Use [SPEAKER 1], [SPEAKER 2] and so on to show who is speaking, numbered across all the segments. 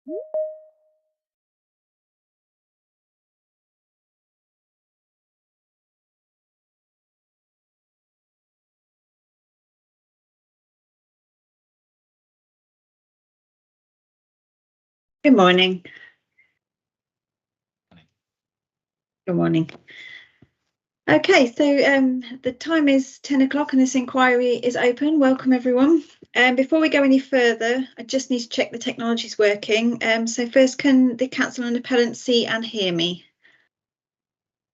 [SPEAKER 1] Good morning. Good morning. Okay, so the time is 10 o'clock and this inquiry is open. Welcome everyone. Before we go any further, I just need to check the technology is working. So first, can the council and appellant see and hear me?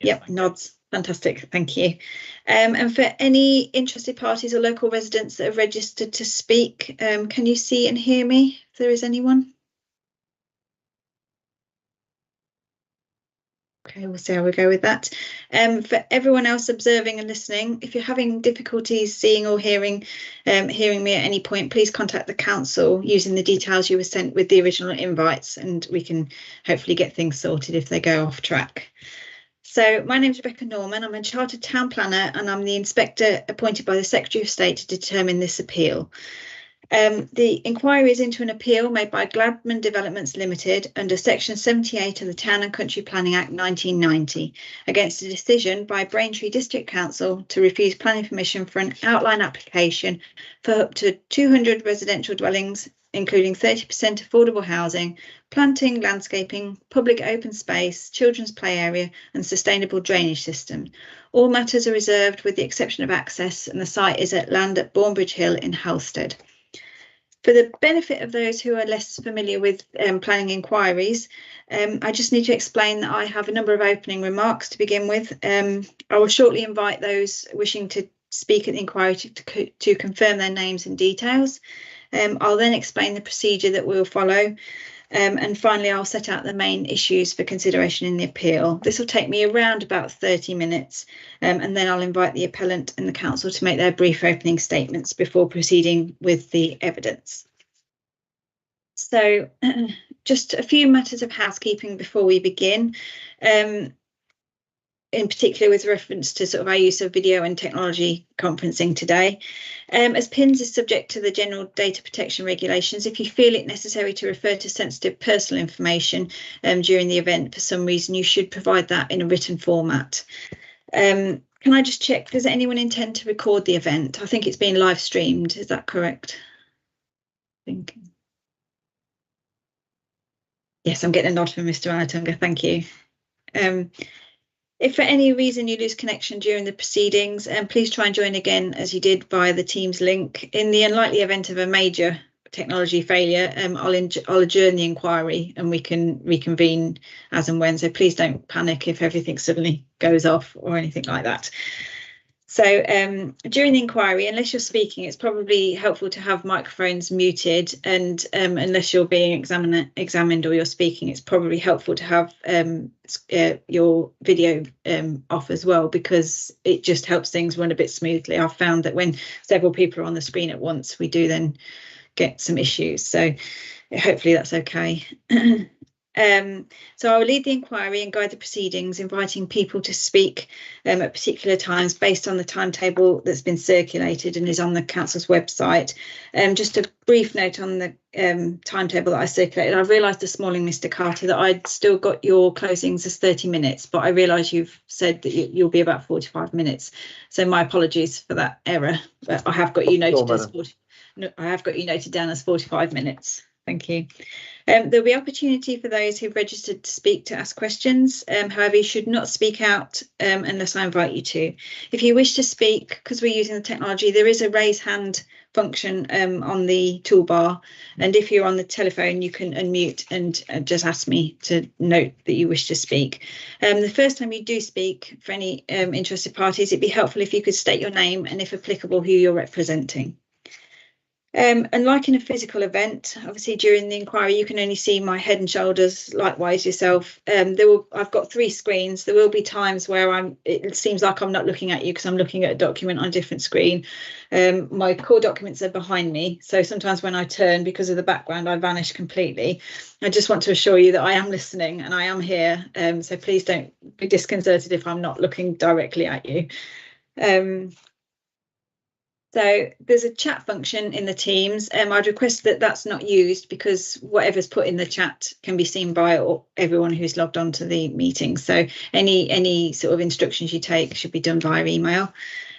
[SPEAKER 1] Yep, nods. Fantastic, thank you. And for any interested parties or local residents that have registered to speak, can you see and hear me if there is anyone? Okay, we'll see how we go with that. For everyone else observing and listening, if you're having difficulties seeing or hearing me at any point, please contact the council using the details you were sent with the original invites, and we can hopefully get things sorted if they go off track. So my name is Rebecca Norman. I'm a chartered town planner and I'm the inspector appointed by the Secretary of State to determine this appeal. The inquiry is into an appeal made by Gladman Developments Limited under Section 78 of the Town and Country Planning Act 1990 against a decision by Braintree District Council to refuse planning permission for an outline application for up to 200 residential dwellings, including 30% affordable housing, planting, landscaping, public open space, children's play area and sustainable drainage system. All matters are reserved with the exception of access, and the site is at land at Bournebridge Hill in Halstead. For the benefit of those who are less familiar with planning inquiries, I just need to explain that I have a number of opening remarks to begin with. I will shortly invite those wishing to speak at the inquiry to confirm their names and details. I'll then explain the procedure that we'll follow. And finally, I'll set out the main issues for consideration in the appeal. This will take me around about 30 minutes, and then I'll invite the appellant and the council to make their brief opening statements before proceeding with the evidence. So just a few matters of housekeeping before we begin. In particular with reference to sort of our use of video and technology conferencing today. As PINS is subject to the general data protection regulations, if you feel it necessary to refer to sensitive personal information during the event for some reason, you should provide that in a written format. Can I just check, does anyone intend to record the event? I think it's being live streamed, is that correct? Yes, I'm getting a nod from Mr. Alatunga, thank you. If for any reason you lose connection during the proceedings, please try and join again as you did via the Teams link. In the unlikely event of a major technology failure, I'll adjourn the inquiry and we can reconvene as and when. So please don't panic if everything suddenly goes off or anything like that. So during the inquiry, unless you're speaking, it's probably helpful to have microphones muted, and unless you're being examined or you're speaking, it's probably helpful to have your video off as well, because it just helps things run a bit smoothly. I've found that when several people are on the screen at once, we do then get some issues. So hopefully that's okay. So I will lead the inquiry and guide the proceedings, inviting people to speak at particular times based on the timetable that's been circulated and is on the council's website. Just a brief note on the timetable that I circulated. I realised this morning, Mr. Carter, that I'd still got your closings as 30 minutes, but I realise you've said that you'll be about 45 minutes. So my apologies for that error, but I have got you noted down as 45 minutes. Thank you. There'll be opportunity for those who've registered to speak to ask questions. However, you should not speak out unless I invite you to. If you wish to speak, because we're using the technology, there is a raise hand function on the toolbar. And if you're on the telephone, you can unmute and just ask me to note that you wish to speak. The first time you do speak, for any interested parties, it'd be helpful if you could state your name and, if applicable, who you're representing. Unlike in a physical event, obviously during the inquiry you can only see my head and shoulders, likewise yourself. I've got 3 screens. There will be times where it seems like I'm not looking at you because I'm looking at a document on a different screen. My core documents are behind me, so sometimes when I turn, because of the background, I vanish completely. I just want to assure you that I am listening and I am here, so please don't be disconcerted if I'm not looking directly at you. So there's a chat function in the Teams. I'd request that that's not used because whatever's put in the chat can be seen by everyone who's logged on to the meeting. So any sort of instructions you take should be done via email.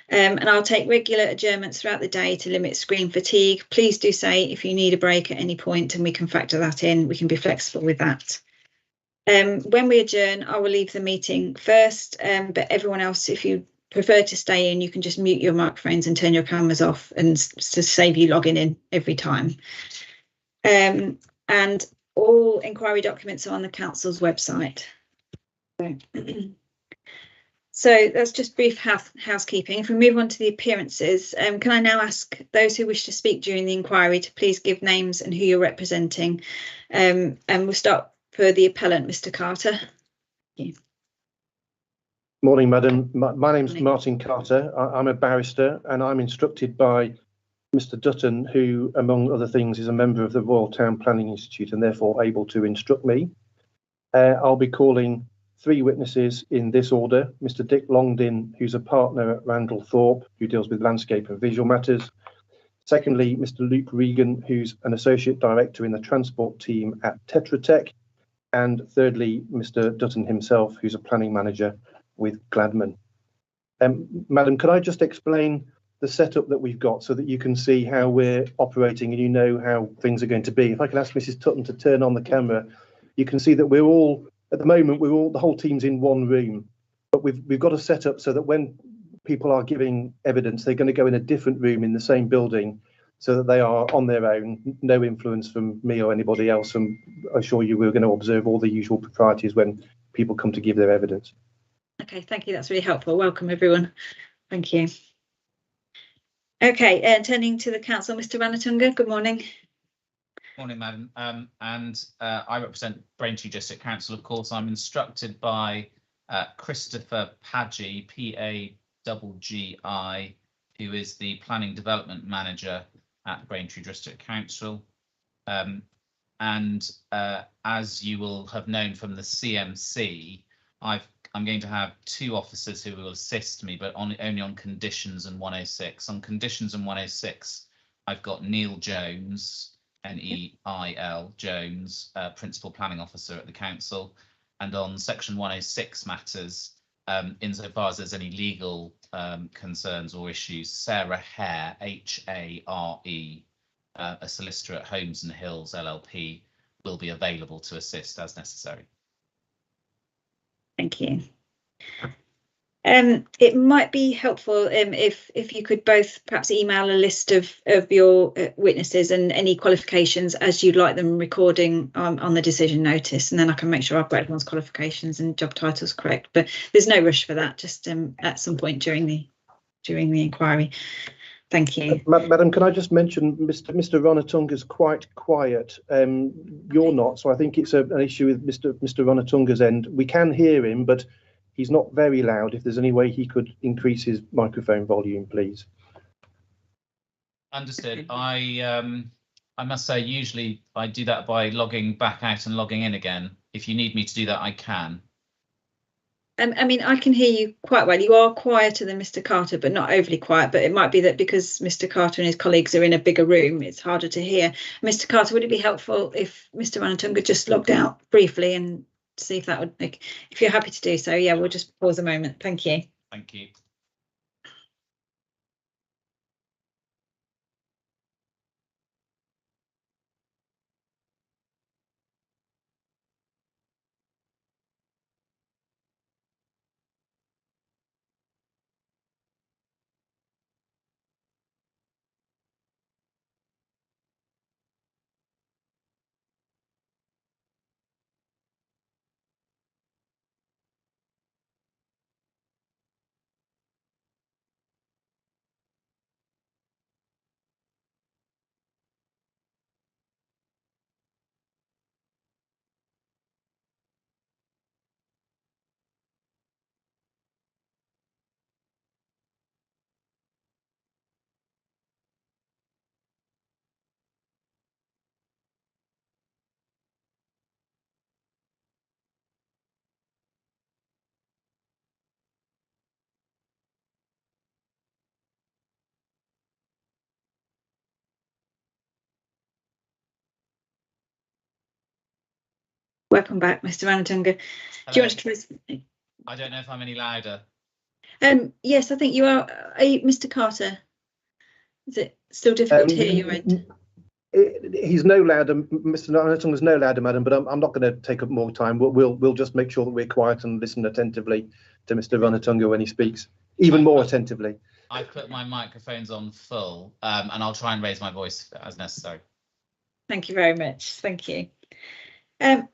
[SPEAKER 1] And I'll take regular adjournments throughout the day to limit screen fatigue. Please do say if you need a break at any point and we can factor that in. We can be flexible with that. When we adjourn, I will leave the meeting first, but everyone else, if you prefer to stay in, you can just mute your microphones and turn your cameras off and to save you logging in every time. And all inquiry documents are on the council's website. So that's just brief housekeeping. If we move on to the appearances, can I now ask those who wish to speak during the inquiry to please give names and who you're representing? And we'll start for the appellant, Mr. Carter. Thank you.
[SPEAKER 2] Morning, Madam. My name's Martin Carter. I'm a barrister and I'm instructed by Mr. Dutton, who, among other things, is a member of the Royal Town Planning Institute and therefore able to instruct me. I'll be calling 3 witnesses in this order. Mr. Dick Longdin, who's a partner at Randall Thorpe, who deals with landscape and visual matters. Secondly, Mr. Luke Regan, who's an associate director in the transport team at Tetra Tech. And thirdly, Mr. Dutton himself, who's a planning manager with Gladman. Madam, could I just explain the setup that we've got so that you can see how we're operating and you know how things are going to be? If I can ask Mrs. Tutton to turn on the camera, you can see that we're all, at the moment, the whole team's in one room, but we've got a setup so that when people are giving evidence, they're going to go in a different room in the same building so that they are on their own, no influence from me or anybody else. And I assure you we're going to observe all the usual proprieties when people come to give their evidence.
[SPEAKER 1] Okay, thank you. That's really helpful. Welcome, everyone. Thank you. Okay, turning to the council, Mr. Ranatunga, good morning.
[SPEAKER 3] Morning, Madam. I represent Braintree District Council, of course. I'm instructed by Christopher Paggi, P-A-G-G-I, who is the Planning Development Manager at Braintree District Council. As you will have known from the CMC, I'm going to have 2 officers who will assist me, but only on conditions and 106. On conditions and 106, I've got Neil Jones, N-E-I-L, Jones, Principal Planning Officer at the Council. And on section 106 matters, insofar as there's any legal concerns or issues, Sarah Hare, H-A-R-E, a solicitor at Holmes and Hills LLP, will be available to assist as necessary.
[SPEAKER 1] Thank you. It might be helpful if you could both perhaps email a list of your witnesses and any qualifications as you'd like them recording on the decision notice, and then I can make sure I've got everyone's qualifications and job titles correct. But there's no rush for that, just at some point during the inquiry. Thank you.
[SPEAKER 2] Madam, can I just mention Mr. Ranatunga's quite quiet. You're not, so I think it's an issue with Mr. Ranatunga's end. We can hear him, but he's not very loud. If there's any way he could increase his microphone volume, please.
[SPEAKER 3] Understood. I must say, usually I do that by logging back out and logging in again. If you need me to do that, I can.
[SPEAKER 1] I mean, I can hear you quite well. You are quieter than Mr. Carter, but not overly quiet. But it might be that because Mr. Carter and his colleagues are in a bigger room, it's harder to hear. Mr. Carter, would it be helpful if Mr. Ranatunga just logged out briefly and see if that would make, if you're happy to do so? Yeah, we'll just pause a moment. Thank you.
[SPEAKER 3] Thank you.
[SPEAKER 1] Welcome back, Mr. Ranatunga. Do you want to try?
[SPEAKER 3] I don't know if I'm any louder.
[SPEAKER 1] Yes, I think you are. Mr. Carter, is it still difficult to hear your end?
[SPEAKER 2] He's no louder, Mr. Ranatunga's no louder, madam, but I'm not going to take up more time. We'll just make sure that we're quiet and listen attentively to Mr. Ranatunga when he speaks, even more attentively.
[SPEAKER 3] I've put my microphones on full, and I'll try and raise my voice as necessary.
[SPEAKER 1] Thank you very much. Thank you.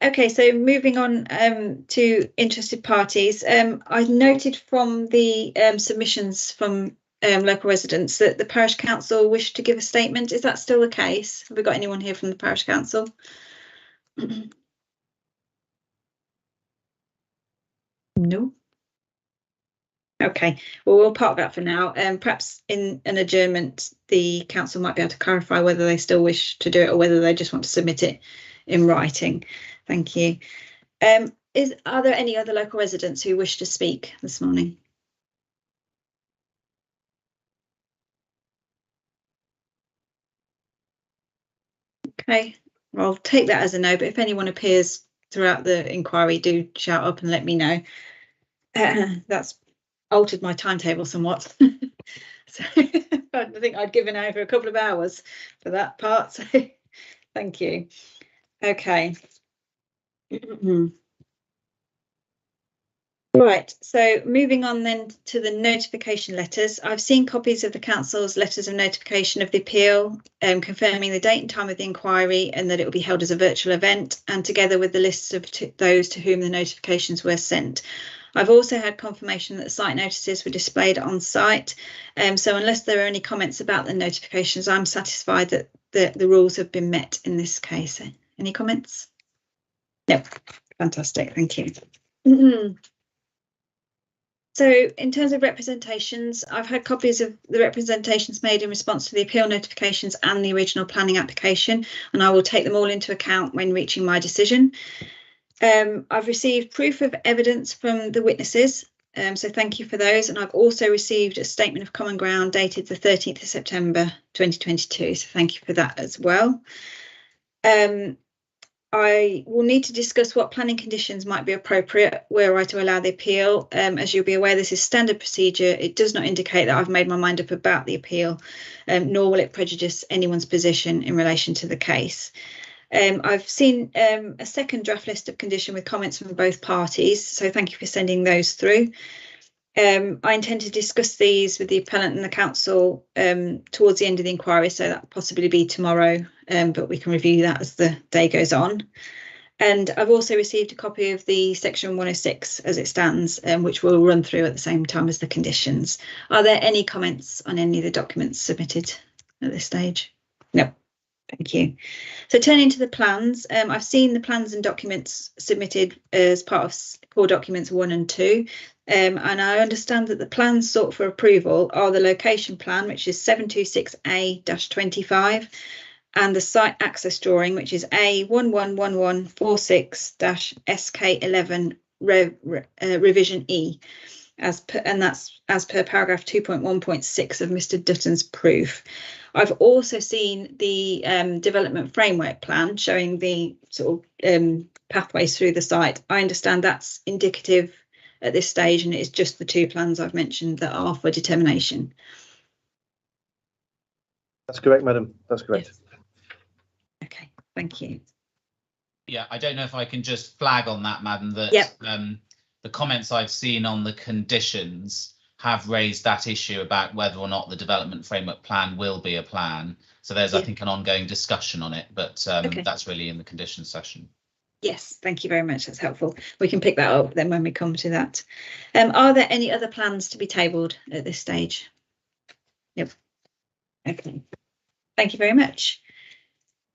[SPEAKER 1] Okay, so moving on to interested parties. I noted from the submissions from local residents that the parish council wished to give a statement. Is that still the case? Have we got anyone here from the parish council? No. Okay, well, we'll park that for now. Perhaps in an adjournment, the council might be able to clarify whether they still wish to do it or whether they just want to submit it in writing. Thank you. Are there any other local residents who wish to speak this morning? Okay, I'll take that as a no, but if anyone appears throughout the inquiry, do shout up and let me know. That's altered my timetable somewhat. So I think I'd given over a couple of hours for that part. So thank you. Okay. Right, so moving on then to the notification letters. I've seen copies of the council's letters of notification of the appeal, confirming the date and time of the inquiry and that it will be held as a virtual event, and together with the lists of those to whom the notifications were sent. I've also had confirmation that the site notices were displayed on site. So unless there are any comments about the notifications, I'm satisfied that the rules have been met in this case. Any comments? No. Fantastic, thank you. So in terms of representations, I've had copies of the representations made in response to the appeal notifications and the original planning application, and I will take them all into account when reaching my decision. I've received proof of evidence from the witnesses, so thank you for those, and I've also received a statement of common ground dated the 13th of September 2022, so thank you for that as well. I will need to discuss what planning conditions might be appropriate were I to allow the appeal. As you'll be aware, this is standard procedure. It does not indicate that I've made my mind up about the appeal, nor will it prejudice anyone's position in relation to the case. I've seen a second draft list of condition with comments from both parties, so thank you for sending those through. I intend to discuss these with the appellant and the council towards the end of the inquiry, so that will possibly be tomorrow, but we can review that as the day goes on. And I've also received a copy of the section 106 as it stands, which we'll run through at the same time as the conditions. Are there any comments on any of the documents submitted at this stage? No. Thank you. So turning to the plans, I've seen the plans and documents submitted as part of core documents 1 and 2, and I understand that the plans sought for approval are the location plan, which is 726A-25, and the site access drawing, which is A111146-SK11 revision E, and that's as per paragraph 2.1.6 of Mr. Dutton's proof. I've also seen the development framework plan showing the sort of pathways through the site. I understand that's indicative at this stage, and it's just the 2 plans I've mentioned that are for determination.
[SPEAKER 2] That's correct, madam. That's correct.
[SPEAKER 1] Yes. Okay, thank you.
[SPEAKER 3] Yeah, I don't know if I can just flag on that, madam, that the comments I've seen on the conditions have raised that issue about whether or not the development framework plan will be a plan. So there's, I think, an ongoing discussion on it, but that's really in the conditions session.
[SPEAKER 1] Yes, thank you very much. That's helpful. We can pick that up then when we come to that. Are there any other plans to be tabled at this stage? Yep. Okay. Thank you very much.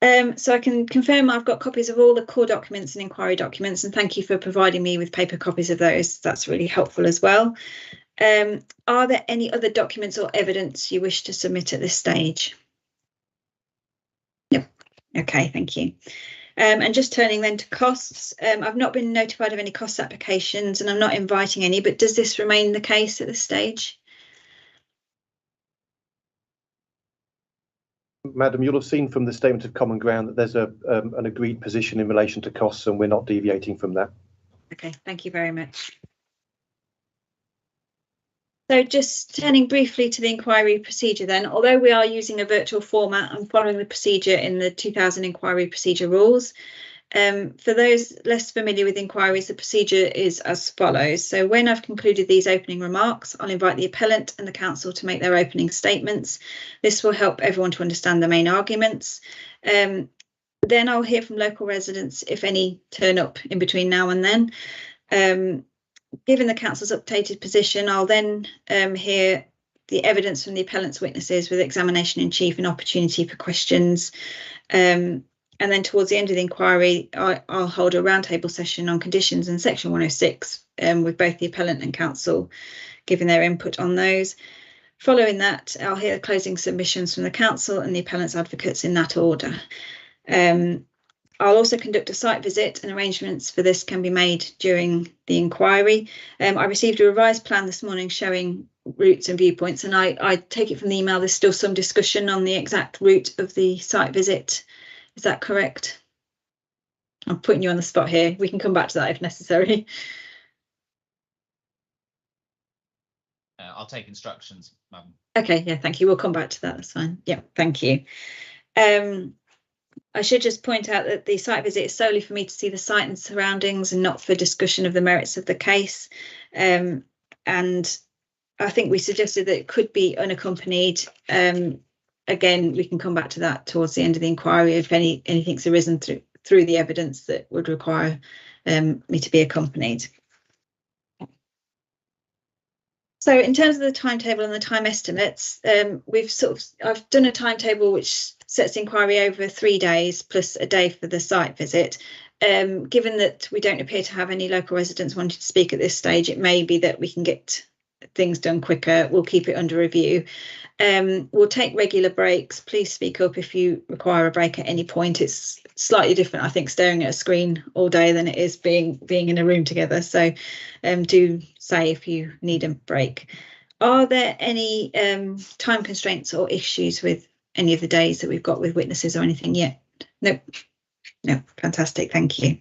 [SPEAKER 1] So I can confirm I've got copies of all the core documents and inquiry documents, and thank you for providing me with paper copies of those. That's really helpful as well. Are there any other documents or evidence you wish to submit at this stage? Yep. Okay, thank you. And just turning then to costs, I've not been notified of any cost applications and I'm not inviting any, but does this remain the case at this stage?
[SPEAKER 2] Madam, you'll have seen from the statement of common ground that there's an agreed position in relation to costs, and we're not deviating from that.
[SPEAKER 1] Okay, thank you very much. So just turning briefly to the inquiry procedure then, although we are using a virtual format and following the procedure in the 2000 inquiry procedure rules, for those less familiar with inquiries, the procedure is as follows. So when I've concluded these opening remarks, I'll invite the appellant and the counsel to make their opening statements. This will help everyone to understand the main arguments. Then I'll hear from local residents, if any turn up in between now and then. Given the council's updated position, I'll then hear the evidence from the appellant's witnesses with examination in chief and opportunity for questions. And then towards the end of the inquiry, I'll hold a roundtable session on conditions and section 106 with both the appellant and counsel giving their input on those. Following that, I'll hear the closing submissions from the counsel and the appellant's advocates in that order. I'll also conduct a site visit, and arrangements for this can be made during the inquiry. I received a revised plan this morning showing routes and viewpoints, and I take it from the email there's still some discussion on the exact route of the site visit. Is that correct? I'm putting you on the spot here. We can come back to that if necessary.
[SPEAKER 3] I'll take instructions, Madam.
[SPEAKER 1] Okay, yeah, thank you. We'll come back to that. That's fine. Yeah, thank you. I should just point out that the site visit is solely for me to see the site and surroundings and not for discussion of the merits of the case. And I think we suggested that it could be unaccompanied. Again, we can come back to that towards the end of the inquiry if anything's arisen through the evidence that would require me to be accompanied. So in terms of the timetable and the time estimates, I've done a timetable which sets the inquiry over 3 days plus a day for the site visit. Given that we don't appear to have any local residents wanting to speak at this stage, it may be that we can get things done quicker. We'll keep it under review. We'll take regular breaks. Please speak up if you require a break at any point. It's slightly different, I think, staring at a screen all day than it is being in a room together. So do say if you need a break. Are there any time constraints or issues with any of the days that we've got with witnesses or anything yet? No. No, fantastic. Thank you.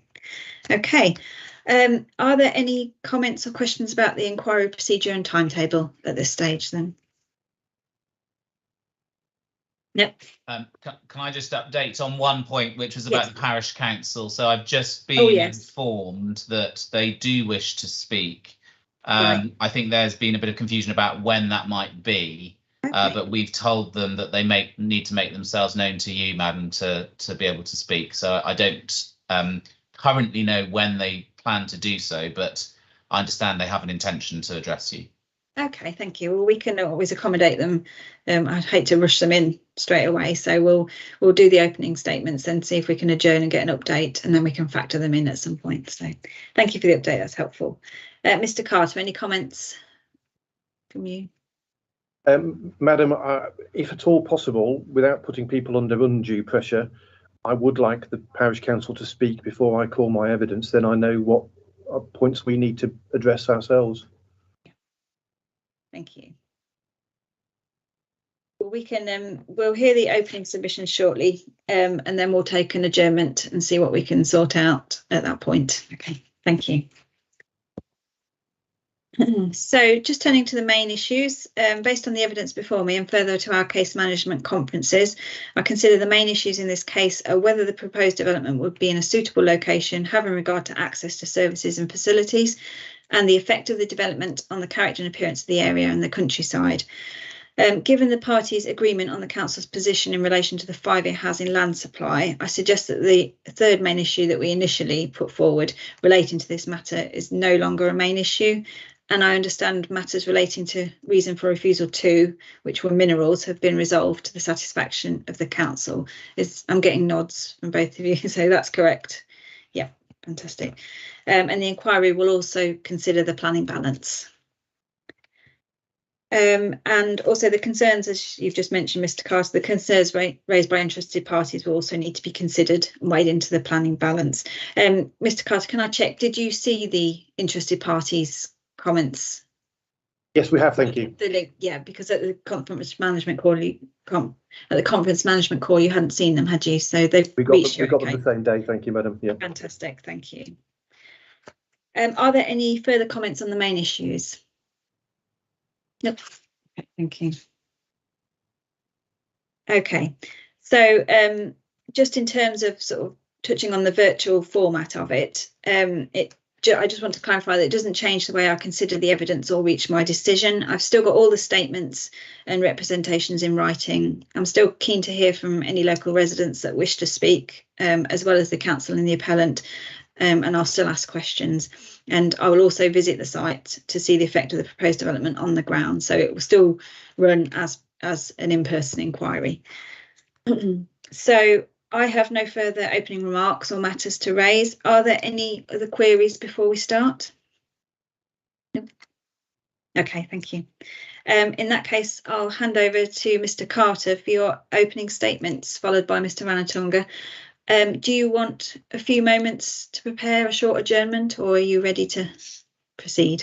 [SPEAKER 1] Okay. Are there any comments or questions about the inquiry procedure and timetable at this stage then? Yep.
[SPEAKER 3] Can I just update on one point, which was about the parish council? So I've just been informed that they do wish to speak. Right. I think there's been a bit of confusion about when that might be, but we've told them that they need to make themselves known to you, Madam, to be able to speak. So I don't currently know when they plan to do so, but I understand they have an intention to address you.
[SPEAKER 1] Okay, thank you. Well, we can always accommodate them. I'd hate to rush them in straight away, so we'll do the opening statements and see if we can adjourn and get an update, and then we can factor them in at some point. So thank you for the update, that's helpful. Mr. Carter, any comments from you?
[SPEAKER 2] Madam, if at all possible, without putting people under undue pressure, I would like the parish council to speak before I call my evidence. Then I know what points we need to address ourselves.
[SPEAKER 1] Thank you. Well, we can we'll hear the opening submissions shortly, and then we'll take an adjournment and see what we can sort out at that point. Okay, thank you. So just turning to the main issues, based on the evidence before me and further to our case management conferences, I consider the main issues in this case are whether the proposed development would be in a suitable location, having regard to access to services and facilities, and the effect of the development on the character and appearance of the area and the countryside. Given the parties' agreement on the council's position in relation to the 5-year housing land supply, I suggest that the third main issue that we initially put forward relating to this matter is no longer a main issue. And I understand matters relating to reason for refusal 2, which were minerals, have been resolved to the satisfaction of the council. I'm getting nods from both of you, so that's correct. Yeah, fantastic. And the inquiry will also consider the planning balance. And also the concerns, as you've just mentioned, Mr. Carter, the concerns raised by interested parties will also need to be considered and weighed into the planning balance. Mr. Carter, can I check, did you see the interested parties' comments?
[SPEAKER 2] Yes, we have. Thank you.
[SPEAKER 1] The link, yeah, because at the conference management call, you hadn't seen them, had you? So they've reached you.
[SPEAKER 2] We got them the same day. Thank you, Madam. Yeah.
[SPEAKER 1] Fantastic. Thank you. Are there any further comments on the main issues? Nope. Okay, thank you. Okay, so just in terms of sort of touching on the virtual format of it, I just want to clarify that it doesn't change the way I consider the evidence or reach my decision. I've still got all the statements and representations in writing. I'm still keen to hear from any local residents that wish to speak, as well as the council and the appellant, and I'll still ask questions. And I will also visit the site to see the effect of the proposed development on the ground. So it will still run as an in-person inquiry. So I have no further opening remarks or matters to raise. Are there any other queries before we start? No. Okay, thank you. In that case, I'll hand over to Mr. Carter for your opening statements, followed by Mr. Ranatunga. Do you want a few moments to prepare a short adjournment, or are you ready to proceed?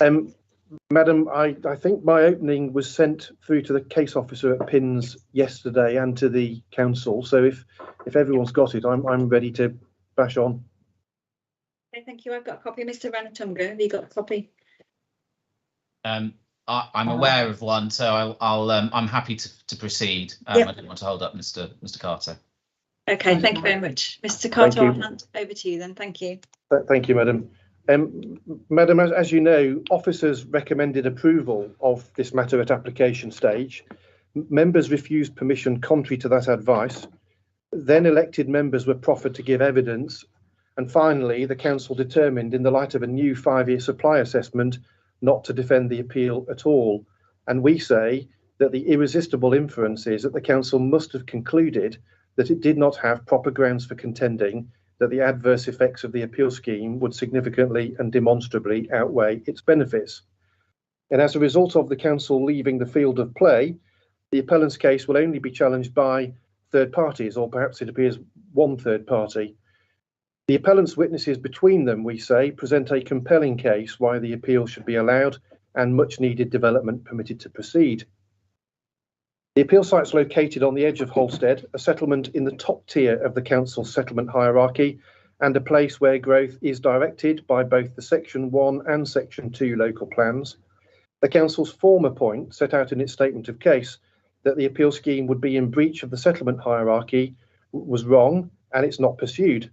[SPEAKER 2] Madam, I think my opening was sent through to the case officer at PINS yesterday and to the council. So if everyone's got it, I'm ready to bash on.
[SPEAKER 1] Okay, thank you. I've got a copy. Mr. Ranatunga, have you got a copy?
[SPEAKER 3] I'm aware of one, so I'm happy to proceed.
[SPEAKER 1] Yep.
[SPEAKER 3] I didn't want to hold up Mr. Carter.
[SPEAKER 1] Okay, thank you very much. Mr. Carter, I'll hand over to you then. Thank you.
[SPEAKER 2] Thank you, Madam. Madam, as you know, officers recommended approval of this matter at application stage. Members refused permission contrary to that advice. Then elected members were proffered to give evidence. And finally, the council determined, in the light of a new 5-year supply assessment, not to defend the appeal at all. And we say that the irresistible inference is that the council must have concluded that it did not have proper grounds for contending that the adverse effects of the appeal scheme would significantly and demonstrably outweigh its benefits. And as a result of the council leaving the field of play, the appellant's case will only be challenged by third parties, or perhaps it appears one third party. The appellant's witnesses between them, we say, present a compelling case why the appeal should be allowed and much needed development permitted to proceed. The appeal site is located on the edge of Holstead, a settlement in the top tier of the council's settlement hierarchy, and a place where growth is directed by both the Section 1 and Section 2 local plans. The council's former point, set out in its statement of case, that the appeal scheme would be in breach of the settlement hierarchy, was wrong, and it's not pursued.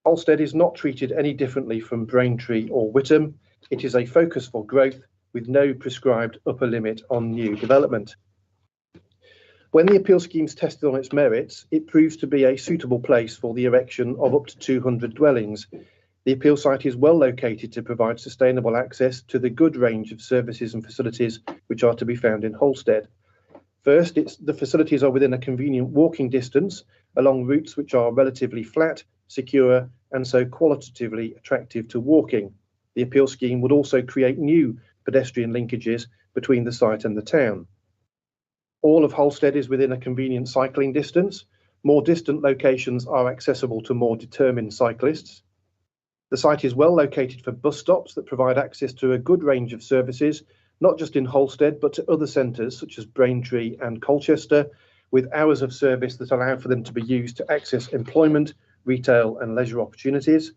[SPEAKER 2] Holstead is not treated any differently from Braintree or Witham. It is a focus for growth with no prescribed upper limit on new development. When the appeal scheme is tested on its merits, it proves to be a suitable place for the erection of up to 200 dwellings. The appeal site is well located to provide sustainable access to the good range of services and facilities which are to be found in Holstead. First, the facilities are within a convenient walking distance along routes which are relatively flat, secure, and so qualitatively attractive to walking. The appeal scheme would also create new pedestrian linkages between the site and the town. All of Holstead is within a convenient cycling distance. More distant locations are accessible to more determined cyclists. The site is well located for bus stops that provide access to a good range of services, not just in Holstead, but to other centres such as Braintree and Colchester, with hours of service that allow for them to be used to access employment, retail and leisure opportunities.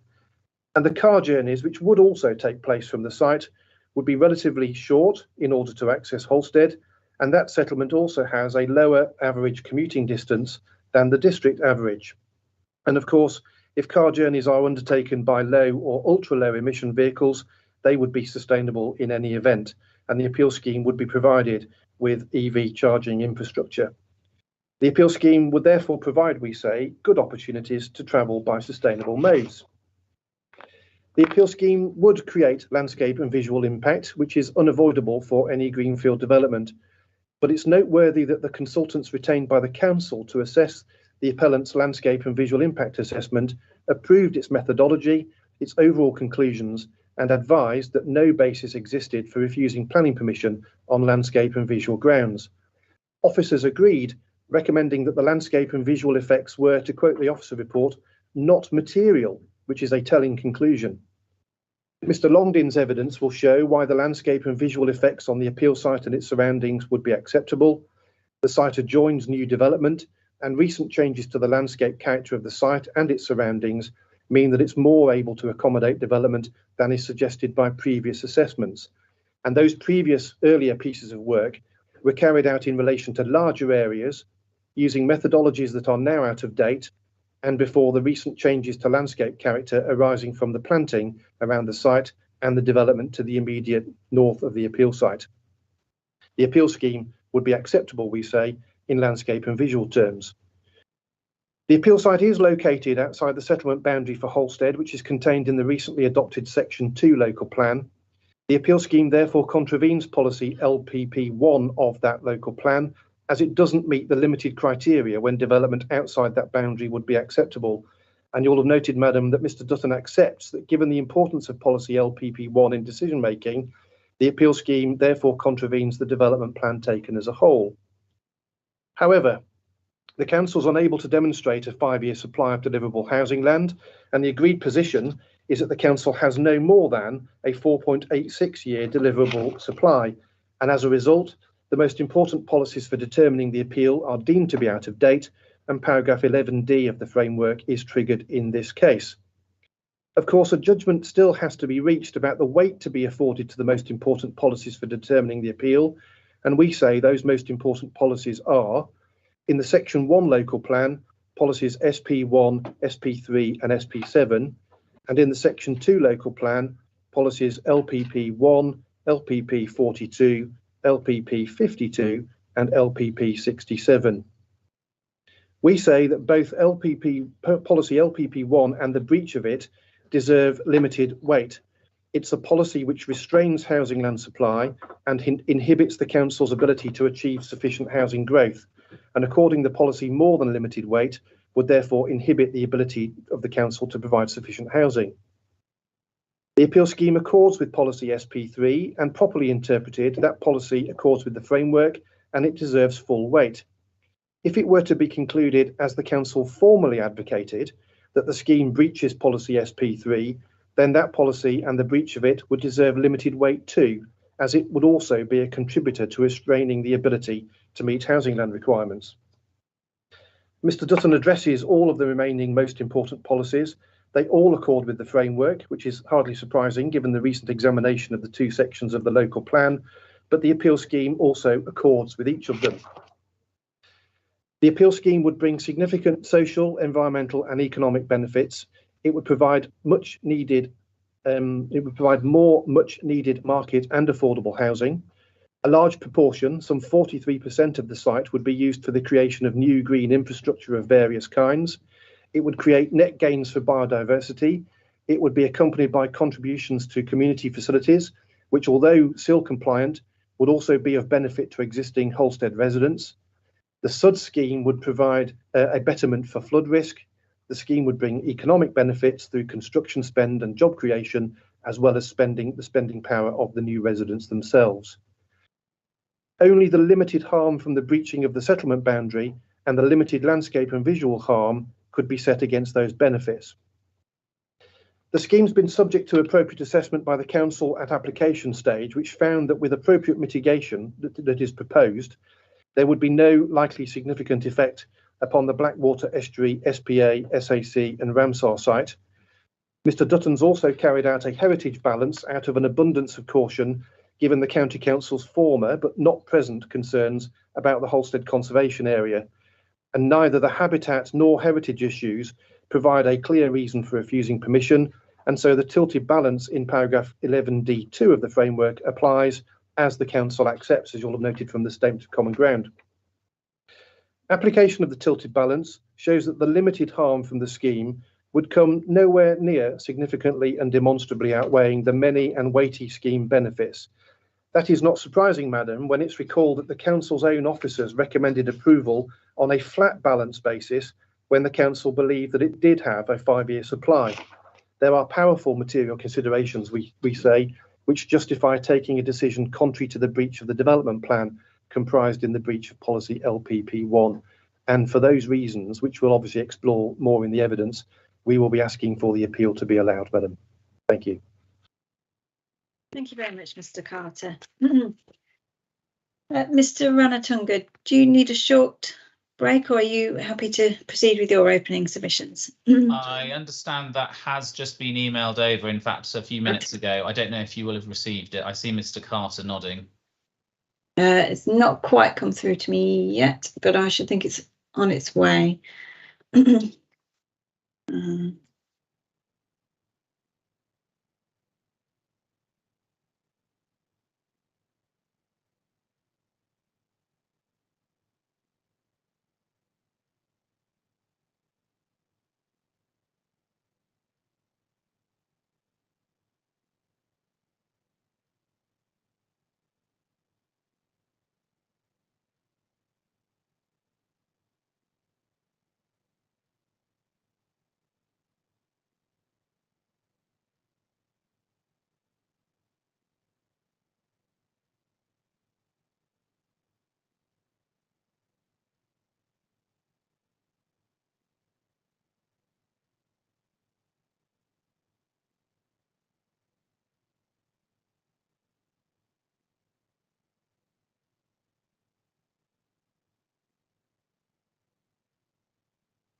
[SPEAKER 2] And the car journeys, which would also take place from the site, would be relatively short in order to access Holstead. And that settlement also has a lower average commuting distance than the district average. And of course, if car journeys are undertaken by low or ultra low emission vehicles, they would be sustainable in any event. And the appeal scheme would be provided with EV charging infrastructure. The appeal scheme would therefore provide, we say, good opportunities to travel by sustainable modes. The appeal scheme would create landscape and visual impact, which is unavoidable for any greenfield development. But it's noteworthy that the consultants retained by the council to assess the appellant's landscape and visual impact assessment approved its methodology, its overall conclusions, and advised that no basis existed for refusing planning permission on landscape and visual grounds. Officers agreed, recommending that the landscape and visual effects were, to quote the officer report, not material, which is a telling conclusion. Mr. Longdin's evidence will show why the landscape and visual effects on the appeal site and its surroundings would be acceptable. The site adjoins new development, and recent changes to the landscape character of the site and its surroundings mean that it's more able to accommodate development than is suggested by previous assessments. And those previous earlier pieces of work were carried out in relation to larger areas using methodologies that are now out of date and before the recent changes to landscape character arising from the planting around the site and the development to the immediate north of the appeal site. The appeal scheme would be acceptable, we say, in landscape and visual terms. The appeal site is located outside the settlement boundary for Holstead, which is contained in the recently adopted Section 2 local plan. The appeal scheme therefore contravenes policy LPP1 of that local plan, as it doesn't meet the limited criteria when development outside that boundary would be acceptable. And you'll have noted, Madam, that Mr. Dutton accepts that given the importance of policy LPP1 in decision making, the appeal scheme therefore contravenes the development plan taken as a whole. However, the council is unable to demonstrate a 5-year supply of deliverable housing land, and the agreed position is that the council has no more than a 4.86-year deliverable supply, and as a result, the most important policies for determining the appeal are deemed to be out of date, and paragraph 11D of the framework is triggered in this case. Of course, a judgment still has to be reached about the weight to be afforded to the most important policies for determining the appeal, and we say those most important policies are, in the Section 1 local plan, policies SP1, SP3 and SP7, and in the Section 2 local plan, policies LPP1, LPP42, LPP52 and LPP67. We say that both policy LPP1 and the breach of it deserve limited weight. It's a policy which restrains housing land supply and inhibits the council's ability to achieve sufficient housing growth. And according to the policy, more than limited weight would therefore inhibit the ability of the council to provide sufficient housing. The appeal scheme accords with policy SP3, and properly interpreted, that policy accords with the framework and it deserves full weight. If it were to be concluded, as the council formally advocated, that the scheme breaches policy SP3, then that policy and the breach of it would deserve limited weight too, as it would also be a contributor to restraining the ability to meet housing land requirements. Mr. Dutton addresses all of the remaining most important policies. They all accord with the framework, which is hardly surprising given the recent examination of the 2 sections of the local plan, but the appeal scheme also accords with each of them. The appeal scheme would bring significant social, environmental and economic benefits. It would provide more much needed market and affordable housing. A large proportion, some 43% of the site, would be used for the creation of new green infrastructure of various kinds. It would create net gains for biodiversity. It would be accompanied by contributions to community facilities, which, although SIL compliant, would also be of benefit to existing Holstead residents. The SUD scheme would provide a betterment for flood risk. The scheme would bring economic benefits through construction spend and job creation, as well as the spending power of the new residents themselves. Only the limited harm from the breaching of the settlement boundary and the limited landscape and visual harm could be set against those benefits. The scheme's been subject to appropriate assessment by the council at application stage, which found that with appropriate mitigation that is proposed, there would be no likely significant effect upon the Blackwater Estuary, SPA, SAC and Ramsar site. Mr. Dutton's also carried out a heritage balance out of an abundance of caution, given the County Council's former but not present concerns about the Holstead Conservation Area, and neither the habitat nor heritage issues provide a clear reason for refusing permission, and so the tilted balance in paragraph 11D2 of the framework applies as the council accepts, as you'll have noted from the statement of common ground. Application of the tilted balance shows that the limited harm from the scheme would come nowhere near significantly and demonstrably outweighing the many and weighty scheme benefits. That is not surprising, Madam, when it's recalled that the council's own officers recommended approval on a flat balance basis when the council believed that it did have a 5-year supply. There are powerful material considerations, we say, which justify taking a decision contrary to the breach of the development plan comprised in the breach of policy LPP1. And for those reasons, which we'll obviously explore more in the evidence, we will be asking for the appeal to be allowed, Madam. Thank you.
[SPEAKER 1] Thank you very much, Mr. Carter. Mr. Ranatunga, do you need a short break, or are you happy to proceed with your opening submissions?
[SPEAKER 3] I understand that has just been emailed over, in fact, a few minutes ago. I don't know if you will have received it. I see Mr. Carter nodding.
[SPEAKER 1] It's not quite come through to me yet, but I should think it's on its way.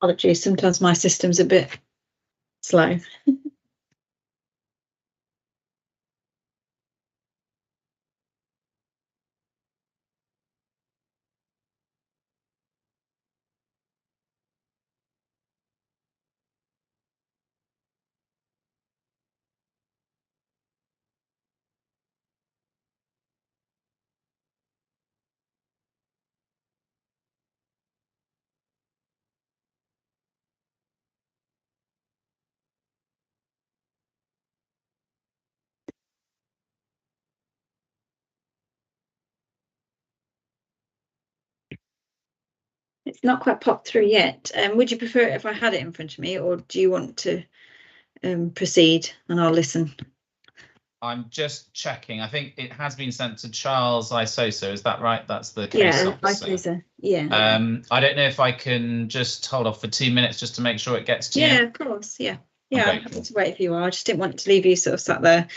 [SPEAKER 1] Apologies, sometimes my system's a bit slow. It's not quite popped through yet. Would you prefer it if I had it in front of me, or do you want to proceed and I'll listen?
[SPEAKER 3] I'm just checking. I think it has been sent to Charles Isoso. Is that right? That's the case
[SPEAKER 1] Yeah,
[SPEAKER 3] officer.
[SPEAKER 1] Isoso. Yeah.
[SPEAKER 3] I don't know if I can just hold off for 2 minutes just to make sure it gets to you.
[SPEAKER 1] Yeah, of course. Yeah. Yeah, I'm happy
[SPEAKER 3] grateful.
[SPEAKER 1] to wait if you are. I just didn't want to leave you sort of sat there.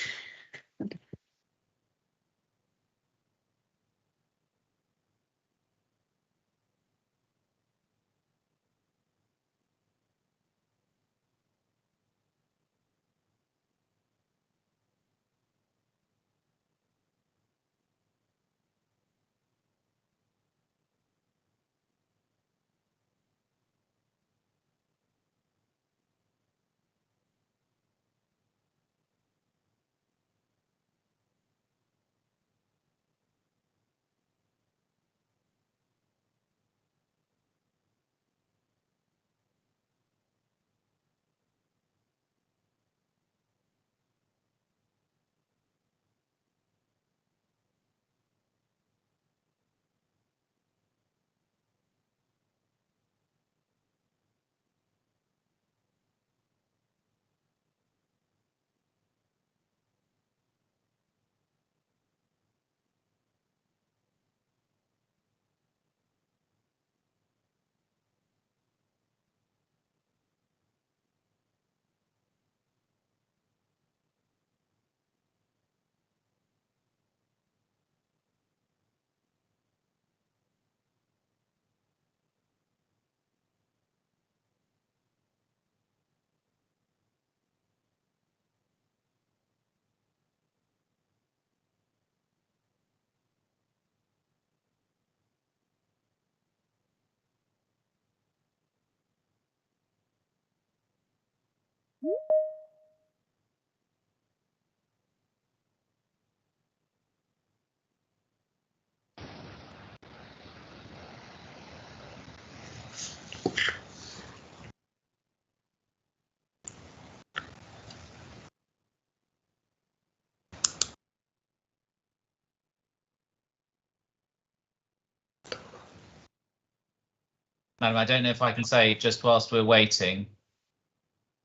[SPEAKER 3] Madam, I don't know if I can say, just whilst we're waiting,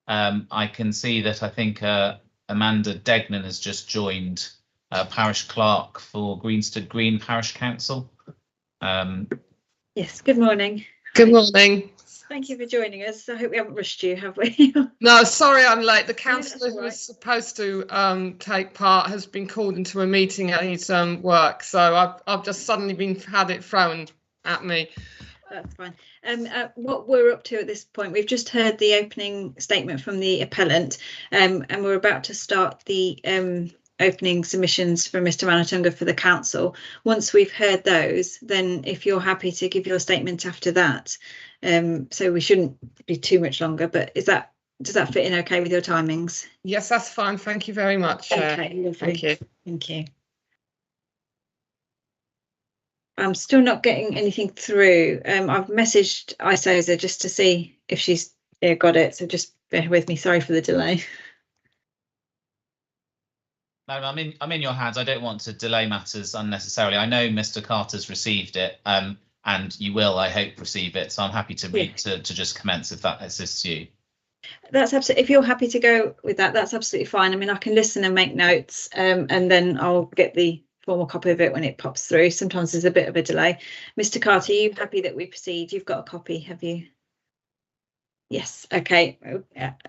[SPEAKER 3] I can see that I think Amanda Degnan has just joined, Parish Clerk for Greenstead Green Parish Council.
[SPEAKER 1] Yes, good morning.
[SPEAKER 4] Good morning.
[SPEAKER 1] Thank you for joining us. I hope we haven't rushed you, have we?
[SPEAKER 4] No, sorry I'm late. The
[SPEAKER 1] that's
[SPEAKER 4] councillor who
[SPEAKER 1] all right.
[SPEAKER 4] was supposed to take part has been called into a meeting at his work, so I've just suddenly had it thrown at me.
[SPEAKER 1] That's fine. What we're up to at this point, we've just heard the opening statement from the appellant, and we're about to start the opening submissions from Mr. Ranatunga for the council. Once we've heard those, then if you're happy to give your statement after that, so we shouldn't be too much longer, but does that fit in okay with your timings?
[SPEAKER 4] Yes, that's fine. Thank you very much.
[SPEAKER 1] Okay, lovely.
[SPEAKER 4] Thank you.
[SPEAKER 1] Thank you. I'm still not getting anything through. I've messaged Isoza just to see if she's got it, so just bear with me. Sorry for the delay.
[SPEAKER 3] No, I'm in your hands. I don't want to delay matters unnecessarily. I know Mr. Carter's received it, and you will, I hope, receive it. So I'm happy to just commence if that assists you.
[SPEAKER 1] That's absolutely. If you're happy to go with that, that's absolutely fine. I mean, I can listen and make notes, and then I'll get the formal copy of it when it pops through. Sometimes there's a bit of a delay. Mr. Carter, are you happy that we proceed? You've got a copy, have you? Yes. Okay.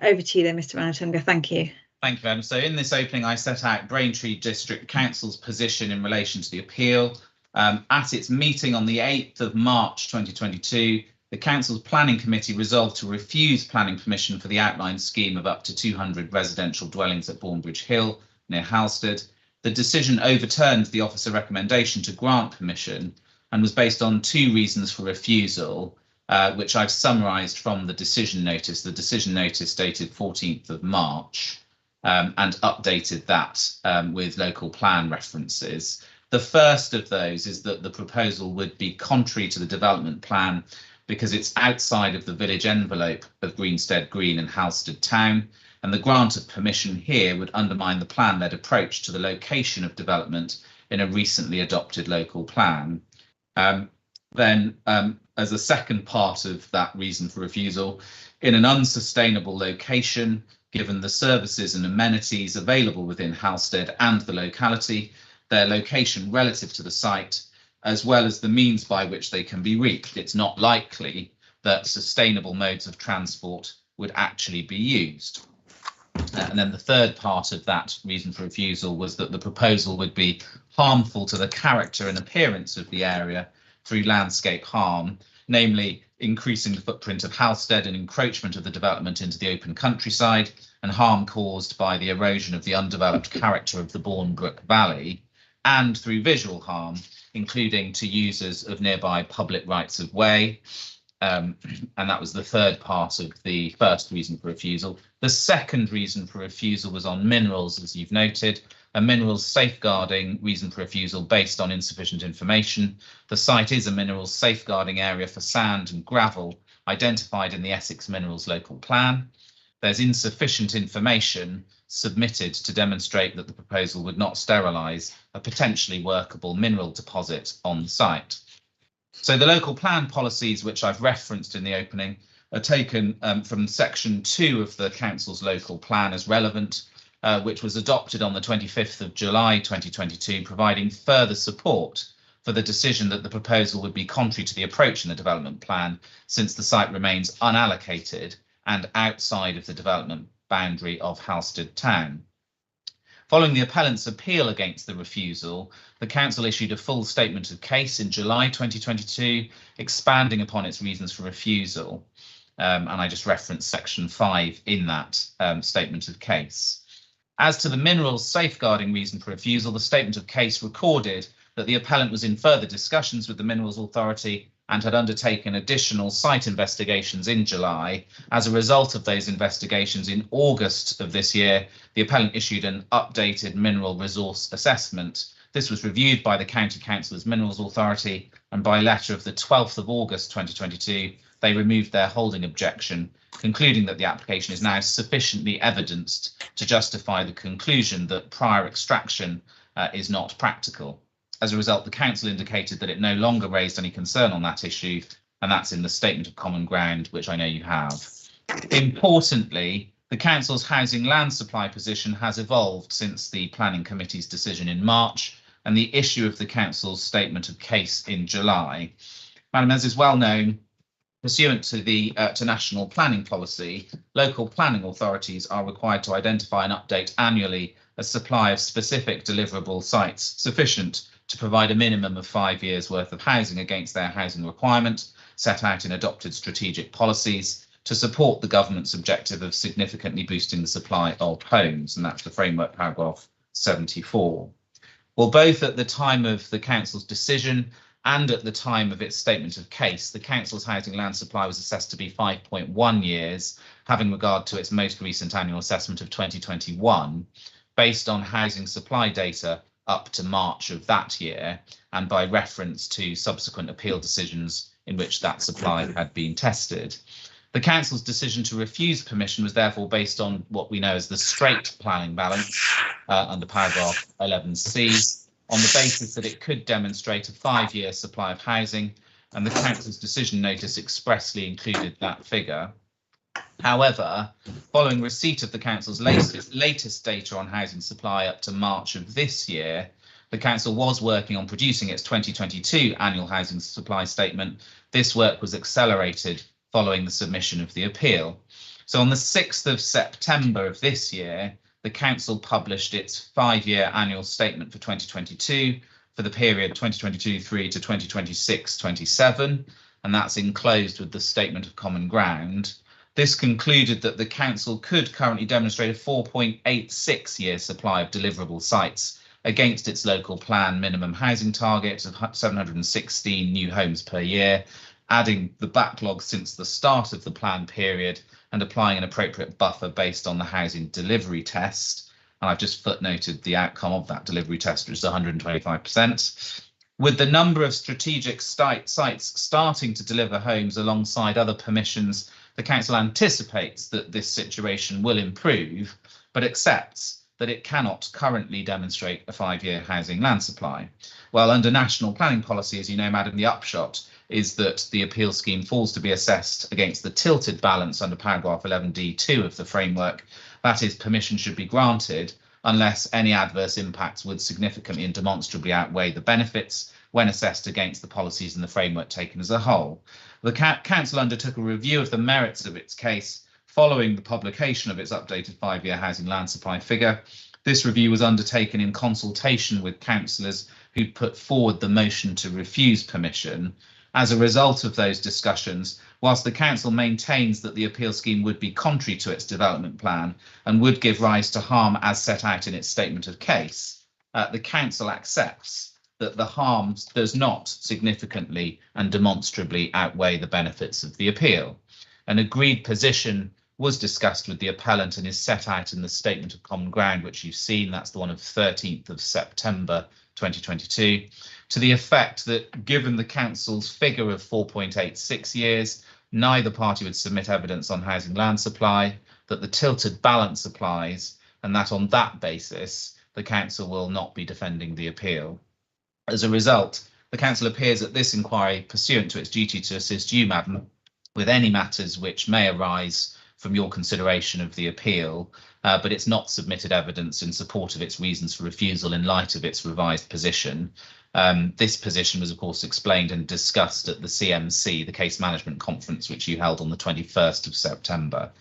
[SPEAKER 1] Over to you then, Mr. Ranatunga. Thank you.
[SPEAKER 3] Thank you, Madam. So in this opening, I set out Braintree District Council's position in relation to the appeal. At its meeting on the 8th of March 2022, the Council's Planning Committee resolved to refuse planning permission for the outlined scheme of up to 200 residential dwellings at Bournebridge Hill near Halstead. The decision overturned the officer recommendation to grant permission and was based on two reasons for refusal, which I've summarised from the decision notice dated 14th of March. And updated that with local plan references. The first of those is that the proposal would be contrary to the development plan because it's outside of the village envelope of Greenstead Green and Halstead Town, and the grant of permission here would undermine the plan-led approach to the location of development in a recently adopted local plan. Then, as a second part of that reason for refusal, in an unsustainable location, given the services and amenities available within Halstead and the locality, their location relative to the site, as well as the means by which they can be reached, it's not likely that sustainable modes of transport would actually be used. And then the third part of that reason for refusal was that the proposal would be harmful to the character and appearance of the area through landscape harm, namely increasing the footprint of Halstead and encroachment of the development into the open countryside, and harm caused by the erosion of the undeveloped character of the Bournebrook Valley, and through visual harm, including to users of nearby public rights of way. And that was the third part of the first reason for refusal. The second reason for refusal was on minerals, as you've noted, a minerals safeguarding reason for refusal based on insufficient information. The site is a minerals safeguarding area for sand and gravel identified in the Essex Minerals Local Plan. There's insufficient information submitted to demonstrate that the proposal would not sterilise a potentially workable mineral deposit on the site. So the local plan policies, which I've referenced in the opening, are taken from section 2 of the council's local plan as relevant, which was adopted on the 25th of July 2022, providing further support for the decision that the proposal would be contrary to the approach in the development plan, since the site remains unallocated and outside of the development boundary of Halstead Town. Following the appellant's appeal against the refusal, the council issued a full statement of case in July 2022, expanding upon its reasons for refusal. And I just referenced section 5 in that statement of case. As to the minerals safeguarding reason for refusal, the statement of case recorded that the appellant was in further discussions with the Minerals Authority and had undertaken additional site investigations in July. As a result of those investigations, in August of this year, the appellant issued an updated mineral resource assessment. This was reviewed by the County Council's Minerals Authority, and by letter of the 12th of August 2022, they removed their holding objection, concluding that the application is now sufficiently evidenced to justify the conclusion that prior extraction is not practical. As a result, the council indicated that it no longer raised any concern on that issue, and that's in the statement of common ground, which I know you have. Importantly, the council's housing land supply position has evolved since the planning committee's decision in March and the issue of the council's statement of case in July. Madam, as is well known, Pursuant to the to national planning policy, local planning authorities are required to identify and update annually a supply of specific deliverable sites sufficient to provide a minimum of 5 years worth of housing against their housing requirement set out in adopted strategic policies to support the government's objective of significantly boosting the supply of homes, and that's the framework paragraph 74. Well, both at the time of the council's decision and at the time of its statement of case, the council's housing land supply was assessed to be 5.1 years, having regard to its most recent annual assessment of 2021, based on housing supply data up to March of that year, and by reference to subsequent appeal decisions in which that supply had been tested. The council's decision to refuse permission was therefore based on what we know as the straight planning balance under paragraph 11C, on the basis that it could demonstrate a 5-year supply of housing, and the council's decision notice expressly included that figure. However, following receipt of the council's latest data on housing supply up to March of this year, the council was working on producing its 2022 annual housing supply statement. This work was accelerated following the submission of the appeal. So on the 6th of September of this year, the council published its 5-year annual statement for 2022 for the period 2022-3 to 2026-27, and that's enclosed with the statement of common ground. This concluded that the council could currently demonstrate a 4.86 year supply of deliverable sites against its local plan minimum housing target of 716 new homes per year, adding the backlog since the start of the plan period and applying an appropriate buffer based on the housing delivery test. And I've just footnoted the outcome of that delivery test, which is 125%. With the number of strategic sites starting to deliver homes alongside other permissions, the council anticipates that this situation will improve, but accepts that it cannot currently demonstrate a 5-year housing land supply. Well, under national planning policy, as you know, Madam, the upshot is that the appeal scheme falls to be assessed against the tilted balance under paragraph 11D2 of the framework. That is, permission should be granted unless any adverse impacts would significantly and demonstrably outweigh the benefits when assessed against the policies in the framework taken as a whole. The council undertook a review of the merits of its case following the publication of its updated 5-year housing land supply figure. This review was undertaken in consultation with councillors who put forward the motion to refuse permission. As a result of those discussions, whilst the council maintains that the appeal scheme would be contrary to its development plan and would give rise to harm as set out in its statement of case, the council accepts that the harm does not significantly and demonstrably outweigh the benefits of the appeal. An agreed position was discussed with the appellant and is set out in the statement of common ground, which you've seen. That's the one of 13th of September 2022, to the effect that given the council's figure of 4.86 years, neither party would submit evidence on housing land supply, that the tilted balance applies, and that on that basis, the council will not be defending the appeal. As a result, the council appears at this inquiry pursuant to its duty to assist you, Madam, with any matters which may arise from your consideration of the appeal, but it's not submitted evidence in support of its reasons for refusal in light of its revised position. This position was, of course, explained and discussed at the CMC, the Case Management Conference, which you held on the 21st of September.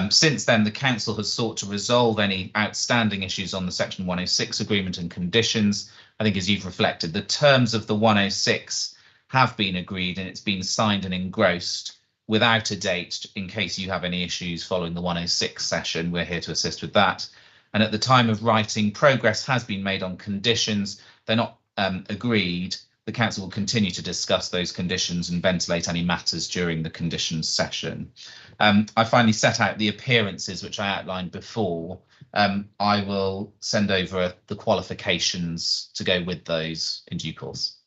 [SPEAKER 3] Since then, the council has sought to resolve any outstanding issues on the Section 106 agreement and conditions. I think, as you've reflected, the terms of the 106 have been agreed and it's been signed and engrossed without a date in case you have any issues following the 106 session. We're here to assist with that. And at the time of writing, progress has been made on conditions. They're not agreed. The council will continue to discuss those conditions and ventilate any matters during the conditions session. I finally set out the appearances which I outlined before. I will send over the qualifications to go with those in due course.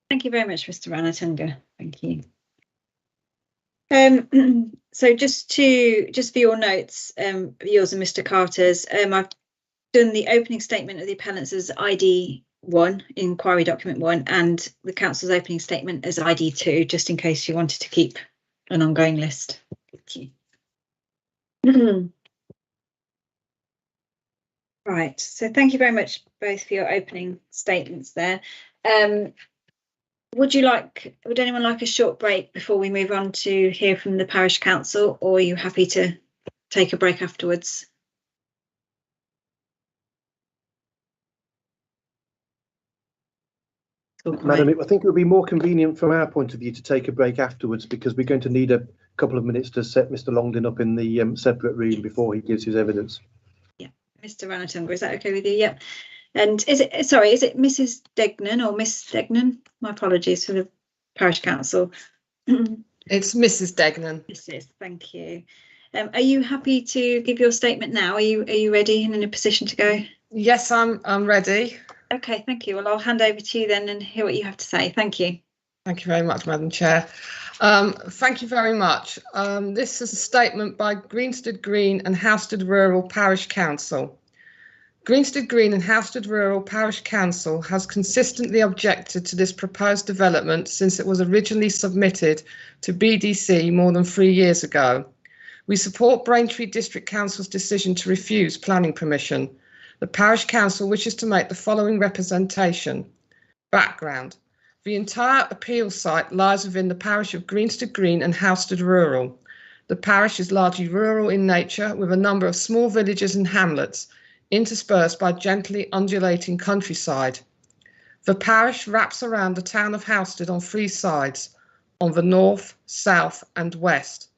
[SPEAKER 1] Thank you very much, Mr. Ranatunga. Thank you. So just for your notes, yours and Mr. Carter's, I've done the opening statement of the appellants as ID 1, inquiry document 1, and the council's opening statement as ID 2, just in case you wanted to keep an ongoing list. Thank you. Right, so thank you very much both for your opening statements there. Would anyone like a short break before we move on to hear from the parish council, or are you happy to take a break afterwards?
[SPEAKER 2] Madam, I think it would be more convenient from our point of view to take a break afterwards, because we're going to need a couple of minutes to set Mr. Longden up in the separate room before he gives his evidence. Yeah,
[SPEAKER 1] Mr. Ranatunga, is that okay with you? Yep. And is it Mrs. Degnan or Miss Degnan? My apologies for the parish council.
[SPEAKER 4] It's Mrs. Degnan.
[SPEAKER 1] Mrs. Thank you. Are you happy to give your statement now? Are you ready and in a position to go?
[SPEAKER 4] Yes, I'm ready.
[SPEAKER 1] Okay, thank you. Well, I'll hand over to you then and hear what you have to say. Thank you.
[SPEAKER 4] Thank you very much, Madam Chair. Thank you very much. This is a statement by Greenstead Green and Housestead Rural Parish Council. Greenstead Green and Housestead Rural Parish Council has consistently objected to this proposed development since it was originally submitted to BDC more than 3 years ago. We support Braintree District Council's decision to refuse planning permission. The Parish Council wishes to make the following representation. Background. The entire appeal site lies within the parish of Greenstead Green and Housestead Rural. The parish is largely rural in nature, with a number of small villages and hamlets, interspersed by gently undulating countryside. The parish wraps around the town of Housestead on 3 sides, on the north, south and west.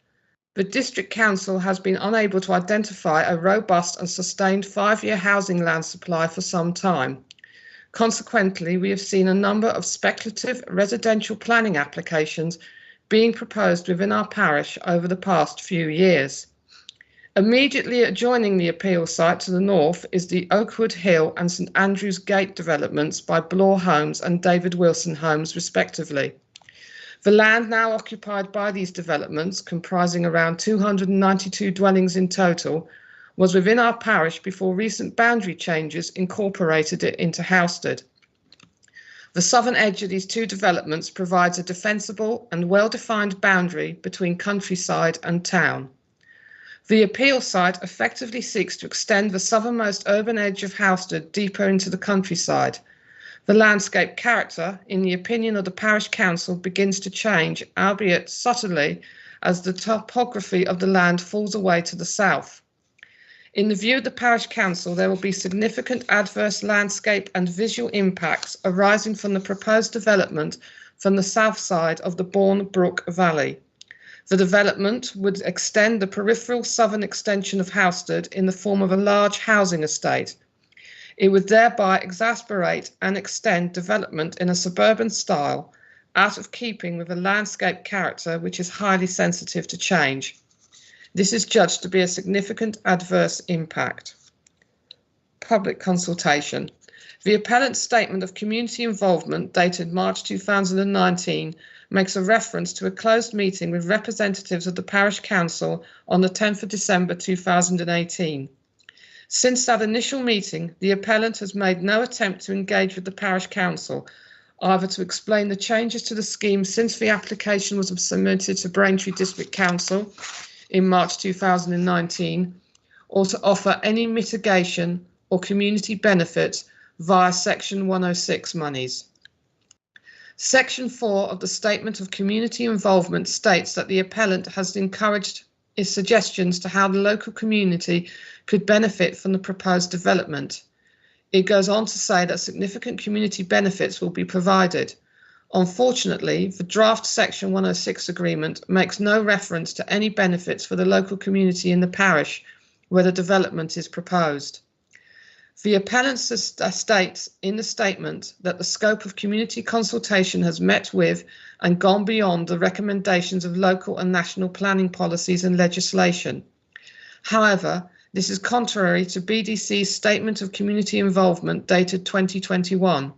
[SPEAKER 4] The District Council has been unable to identify a robust and sustained 5-year housing land supply for some time. Consequently, we have seen a number of speculative residential planning applications being proposed within our parish over the past few years. Immediately adjoining the appeal site to the north is the Oakwood Hill and St Andrews Gate developments by Blore Homes and David Wilson Homes, respectively. The land now occupied by these developments, comprising around 292 dwellings in total, was within our parish before recent boundary changes incorporated it into Housestead. The southern edge of these 2 developments provides a defensible and well-defined boundary between countryside and town. The appeal site effectively seeks to extend the southernmost urban edge of Housestead deeper into the countryside. The landscape character, in the opinion of the parish council, begins to change, albeit subtly, as the topography of the land falls away to the south. In the view of the parish council, there will be significant adverse landscape and visual impacts arising from the proposed development from the south side of the Bournebridge Valley. The development would extend the peripheral southern extension of Housestead in the form of a large housing estate. It would thereby exacerbate and extend development in a suburban style, out of keeping with a landscape character which is highly sensitive to change. This is judged to be a significant adverse impact. Public consultation. The appellant's statement of community involvement, dated March 2019, makes a reference to a closed meeting with representatives of the parish council on the 10th of December 2018. Since that initial meeting, the appellant has made no attempt to engage with the parish council, either to explain the changes to the scheme since the application was submitted to Braintree District Council in March 2019, or to offer any mitigation or community benefit via Section 106 monies. Section 4 of the Statement of Community Involvement states that the appellant has encouraged his suggestions to how the local community could benefit from the proposed development. It goes on to say that significant community benefits will be provided. Unfortunately, the draft Section 106 agreement makes no reference to any benefits for the local community in the parish where the development is proposed. The appellant states in the statement that the scope of community consultation has met with and gone beyond the recommendations of local and national planning policies and legislation. However, this is contrary to BDC's Statement of Community Involvement dated 2021.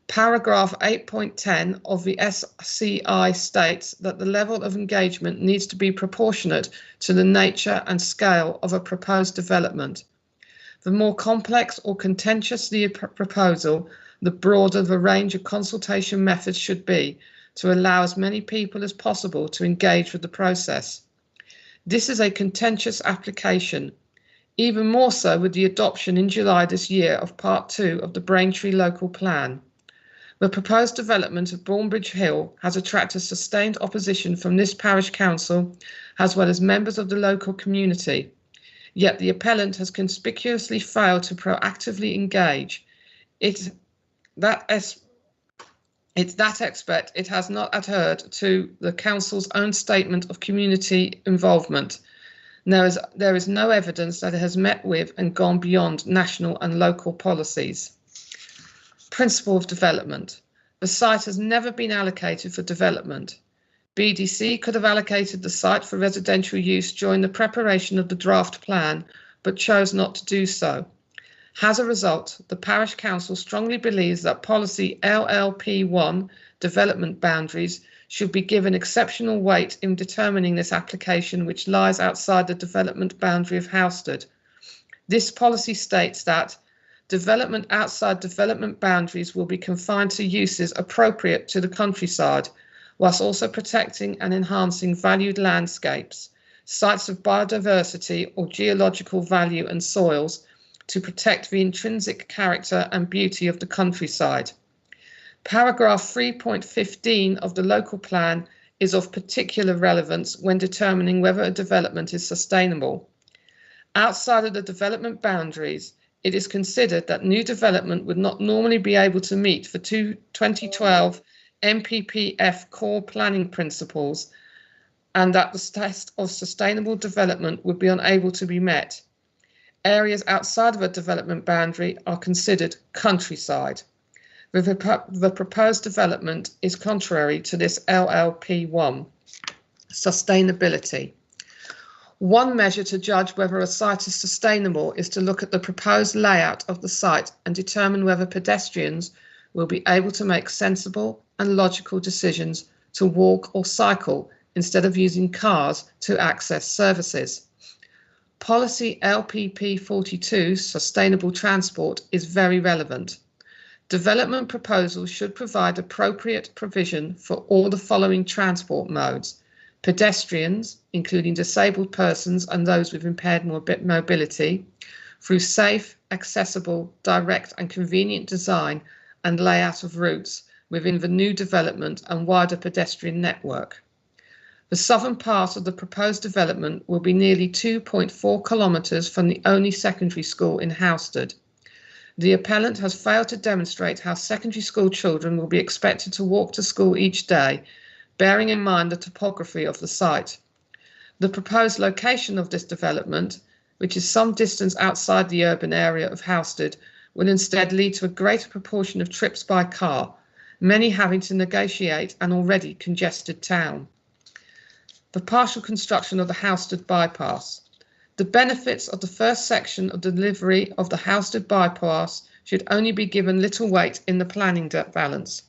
[SPEAKER 4] Paragraph 8.10 of the SCI states that the level of engagement needs to be proportionate to the nature and scale of a proposed development. The more complex or contentious the proposal, the broader the range of consultation methods should be to allow as many people as possible to engage with the process. This is a contentious application, even more so with the adoption in July this year of Part 2 of the Braintree Local Plan. The proposed development of Bournebridge Hill has attracted sustained opposition from this parish council, as well as members of the local community. Yet the appellant has conspicuously failed to proactively engage. It has not adhered to the council's own statement of community involvement. There is no evidence that it has met with and gone beyond national and local policies. Principle of development. The site has never been allocated for development. BDC could have allocated the site for residential use during the preparation of the draft plan, but chose not to do so. As a result, the parish council strongly believes that policy LLP1, development boundaries, should be given exceptional weight in determining this application, which lies outside the development boundary of Housestead. This policy states that development outside development boundaries will be confined to uses appropriate to the countryside, whilst also protecting and enhancing valued landscapes, sites of biodiversity or geological value and soils, to protect the intrinsic character and beauty of the countryside. Paragraph 3.15 of the local plan is of particular relevance when determining whether a development is sustainable. Outside of the development boundaries, it is considered that new development would not normally be able to meet the 2012 MPPF core planning principles, and that the test of sustainable development would be unable to be met. Areas outside of a development boundary are considered countryside. The proposed development is contrary to this LLP1. Sustainability. One measure to judge whether a site is sustainable is to look at the proposed layout of the site and determine whether pedestrians will be able to make sensible and logical decisions to walk or cycle instead of using cars to access services. Policy LPP 42, Sustainable Transport, is very relevant. Development proposals should provide appropriate provision for all the following transport modes: pedestrians, including disabled persons and those with impaired mobility, through safe, accessible, direct and convenient design and layout of routes within the new development and wider pedestrian network. The southern part of the proposed development will be nearly 2.4 kilometres from the only secondary school in Housestead. The appellant has failed to demonstrate how secondary school children will be expected to walk to school each day, bearing in mind the topography of the site. The proposed location of this development, which is some distance outside the urban area of Housestead, will instead lead to a greater proportion of trips by car, many having to negotiate an already congested town. The partial construction of the Housestead bypass. The benefits of the first section of delivery of the Housestead bypass should only be given little weight in the planning balance.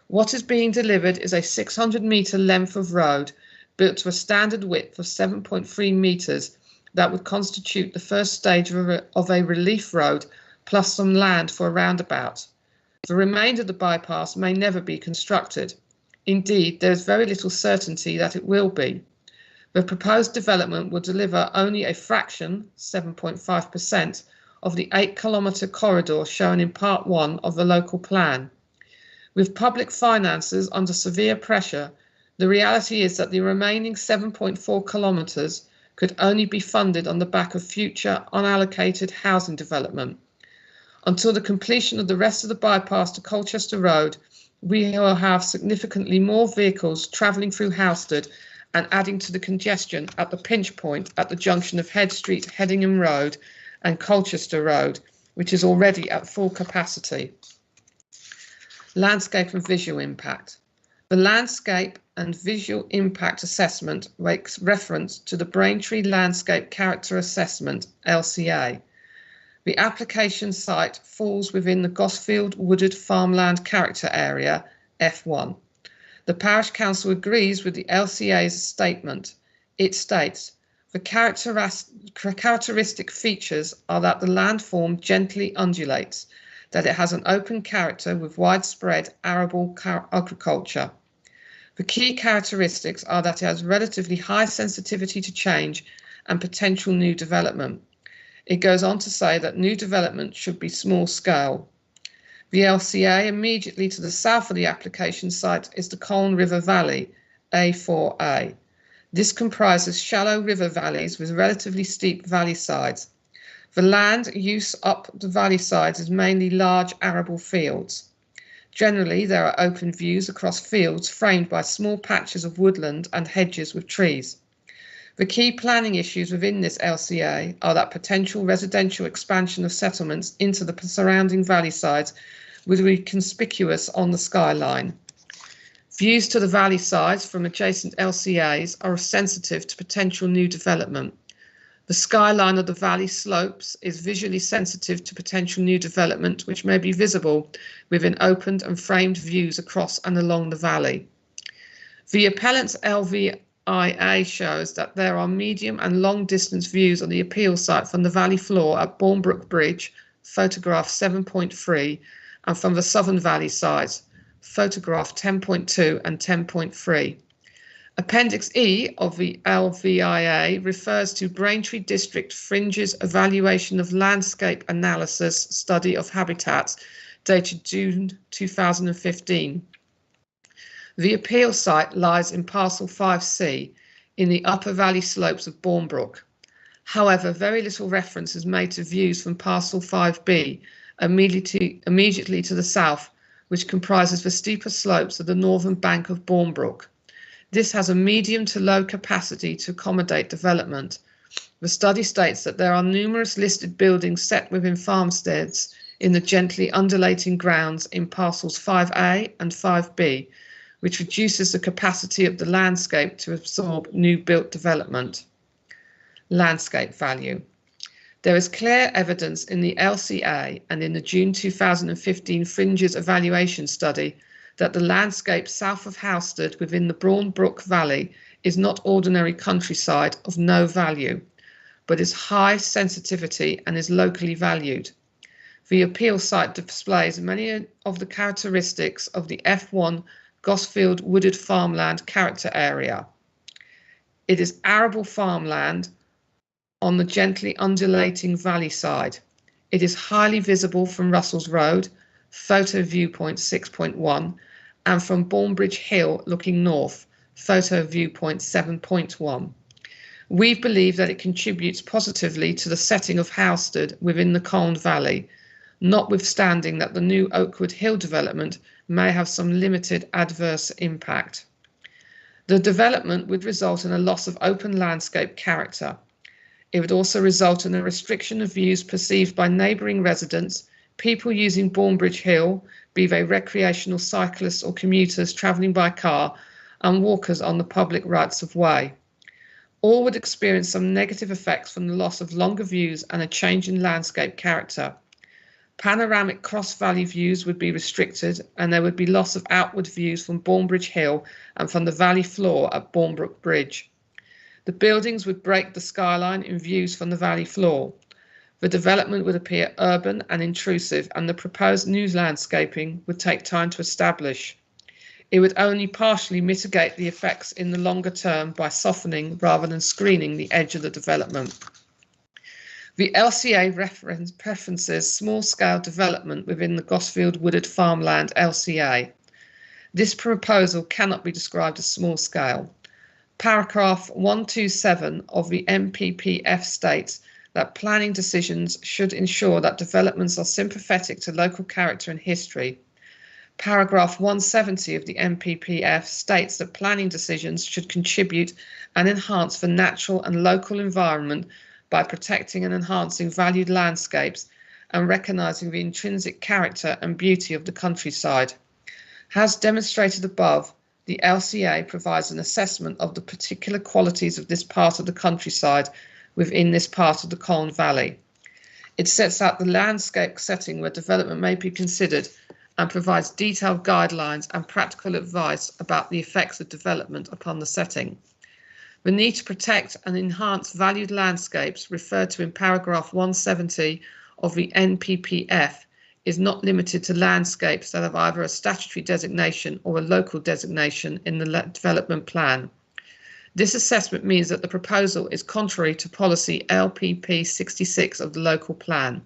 [SPEAKER 4] What is being delivered is a 600-metre length of road built to a standard width of 7.3 metres that would constitute the first stage of a relief road plus some land for a roundabout. The remainder of the bypass may never be constructed. Indeed, there is very little certainty that it will be. The proposed development will deliver only a fraction, 7.5%, of the 8-kilometre corridor shown in Part 1 of the local plan. With public finances under severe pressure, the reality is that the remaining 7.4 kilometres could only be funded on the back of future unallocated housing development. Until the completion of the rest of the bypass to Colchester Road, we will have significantly more vehicles travelling through Housestead and adding to the congestion at the pinch point at the junction of Head Street, Headingham Road and Colchester Road, which is already at full capacity. Landscape and visual impact. The landscape and visual impact assessment makes reference to the Braintree Landscape Character Assessment, LCA. The application site falls within the Gosfield Wooded Farmland Character Area, F1. The Parish Council agrees with the LCA's statement. It states, the characteristic features are that the landform gently undulates, that it has an open character with widespread arable agriculture. The key characteristics are that it has relatively high sensitivity to change and potential new development. It goes on to say that new development should be small scale. The LCA immediately to the south of the application site is the Colne River Valley, A4A. This comprises shallow river valleys with relatively steep valley sides. The land use up the valley sides is mainly large arable fields. Generally, there are open views across fields framed by small patches of woodland and hedges with trees. The key planning issues within this LCA are that potential residential expansion of settlements into the surrounding valley sides would be conspicuous on the skyline. Views to the valley sides from adjacent LCAs are sensitive to potential new development. The skyline of the valley slopes is visually sensitive to potential new development, which may be visible within opened and framed views across and along the valley. The appellant's LVIA shows that there are medium and long distance views on the appeal site from the valley floor at Bournebridge, photograph 7.3, and from the southern valley sides, photograph 10.2 and 10.3. Appendix E of the LVIA refers to Braintree District Fringes Evaluation of Landscape Analysis Study of Habitats, dated June 2015. The appeal site lies in Parcel 5C in the upper valley slopes of Bournebridge. However, very little reference is made to views from Parcel 5B, immediately to the south, which comprises the steeper slopes of the northern bank of Bournebridge. This has a medium to low capacity to accommodate development. The study states that there are numerous listed buildings set within farmsteads in the gently undulating grounds in parcels 5A and 5B, which reduces the capacity of the landscape to absorb new built development. Landscape value. There is clear evidence in the LCA and in the June 2015 Fringes Evaluation Study that the landscape south of Housestead within the Bournebridge Valley is not ordinary countryside of no value, but is high sensitivity and is locally valued. The appeal site displays many of the characteristics of the F1 Gosfield wooded farmland character area. It is arable farmland on the gently undulating valley side. It is highly visible from Russell's Road, photo viewpoint 6.1, and from Bournebridge Hill looking north, photo viewpoint 7.1. We believe that it contributes positively to the setting of Housestead within the Colne Valley, notwithstanding that the new Oakwood Hill development may have some limited adverse impact. The development would result in a loss of open landscape character. It would also result in a restriction of views perceived by neighbouring residents, people using Bournebridge Hill, be they recreational cyclists or commuters travelling by car, and walkers on the public rights of way. All would experience some negative effects from the loss of longer views and a change in landscape character. Panoramic cross-valley views would be restricted, and there would be loss of outward views from Bournebridge Hill and from the valley floor at Bournebridge Bridge. The buildings would break the skyline in views from the valley floor. The development would appear urban and intrusive, and the proposed new landscaping would take time to establish. It would only partially mitigate the effects in the longer term by softening rather than screening the edge of the development. The LCA preferences small-scale development within the Gosfield Wooded Farmland LCA. This proposal cannot be described as small-scale. Paragraph 127 of the MPPF states that planning decisions should ensure that developments are sympathetic to local character and history. Paragraph 170 of the MPPF states that planning decisions should contribute and enhance the natural and local environment by protecting and enhancing valued landscapes and recognising the intrinsic character and beauty of the countryside. As demonstrated above, the LCA provides an assessment of the particular qualities of this part of the countryside within this part of the Colne Valley. It sets out the landscape setting where development may be considered and provides detailed guidelines and practical advice about the effects of development upon the setting. The need to protect and enhance valued landscapes referred to in paragraph 170 of the NPPF is not limited to landscapes that have either a statutory designation or a local designation in the development plan. This assessment means that the proposal is contrary to policy LPP 66 of the local plan.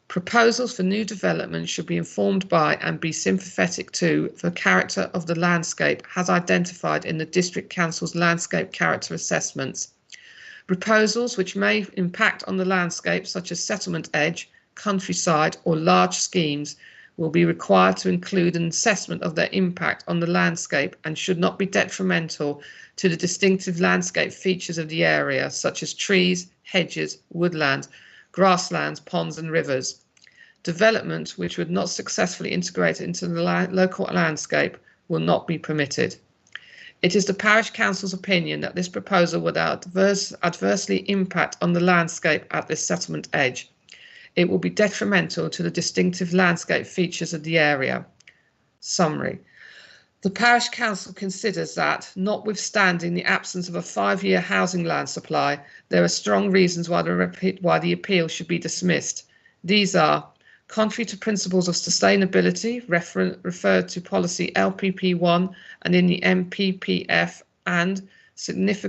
[SPEAKER 4] Proposals for new development should be informed by and be sympathetic to the character of the landscape as identified in the District Council's landscape character assessments. Proposals which may impact on the landscape, such as settlement edge, countryside or large schemes, will be required to include an assessment of their impact on the landscape and should not be detrimental to the distinctive landscape features of the area, such as trees, hedges, woodland, grasslands, ponds and rivers. Development which would not successfully integrate into the local landscape will not be permitted. It is the Parish Council's opinion that this proposal would adversely impact on the landscape at this settlement edge. It will be detrimental to the distinctive landscape features of the area. Summary. The Parish Council considers that, notwithstanding the absence of a 5-year housing land supply, there are strong reasons why the appeal should be dismissed. These are: contrary to principles of sustainability referred to policy LPP1 and in the MPPF, and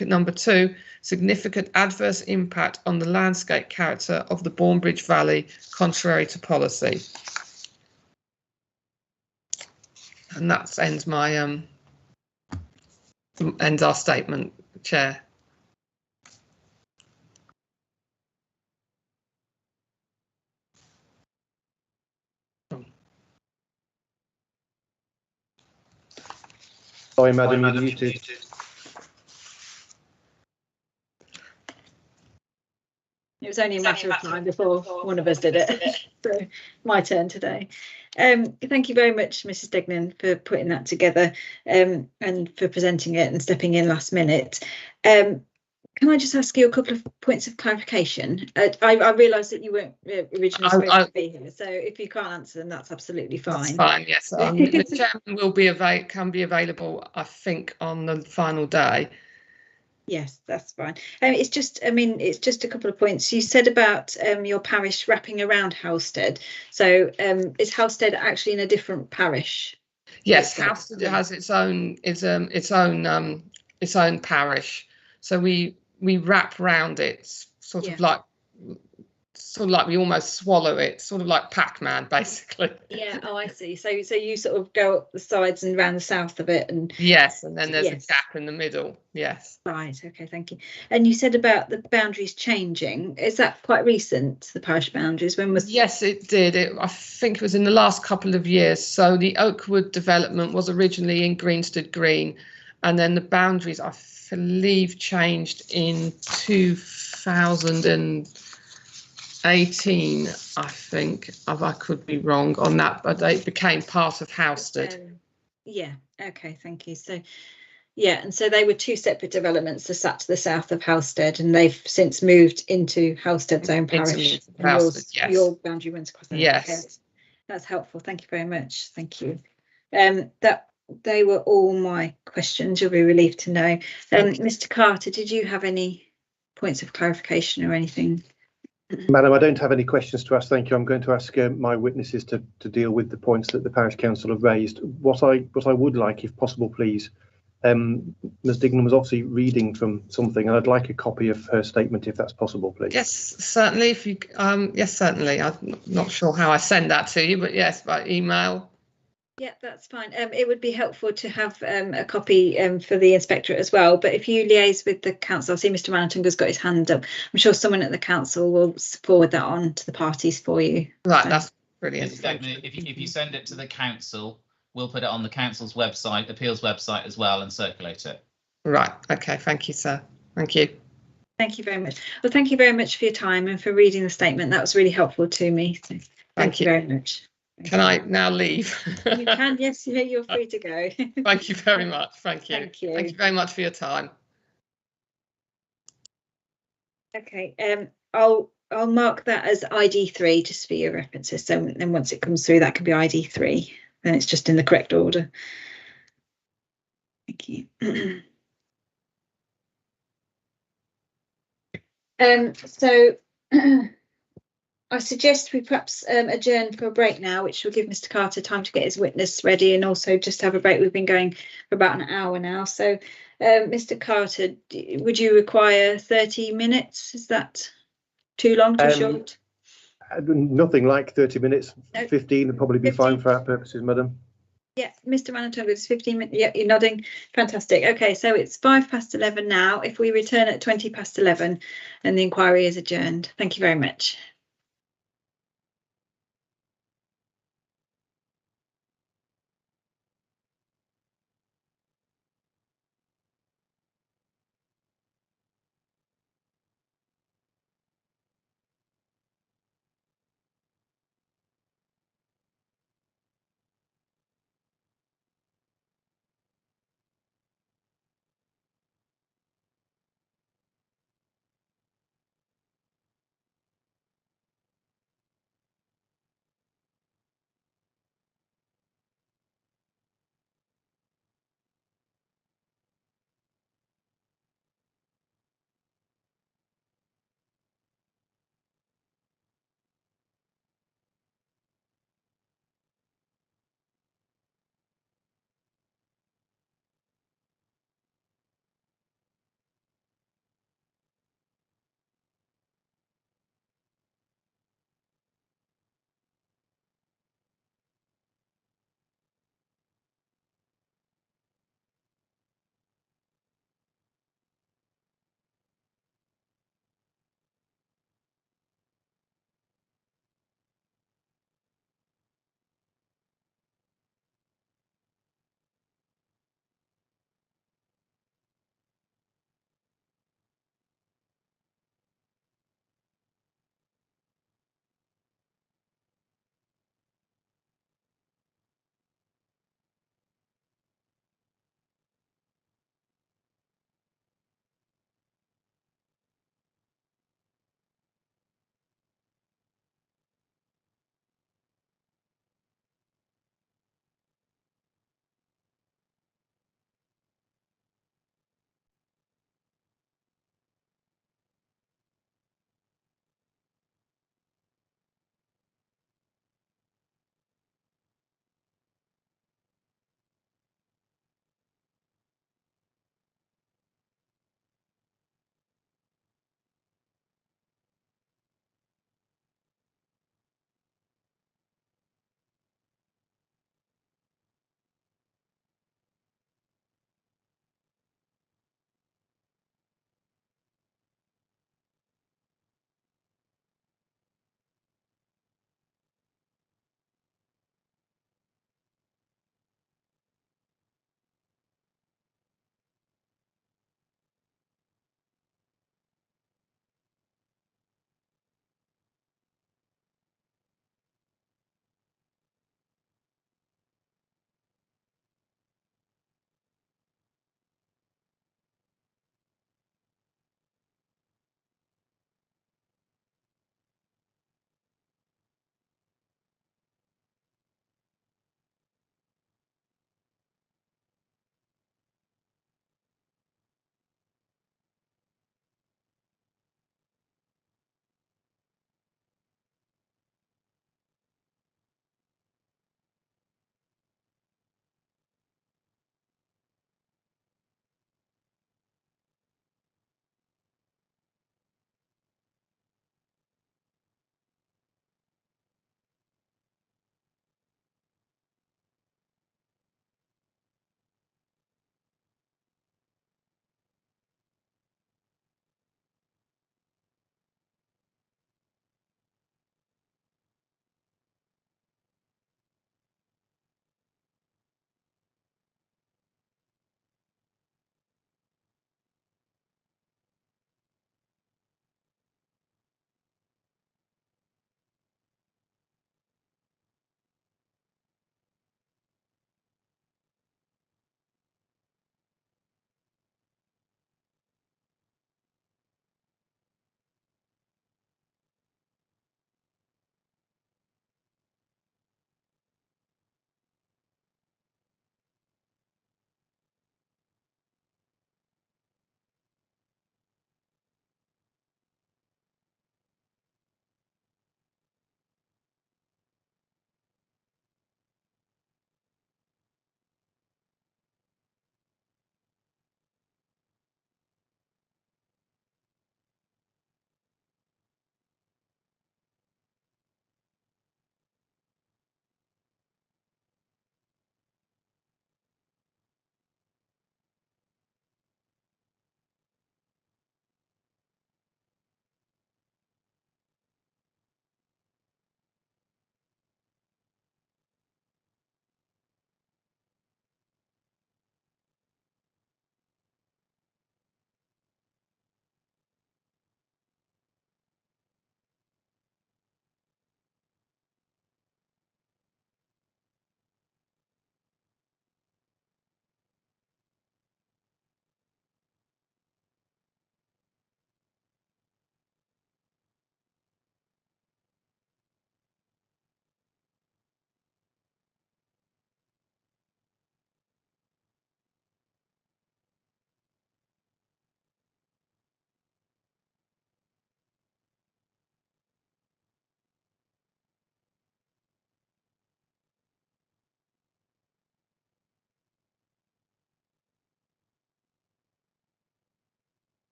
[SPEAKER 4] number 2, significant adverse impact on the landscape character of the Bournebridge Valley, contrary to policy. And that ends my ends our statement, Chair.
[SPEAKER 2] Sorry, Madam, you're muted.
[SPEAKER 1] It was only a matter of time before one of us did it. So my turn today. Thank you very much, Mrs. Degnan, for putting that together and for presenting it and stepping in last minute. Can I just ask you a couple of points of clarification? I realised that you weren't originally supposed to be here, so if you can't answer them, that's absolutely fine.
[SPEAKER 4] That's fine, yes. The chairman will be can be available, I think, on the final day.
[SPEAKER 1] Yes, that's fine. It's just, I mean, it's just a couple of points. You said about your parish wrapping around Halstead. So is Halstead actually in a different parish?
[SPEAKER 4] Yes, Halstead has its own parish. So we wrap round it, sort of like we almost swallow it, sort of like Pac-Man, basically.
[SPEAKER 1] Yeah. Oh, I see. So you sort of go up the sides and around the south of it, and
[SPEAKER 4] yes, and then there's a gap in the middle. Yes.
[SPEAKER 1] Right. Okay. Thank you. And you said about the boundaries changing. Is that quite recent? The parish boundaries? When was?
[SPEAKER 4] Yes, it did. I think it was in the last couple of years. So the Oakwood development was originally in Greenstead Green, and then the boundaries, I believe, changed in 2018, I think. I could be wrong on that, but they became part of Halstead.
[SPEAKER 1] Yeah. Okay. Thank you. So, yeah, and so they were two separate developments that sat to the south of Halstead, and they've since moved into Halstead's own parish.
[SPEAKER 4] Halstead, yes.
[SPEAKER 1] Your boundary runs across.
[SPEAKER 4] Yes.
[SPEAKER 1] Okay. That's helpful. Thank you very much. Thank you. They were all my questions. You'll be relieved to know. Mr. Carter, did you have any points of clarification or anything?
[SPEAKER 2] Madam, I don't have any questions to ask. Thank you. I'm going to ask my witnesses to deal with the points that the Parish Council have raised. What I would like, if possible, please. Ms. Dignan was obviously reading from something, and I'd like a copy of her statement, if that's possible, please.
[SPEAKER 4] Yes, certainly. If you, yes, certainly. I'm not sure how I send that to you, but yes, by email.
[SPEAKER 1] Yeah, that's fine. It would be helpful to have a copy for the inspectorate as well. But if you liaise with the council, I see Mr. Manatunga's got his hand up. I'm sure someone at the council will forward that on to the parties for you.
[SPEAKER 4] Right,
[SPEAKER 1] so.
[SPEAKER 4] That's brilliant.
[SPEAKER 3] If you send it to the council, we'll put it on the council's website, appeals website as well, and circulate it.
[SPEAKER 4] Right. OK. Thank you, sir. Thank you.
[SPEAKER 1] Thank you very much. Well, thank you very much for your time and for reading the statement. That was really helpful to me. So thank you very much.
[SPEAKER 4] Can I now leave?
[SPEAKER 1] You can, yes, you're free to go.
[SPEAKER 4] Thank you very much. Thank you.
[SPEAKER 1] Thank you.
[SPEAKER 4] Thank you very much for your time.
[SPEAKER 1] Okay, I'll mark that as ID3 just for your references. So then once it comes through, that could be ID3. Then it's just in the correct order. Thank you. So I suggest we perhaps adjourn for a break now, which will give Mr. Carter time to get his witness ready and also just have a break. We've been going for about an hour now. So, Mr. Carter, would you require 30 minutes? Is that too long, too short?
[SPEAKER 2] Nothing like 30 minutes.
[SPEAKER 1] No.
[SPEAKER 2] 15 would probably be
[SPEAKER 1] 15.
[SPEAKER 2] fine for our purposes, madam.
[SPEAKER 1] Yeah, Mr. Manitoba, it's 15 minutes. Yeah, you're nodding. Fantastic. Okay, so it's 11:05 now. If we return at 11:20 and the inquiry is adjourned. Thank you very much.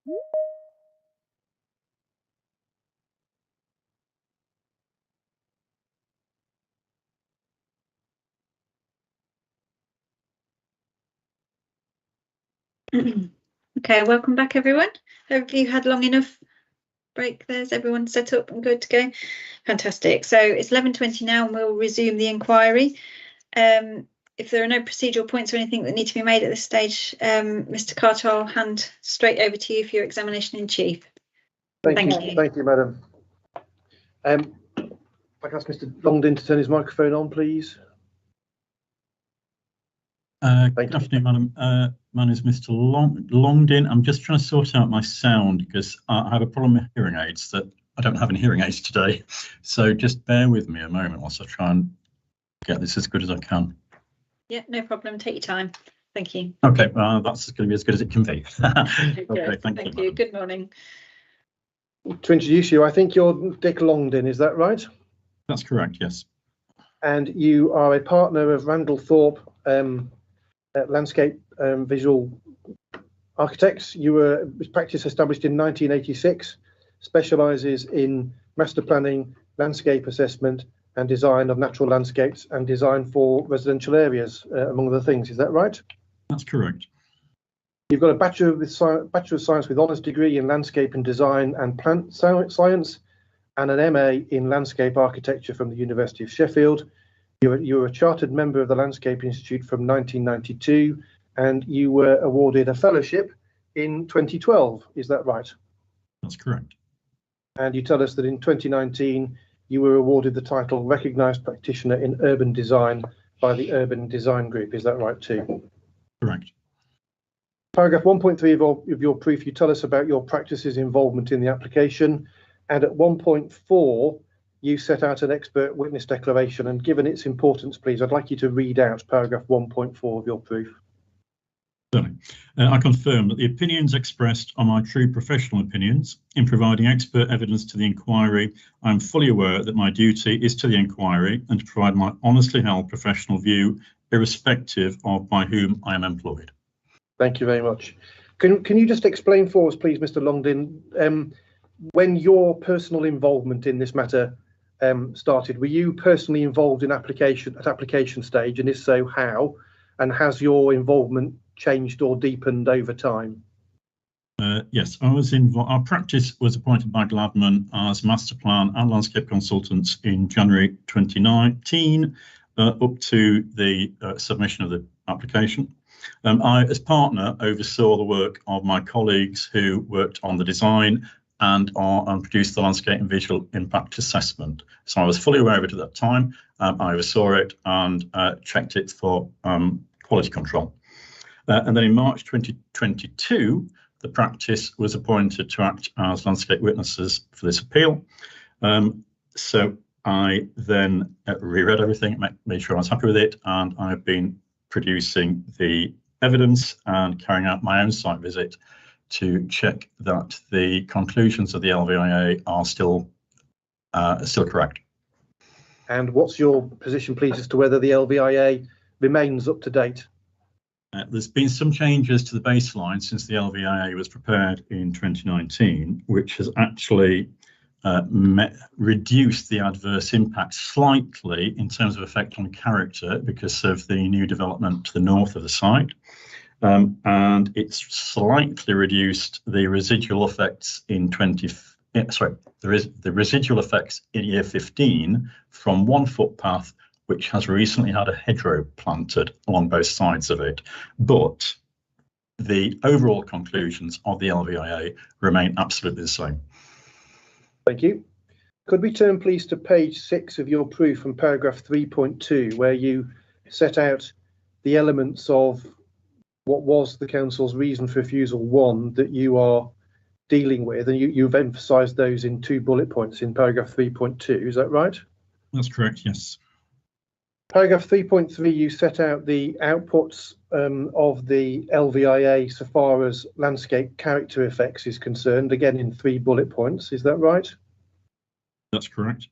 [SPEAKER 1] Okay, welcome back everyone. Have you had long enough break? There's everyone set up and good to go. Fantastic. So it's 11:20 now and we'll resume the inquiry. If there are no procedural points or anything that need to be made at this stage, Mr. Carter, I'll hand straight over to you for your examination in chief. Thank you.
[SPEAKER 2] Thank you, Madam. I can ask Mr. Longdon to turn his microphone on, please.
[SPEAKER 5] Good afternoon, Madam. My name is Mr. Longdon. I'm just trying to sort out my sound because I have a problem with hearing aids that I don't have any hearing aids today. So just bear with me a moment whilst I try and get this as good as I can.
[SPEAKER 1] Yeah, no problem. Take your time. Thank you.
[SPEAKER 5] Okay, that's going to be as good as it can be. Okay, thank you.
[SPEAKER 1] Good morning.
[SPEAKER 2] To introduce you, I think you're Dick Longdon, is that right?
[SPEAKER 5] That's correct, yes.
[SPEAKER 2] And you are a partner of Randall Thorpe Landscape Visual Architects. You were practice established in 1986, specialises in master planning, landscape assessment and design of natural landscapes and design for residential areas, among other things. Is that right?
[SPEAKER 5] That's correct.
[SPEAKER 2] You've got a Bachelor of Science with honours degree in landscape and design and plant science and an MA in landscape architecture from the University of Sheffield. You were a chartered member of the Landscape Institute from 1992 and you were awarded a fellowship in 2012. Is that right?
[SPEAKER 5] That's correct.
[SPEAKER 2] And you tell us that in 2019 you were awarded the title Recognised Practitioner in Urban Design by the Urban Design Group. Is that right too?
[SPEAKER 5] Correct.
[SPEAKER 2] Paragraph 1.3 of your proof, you tell us about your practice's involvement in the application. And at 1.4, you set out an expert witness declaration. And given its importance, please, I'd like you to read out paragraph 1.4 of your proof.
[SPEAKER 5] Certainly. I confirm that the opinions expressed are my true professional opinions. In providing expert evidence to the inquiry, I am fully aware that my duty is to the inquiry and to provide my honestly held professional view, irrespective of by whom I am employed.
[SPEAKER 2] Thank you very much. Can you just explain for us, please, Mr. Longdon, when your personal involvement in this matter started? Were you personally involved in application stage, and if so, how? And has your involvement changed or deepened over time?
[SPEAKER 5] Yes, I was involved. Our practice was appointed by Gladman as master plan and landscape consultants in January 2019, up to the submission of the application. I, as partner, oversaw the work of my colleagues who worked on the design and produced the landscape and visual impact assessment. So I was fully aware of it at that time. I oversaw it and checked it for quality control. And then in March 2022, the practice was appointed to act as landscape witnesses for this appeal. So I then reread everything, made sure I was happy with it, and I've been producing the evidence and carrying out my own site visit to check that the conclusions of the LVIA are still correct.
[SPEAKER 2] And what's your position, please, as to whether the LVIA remains up to date?
[SPEAKER 5] There's been some changes to the baseline since the LVIA was prepared in 2019, which has actually reduced the adverse impact slightly in terms of effect on character because of the new development to the north of the site. And it's slightly reduced the residual effects in the residual effects in year 15 from one footpath, which has recently had a hedgerow planted along both sides of it. But the overall conclusions of the LVIA remain absolutely the same.
[SPEAKER 2] Thank you. Could we turn, please, to page 6 of your proof from paragraph 3.2, where you set out the elements of what was the council's reason for refusal 1 that you are dealing with, and you've emphasised those in 2 bullet points in paragraph 3.2. Is that right?
[SPEAKER 5] That's correct, yes.
[SPEAKER 2] Paragraph 3.3, you set out the outputs of the LVIA so far as landscape character effects is concerned, again in 3 bullet points. Is that right?
[SPEAKER 5] That's correct.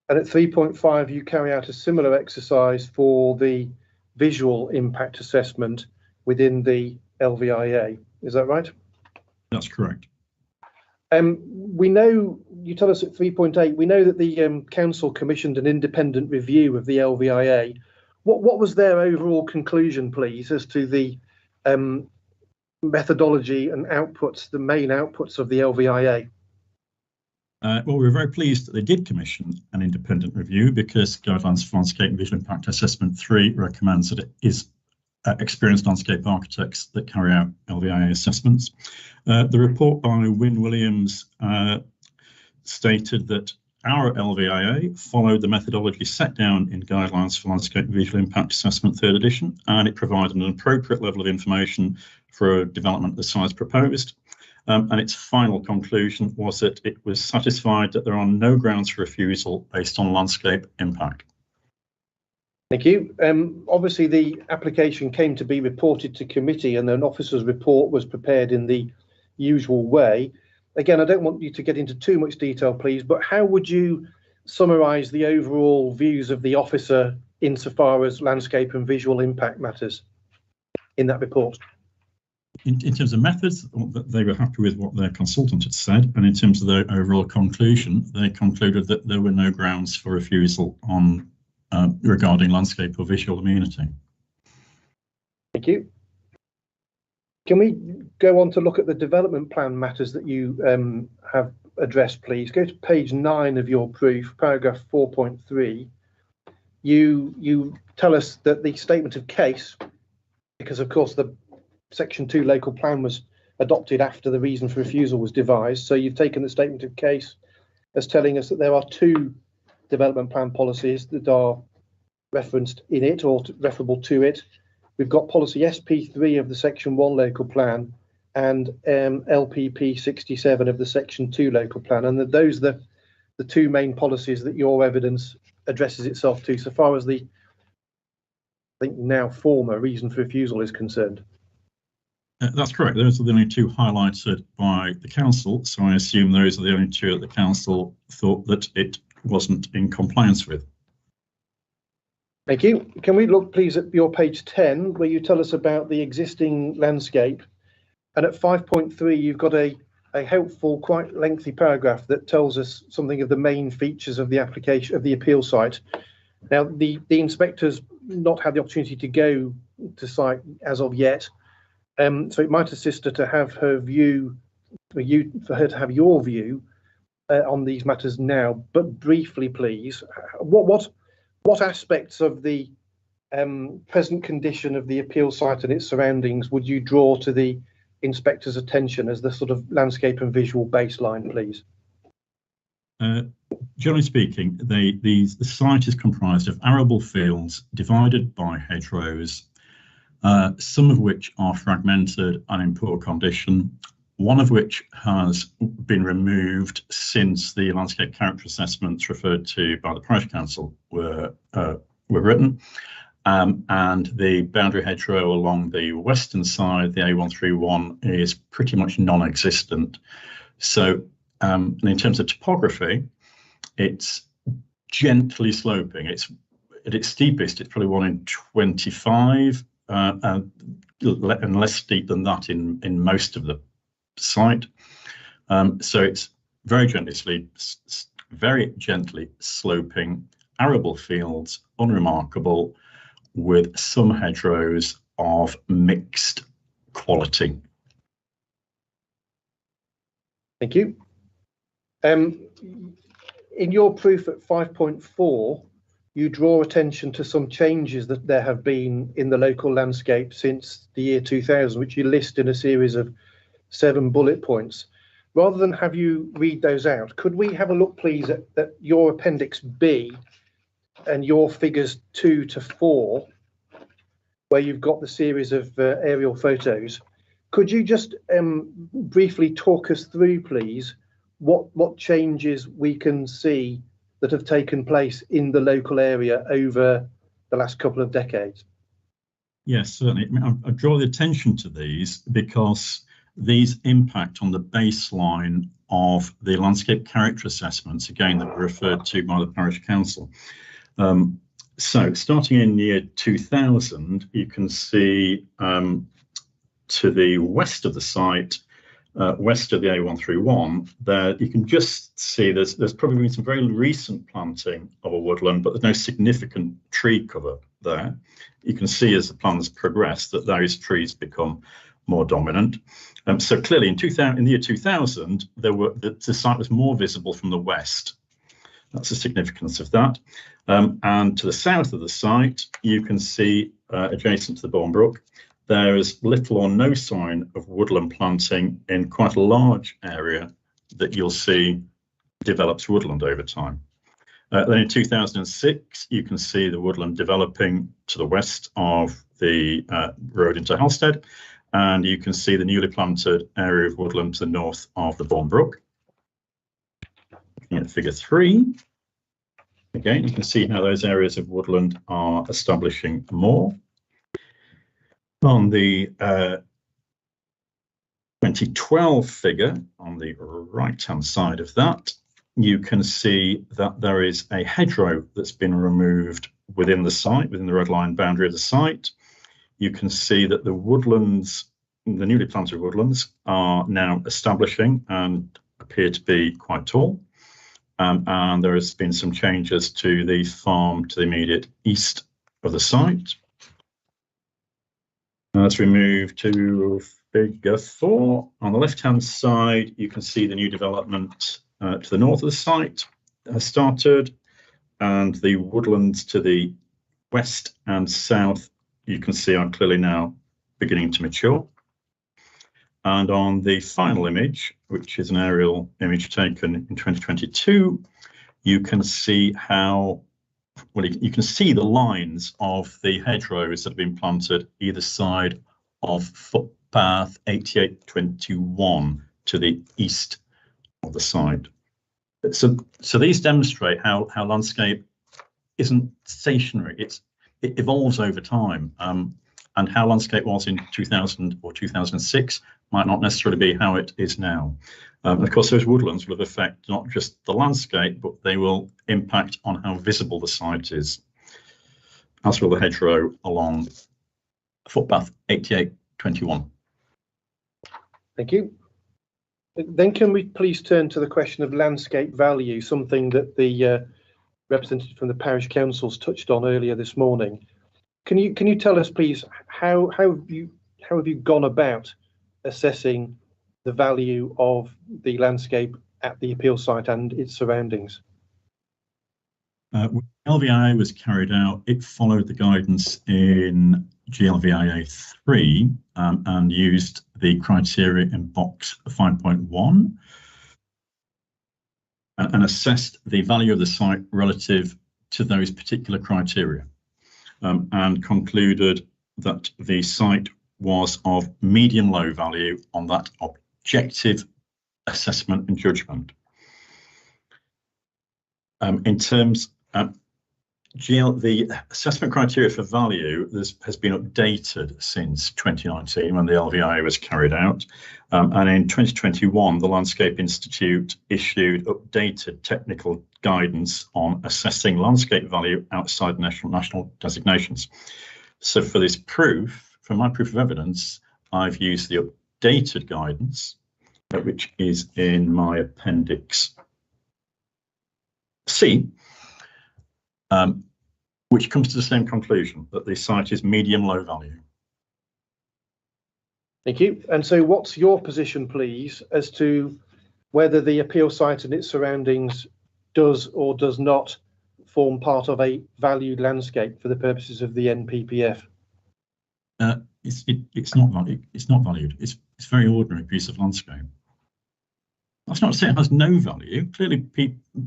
[SPEAKER 2] And at 3.5, you carry out a similar exercise for the visual impact assessment within the LVIA. Is that right?
[SPEAKER 5] That's correct.
[SPEAKER 2] We know, you tell us at 3.8, we know that the council commissioned an independent review of the LVIA. What was their overall conclusion, please, as to the methodology and outputs, the main outputs of the LVIA?
[SPEAKER 5] Well, we're very pleased that they did commission an independent review, because Guidelines for Landscape and Visual Impact Assessment 3 recommends that it is experienced landscape architects that carry out LVIA assessments. The report by Wynne Williams stated that our LVIA followed the methodology set down in Guidelines for Landscape and Visual Impact Assessment 3rd edition, and it provided an appropriate level of information for a development of the size proposed. And its final conclusion was that it was satisfied that there are no grounds for refusal based on landscape impact.
[SPEAKER 2] Thank you. Obviously, the application came to be reported to committee, and an officer's report was prepared in the usual way. Again, I don't want you to get into too much detail, please, but how would you summarise the overall views of the officer insofar as landscape and visual impact matters in that report?
[SPEAKER 5] In terms of methods, they were happy with what their consultant had said, and in terms of their overall conclusion, they concluded that there were no grounds for refusal on regarding landscape or visual amenity.
[SPEAKER 2] Thank you. Can we go on to look at the development plan matters that you have addressed, please? Go to page 9 of your proof, paragraph 4.3. You tell us that the statement of case, because of course the Section 2 local plan was adopted after the reason for refusal was devised, so you've taken the statement of case as telling us that there are 2 development plan policies that are referenced in it or referable to it. We've got policy SP3 of the Section 1 local plan and LPP 67 of the Section 2 local plan, and that those are the 2 main policies that your evidence addresses itself to, so far as the, I think now former, reason for refusal is concerned.
[SPEAKER 5] That's correct. Those are the only 2 highlighted by the council, so I assume those are the only 2 that the council thought that it wasn't in compliance with.
[SPEAKER 2] Thank you. Can we look, please, at your page 10, where you tell us about the existing landscape? And at 5.3, you've got a helpful, quite lengthy paragraph that tells us something of the main features of the application of the appeal site. Now, the inspector's not had the opportunity to go to site as of yet, so it might assist her to have her view, for her to have your view on these matters now. But briefly, please, what aspects of the present condition of the appeal site and its surroundings would you draw to the inspector's attention as the sort of landscape and visual baseline, please?
[SPEAKER 5] Generally speaking, the site is comprised of arable fields divided by hedgerows, some of which are fragmented and in poor condition, one of which has been removed since the landscape character assessments referred to by the parish council were written, and the boundary hedgerow along the western side, the A131, is pretty much non-existent. So in terms of topography, it's gently sloping. It's at its steepest, it's probably 1 in 25, and less steep than that in most of the site. So it's very gently sloping, arable fields, unremarkable, with some hedgerows of mixed quality.
[SPEAKER 2] Thank you. In your proof at 5.4, you draw attention to some changes that there have been in the local landscape since the year 2000, which you list in a series of 7 bullet points. Rather than have you read those out, could we have a look, please, at your Appendix B and your figures 2 to 4, where you've got the series of aerial photos? Could you just briefly talk us through, please, what changes we can see that have taken place in the local area over the last couple of decades?
[SPEAKER 5] Yes, certainly. I draw the attention to these because these impact on the baseline of the landscape character assessments, again, that were referred to by the parish council. So starting in year 2000, you can see to the west of the site, west of the A131, there you can just see there's probably been some very recent planting of a woodland, but there's no significant tree cover there. You can see as the plans progress that those trees become more dominant. So clearly in the year 2000, the site was more visible from the west. That's the significance of that. And to the south of the site, you can see adjacent to the Bournebridge, there is little or no sign of woodland planting in quite a large area that you'll see develops woodland over time. Then in 2006, you can see the woodland developing to the west of the road into Halstead, and you can see the newly planted area of woodland to the north of the Bournebridge. Looking at figure 3, again, you can see how those areas of woodland are establishing more. On the 2012 figure, on the right-hand side of that, you can see that there is a hedgerow that's been removed within the site, within the red line boundary of the site. You can see that the woodlands, the newly planted woodlands, are now establishing and appear to be quite tall. And there has been some changes to the farm to the immediate east of the site. As we move to figure 4, on the left-hand side, you can see the new development to the north of the site has started, and the woodlands to the west and south, you can see, are clearly now beginning to mature. And on the final image, which is an aerial image taken in 2022, you can see how, well, you can see the lines of the hedgerows that have been planted either side of footpath 8821 to the east of the site. So these demonstrate how landscape isn't stationary, it evolves over time, and how landscape was in 2000 or 2006 might not necessarily be how it is now. Of course, those woodlands will affect not just the landscape, but they will impact on how visible the site is, as will the hedgerow along footpath 8821.
[SPEAKER 2] Thank you. Then can we please turn to the question of landscape value, something that the representative from the parish councils touched on earlier this morning. Can you tell us, please, how have you gone about assessing the value of the landscape at the appeal site and its surroundings?
[SPEAKER 5] When LVIA was carried out, it followed the guidance in GLVIA 3 and used the criteria in box 5.1 and assessed the value of the site relative to those particular criteria, and concluded that the site was of medium low value on that objective assessment and judgment. In terms of the assessment criteria for value has been updated since 2019 when the LVIA was carried out, and in 2021 the Landscape Institute issued updated technical guidance on assessing landscape value outside national designations. So for this proof, for my proof of evidence, I've used the updated guidance, which is in my appendix C, which comes to the same conclusion, that the site is medium-low value.
[SPEAKER 2] Thank you. And so what's your position, please, as to whether the appeal site and its surroundings does or does not form part of a valued landscape for the purposes of the NPPF?
[SPEAKER 5] It's not valued. It's not valued. It's a very ordinary piece of landscape. That's not to say it has no value. Clearly,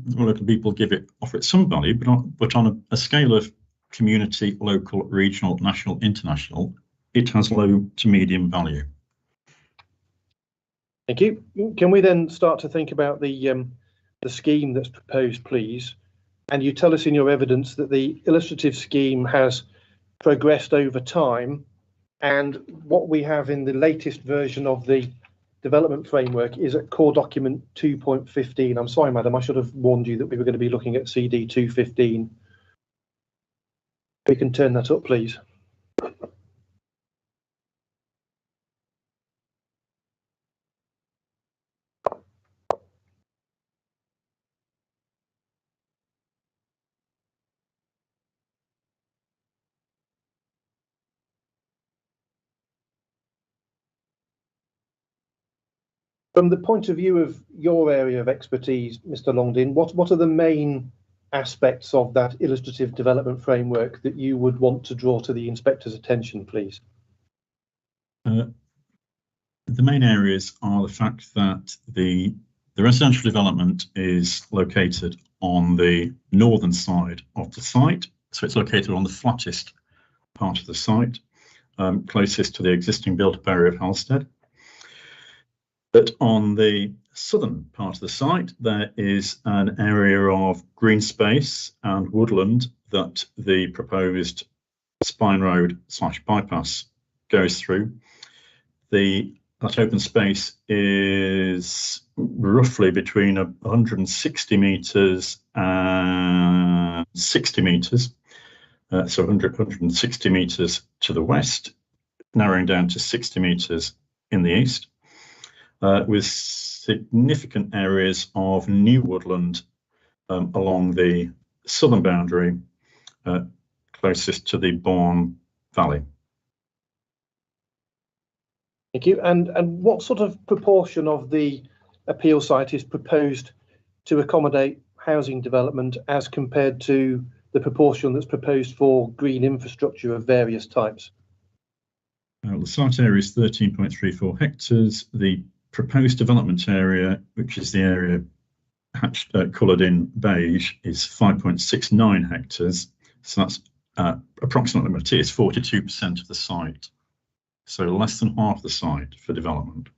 [SPEAKER 5] local people offer it some value, but on a scale of community, local, regional, national, international, it has low to medium value.
[SPEAKER 2] Thank you. Can we then start to think about the scheme that's proposed, please? And you tell us in your evidence that the illustrative scheme has progressed over time, and what we have in the latest version of the development framework is at core document 2.15. I'm sorry, madam, I should have warned you that we were going to be looking at CD 215. We can turn that up, please. From the point of view of your area of expertise, Mr. Longdon, what are the main aspects of that illustrative development framework that you would want to draw to the inspector's attention, please?
[SPEAKER 5] The main areas are the fact that the residential development is located on the northern side of the site. So it's located on the flattest part of the site, closest to the existing built-up area of Halstead. But on the southern part of the site, there is an area of green space and woodland that the proposed spine road / bypass goes through. That open space is roughly between 160 metres and 60 metres. So 160 metres to the west, narrowing down to 60 metres in the east, with significant areas of new woodland along the southern boundary, closest to the Bourne Valley.
[SPEAKER 2] Thank you. And what sort of proportion of the appeal site is proposed to accommodate housing development as compared to the proportion that's proposed for green infrastructure of various types?
[SPEAKER 5] The site area is 13.34 hectares. The proposed development area, which is the area coloured in beige, is 5.69 hectares. So that's approximately 42% of the site. So less than half the site for development.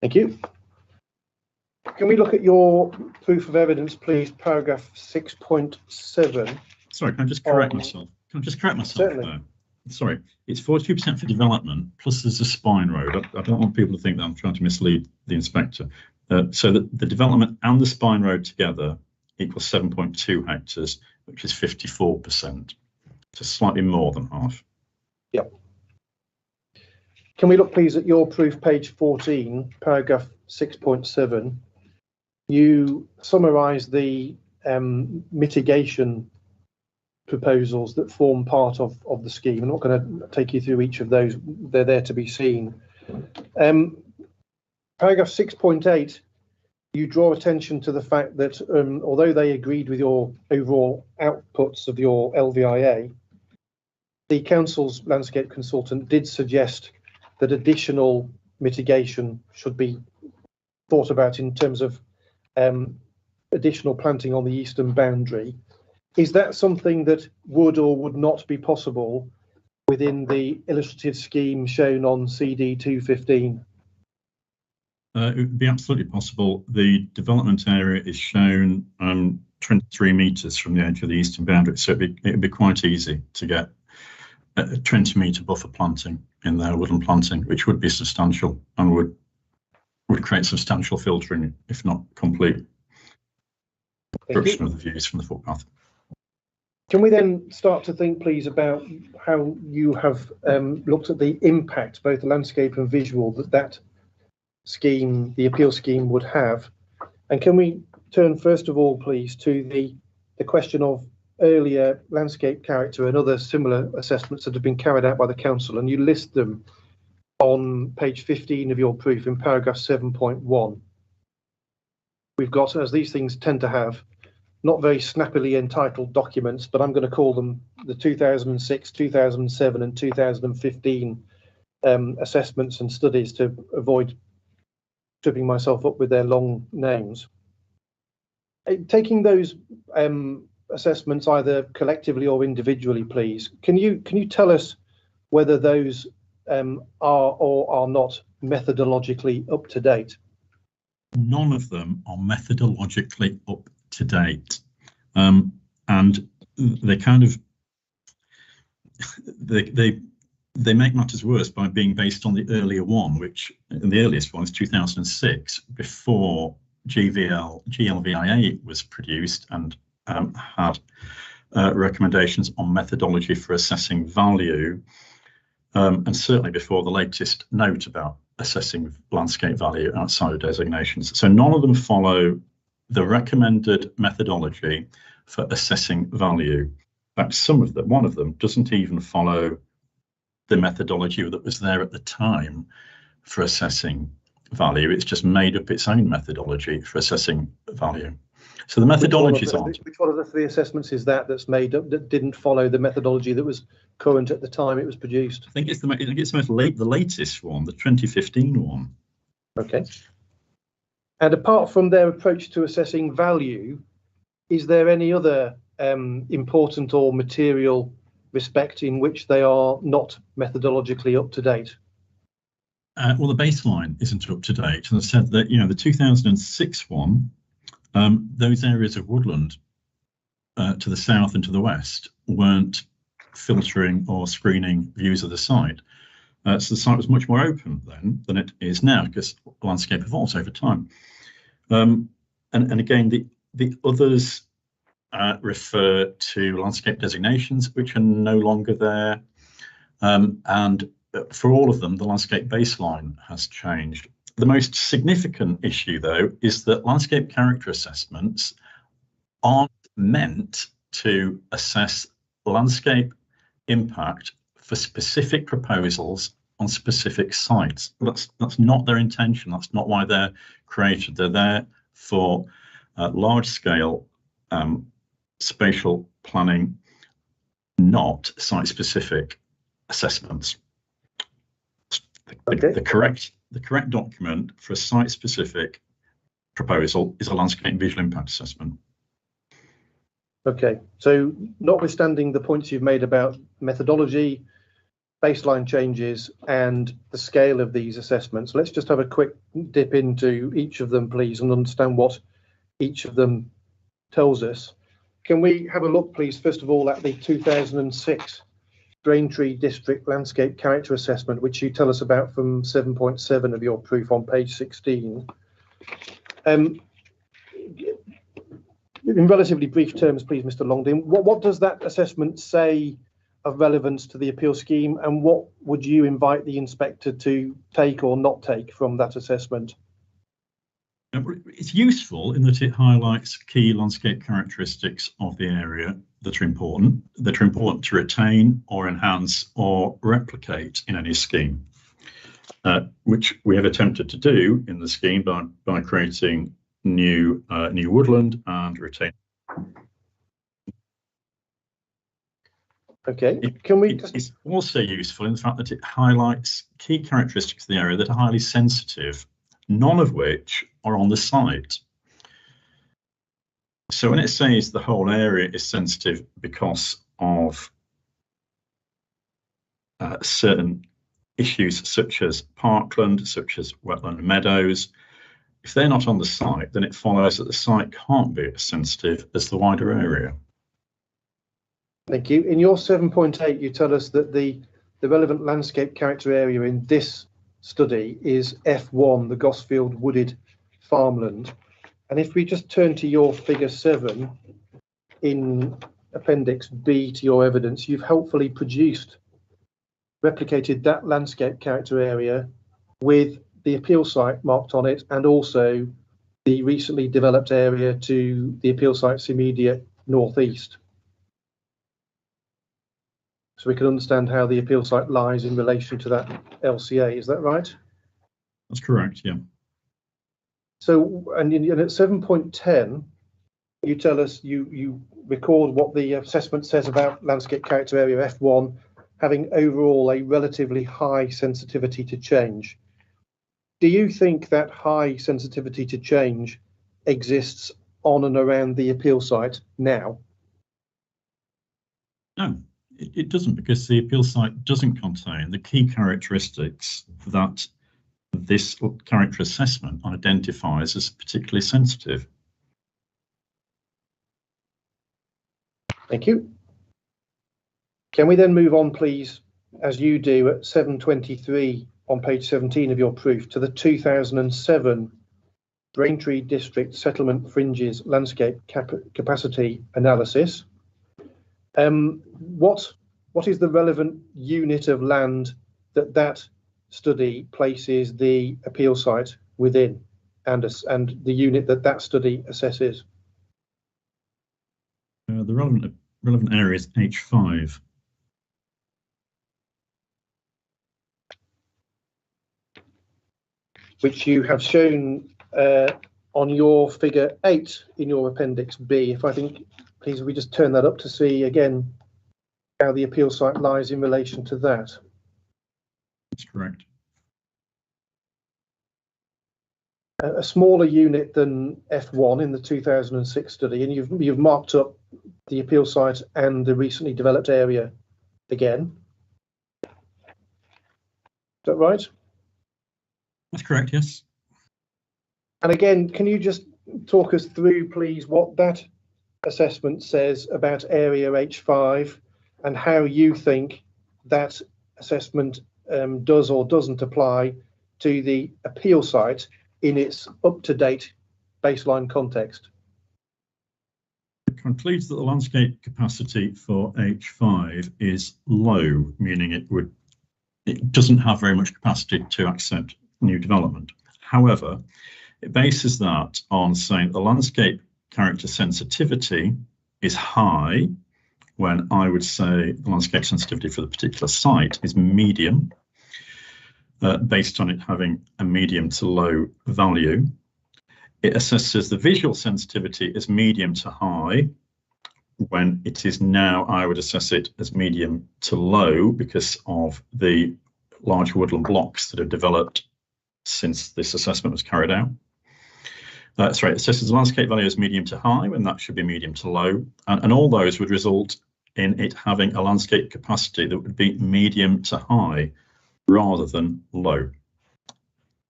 [SPEAKER 2] Thank you. Can we look at your proof of evidence, please, paragraph 6.7?
[SPEAKER 5] Sorry, can I just correct myself? Can I just correct myself
[SPEAKER 2] Certainly.
[SPEAKER 5] there? Sorry, it's 42% for development, plus there's a spine road. I don't want people to think that I'm trying to mislead the inspector. So that the development and the spine road together equals 7.2 hectares, which is 54%. So slightly more than half.
[SPEAKER 2] Yep. Can we look, please, at your proof, page 14, paragraph 6.7? You summarise the mitigation proposals that form part of the scheme. I'm not going to take you through each of those. They're there to be seen. Paragraph 6.8, you draw attention to the fact that although they agreed with your overall outputs of your LVIA, the council's landscape consultant did suggest that additional mitigation should be thought about in terms of additional planting on the eastern boundary. Is that something that would or would not be possible within the illustrative scheme shown on CD 215?
[SPEAKER 5] It would be absolutely possible. The development area is shown 23 metres from the edge of the eastern boundary, so it'd be quite easy to get a 20-metre buffer planting in there, woodland planting, which would be substantial and would create substantial filtering, if not complete obstruction of the views from the footpath.
[SPEAKER 2] Can we then start to think, please, about how you have looked at the impact, both landscape and visual, that scheme, the appeal scheme, would have? And can we turn first of all, please, to the question of earlier landscape character and other similar assessments that have been carried out by the council, and you list them on page 15 of your proof in paragraph 7.1. We've got, as these things tend to have, not very snappily entitled documents, but I'm going to call them the 2006, 2007 and 2015 assessments and studies to avoid tripping myself up with their long names. Taking those assessments either collectively or individually, please, can you tell us whether those are or are not methodologically up to date?
[SPEAKER 5] None of them are methodologically up to date, and they kind of they make matters worse by being based on the earlier one, which the earliest one is 2006, before GLVIA was produced and had recommendations on methodology for assessing value, and certainly before the latest note about assessing landscape value outside of designations. So none of them follow the recommended methodology for assessing value. In fact, one of them doesn't even follow the methodology that was there at the time for assessing value. It's just made up its own methodology for assessing value. So the methodologies aren't.
[SPEAKER 2] Which one of the three assessments is that's made up, that didn't follow the methodology that was current at the time it was produced?
[SPEAKER 5] I think it's the latest one, the 2015 one.
[SPEAKER 2] Okay. And apart from their approach to assessing value, is there any other important or material respect in which they are not methodologically up to date?
[SPEAKER 5] Well, the baseline isn't up to date. And I said that, the 2006 one, those areas of woodland to the south and to the west weren't filtering or screening views of the site. So the site was much more open then than it is now, because the landscape evolves over time. And again, the others refer to landscape designations, which are no longer there. And for all of them, the landscape baseline has changed. The most significant issue, though, is that landscape character assessments aren't meant to assess landscape impact for specific proposals on specific sites. That's not their intention. That's not why they're created. They're there for large-scale spatial planning, not site-specific assessments.
[SPEAKER 2] Okay.
[SPEAKER 5] The correct document for a site-specific proposal is a landscape visual impact assessment.
[SPEAKER 2] Okay, so notwithstanding the points you've made about methodology, baseline changes, and the scale of these assessments, let's just have a quick dip into each of them, please, and understand what each of them tells us. Can we have a look, please, first of all, at the 2006 Braintree District Landscape Character Assessment, which you tell us about from 7.7 of your proof on page 16. In relatively brief terms, please, Mr. Longdon, what does that assessment say of relevance to the appeal scheme, and what would you invite the inspector to take or not take from that assessment?
[SPEAKER 5] It's useful in that it highlights key landscape characteristics of the area that are important to retain or enhance or replicate in any scheme, which we have attempted to do in the scheme by creating new woodland and retaining.
[SPEAKER 2] Okay, can we just...
[SPEAKER 5] It's also useful in the fact that it highlights key characteristics of the area that are highly sensitive, none of which are on the site. So when it says the whole area is sensitive because of certain issues such as parkland, such as wetland meadows, if they're not on the site, then it follows that the site can't be as sensitive as the wider area.
[SPEAKER 2] Thank you. In your 7.8, you tell us that the relevant landscape character area in this study is F1, the Gosfield Wooded Farmland. And if we just turn to your figure 7 in Appendix B to your evidence, you've helpfully replicated that landscape character area with the appeal site marked on it, and also the recently developed area to the appeal site's immediate northeast. So we can understand how the appeal site lies in relation to that LCA. Is that right?
[SPEAKER 5] That's correct, yeah.
[SPEAKER 2] So, and at 7.10, you tell us, you record what the assessment says about landscape character area F1 having overall a relatively high sensitivity to change. Do you think that high sensitivity to change exists on and around the appeal site now?
[SPEAKER 5] No, it doesn't, because the appeal site doesn't contain the key characteristics that this character assessment identifies as particularly sensitive.
[SPEAKER 2] Thank you. Can we then move on, please, as you do at 7.23 on page 17 of your proof, to the 2007 Braintree District Settlement Fringes Landscape Capacity Analysis. What is the relevant unit of land that study places the appeal site within, and the unit that study assesses?
[SPEAKER 5] The relevant area is H5.
[SPEAKER 2] which you have shown on your figure 8 in your Appendix B. If I think, please, we just turn that up to see again how the appeal site lies in relation to that.
[SPEAKER 5] That's correct.
[SPEAKER 2] A smaller unit than F1 in the 2006 study, and you've marked up the appeal site and the recently developed area again. Is that right?
[SPEAKER 5] That's correct, yes.
[SPEAKER 2] And again, can you just talk us through, please, what that assessment says about area H5 and how you think that assessment does or doesn't apply to the appeal site in its up-to-date baseline context?
[SPEAKER 5] It concludes that the landscape capacity for H5 is low, meaning it doesn't have very much capacity to accept new development. However, it bases that on saying the landscape character sensitivity is high, when I would say the landscape sensitivity for the particular site is medium, based on it having a medium to low value. It assesses the visual sensitivity as medium to high, when it is now, I would assess it as medium to low because of the large woodland blocks that have developed since this assessment was carried out. That's right, it assesses the landscape value as medium to high, when that should be medium to low, and all those would result in it having a landscape capacity that would be medium to high rather than low,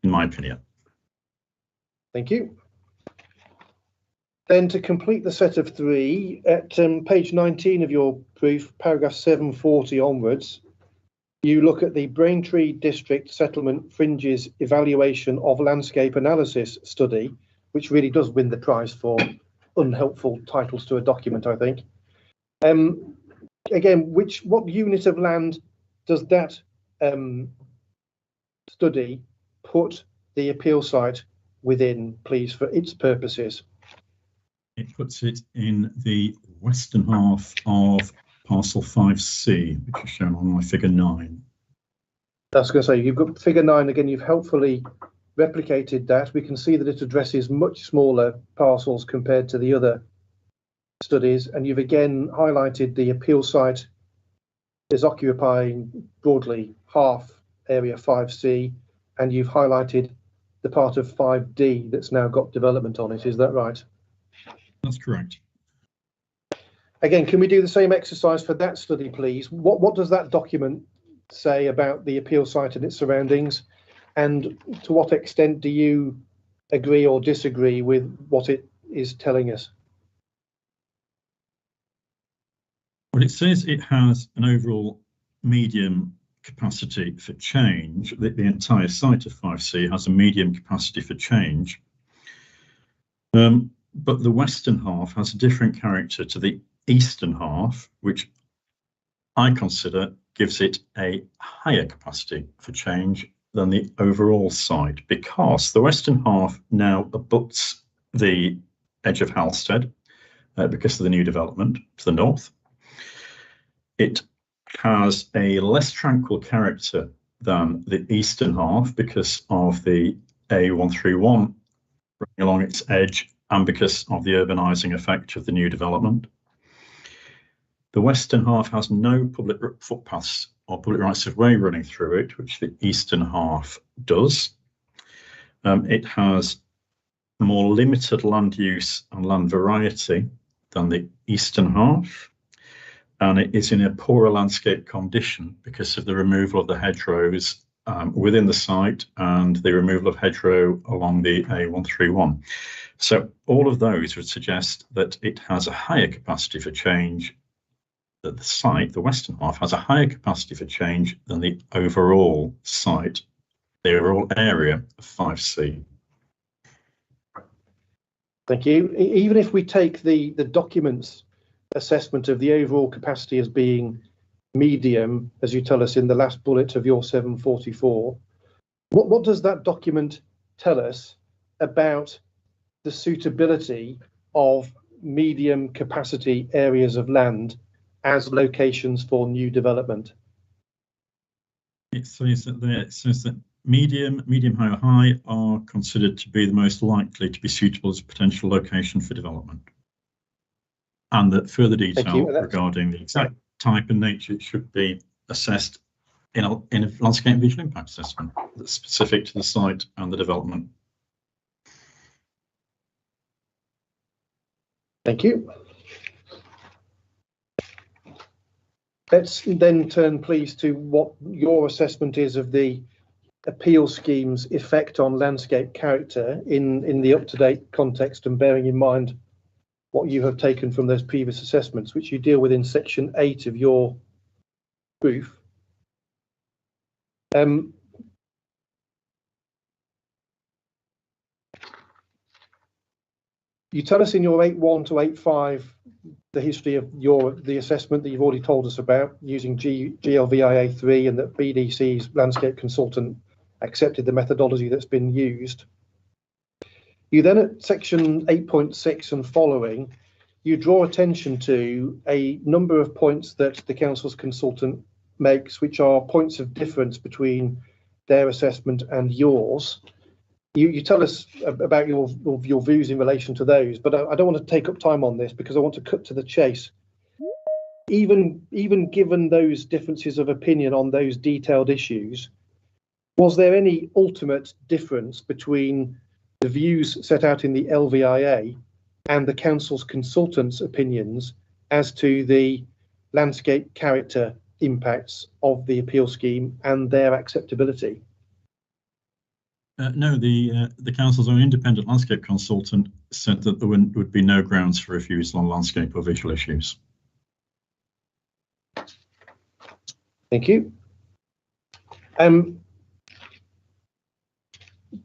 [SPEAKER 5] in my opinion.
[SPEAKER 2] Thank you. Then to complete the set of 3, at page 19 of your proof, paragraph 740 onwards, you look at the Braintree District Settlement Fringes Evaluation of Landscape Analysis study, which really does win the prize for unhelpful titles to a document, I think. Again, what unit of land does that study put the appeal site within, please, for its purposes?
[SPEAKER 5] It puts it in the western half of parcel 5C, which is shown on my figure 9.
[SPEAKER 2] That's going to say, you've got figure 9 again, you've helpfully replicated that. We can see that it addresses much smaller parcels compared to the other studies, and you've again highlighted the appeal site is occupying broadly half area 5C, and you've highlighted the part of 5D that's now got development on it. Is that right?
[SPEAKER 5] That's correct.
[SPEAKER 2] Again, can we do the same exercise for that study, please? What does that document say about the appeal site and its surroundings, and to what extent do you agree or disagree with what it is telling us?
[SPEAKER 5] Well, it says it has an overall medium capacity for change. The entire site of 5C has a medium capacity for change. But the western half has a different character to the eastern half, which I consider gives it a higher capacity for change than the overall site, because the western half now abuts the edge of Halstead because of the new development to the north. It has a less tranquil character than the eastern half because of the A131 running along its edge and because of the urbanising effect of the new development. The western half has no public footpaths or public rights of way running through it, which the eastern half does. It has more limited land use and land variety than the eastern half, and it is in a poorer landscape condition because of the removal of the hedgerows within the site and the removal of hedgerow along the A131. So all of those would suggest that it has a higher capacity for change, that the site, the western half, has a higher capacity for change than the overall site, the overall area of 5C.
[SPEAKER 2] Thank you. Even if we take the document's assessment of the overall capacity as being medium, as you tell us in the last bullet of your 744, what does that document tell us about the suitability of medium capacity areas of land as locations for new development?
[SPEAKER 5] It says that medium, high or high are considered to be the most likely to be suitable as a potential location for development. And that further detail regarding the exact type and nature should be assessed in a landscape visual impact assessment that's specific to the site and the development.
[SPEAKER 2] Thank you. Let's then turn, please, to what your assessment is of the appeal scheme's effect on landscape character in the up-to-date context, and bearing in mind what you have taken from those previous assessments, which you deal with in section 8 of your brief. You tell us in your 8.1 to 8.5 the history of the assessment that you've already told us about using GLVIA3, and that BDC's landscape consultant accepted the methodology that's been used. You then, at section 8.6 and following, you draw attention to a number of points that the council's consultant makes, which are points of difference between their assessment and yours. You tell us about your views in relation to those, but I don't want to take up time on this because I want to cut to the chase. Even given those differences of opinion on those detailed issues, was there any ultimate difference between the views set out in the LVIA and the council's consultants' opinions as to the landscape character impacts of the appeal scheme and their acceptability?
[SPEAKER 5] No, the council's own independent landscape consultant said that there would be no grounds for refusal on landscape or visual issues.
[SPEAKER 2] Thank you.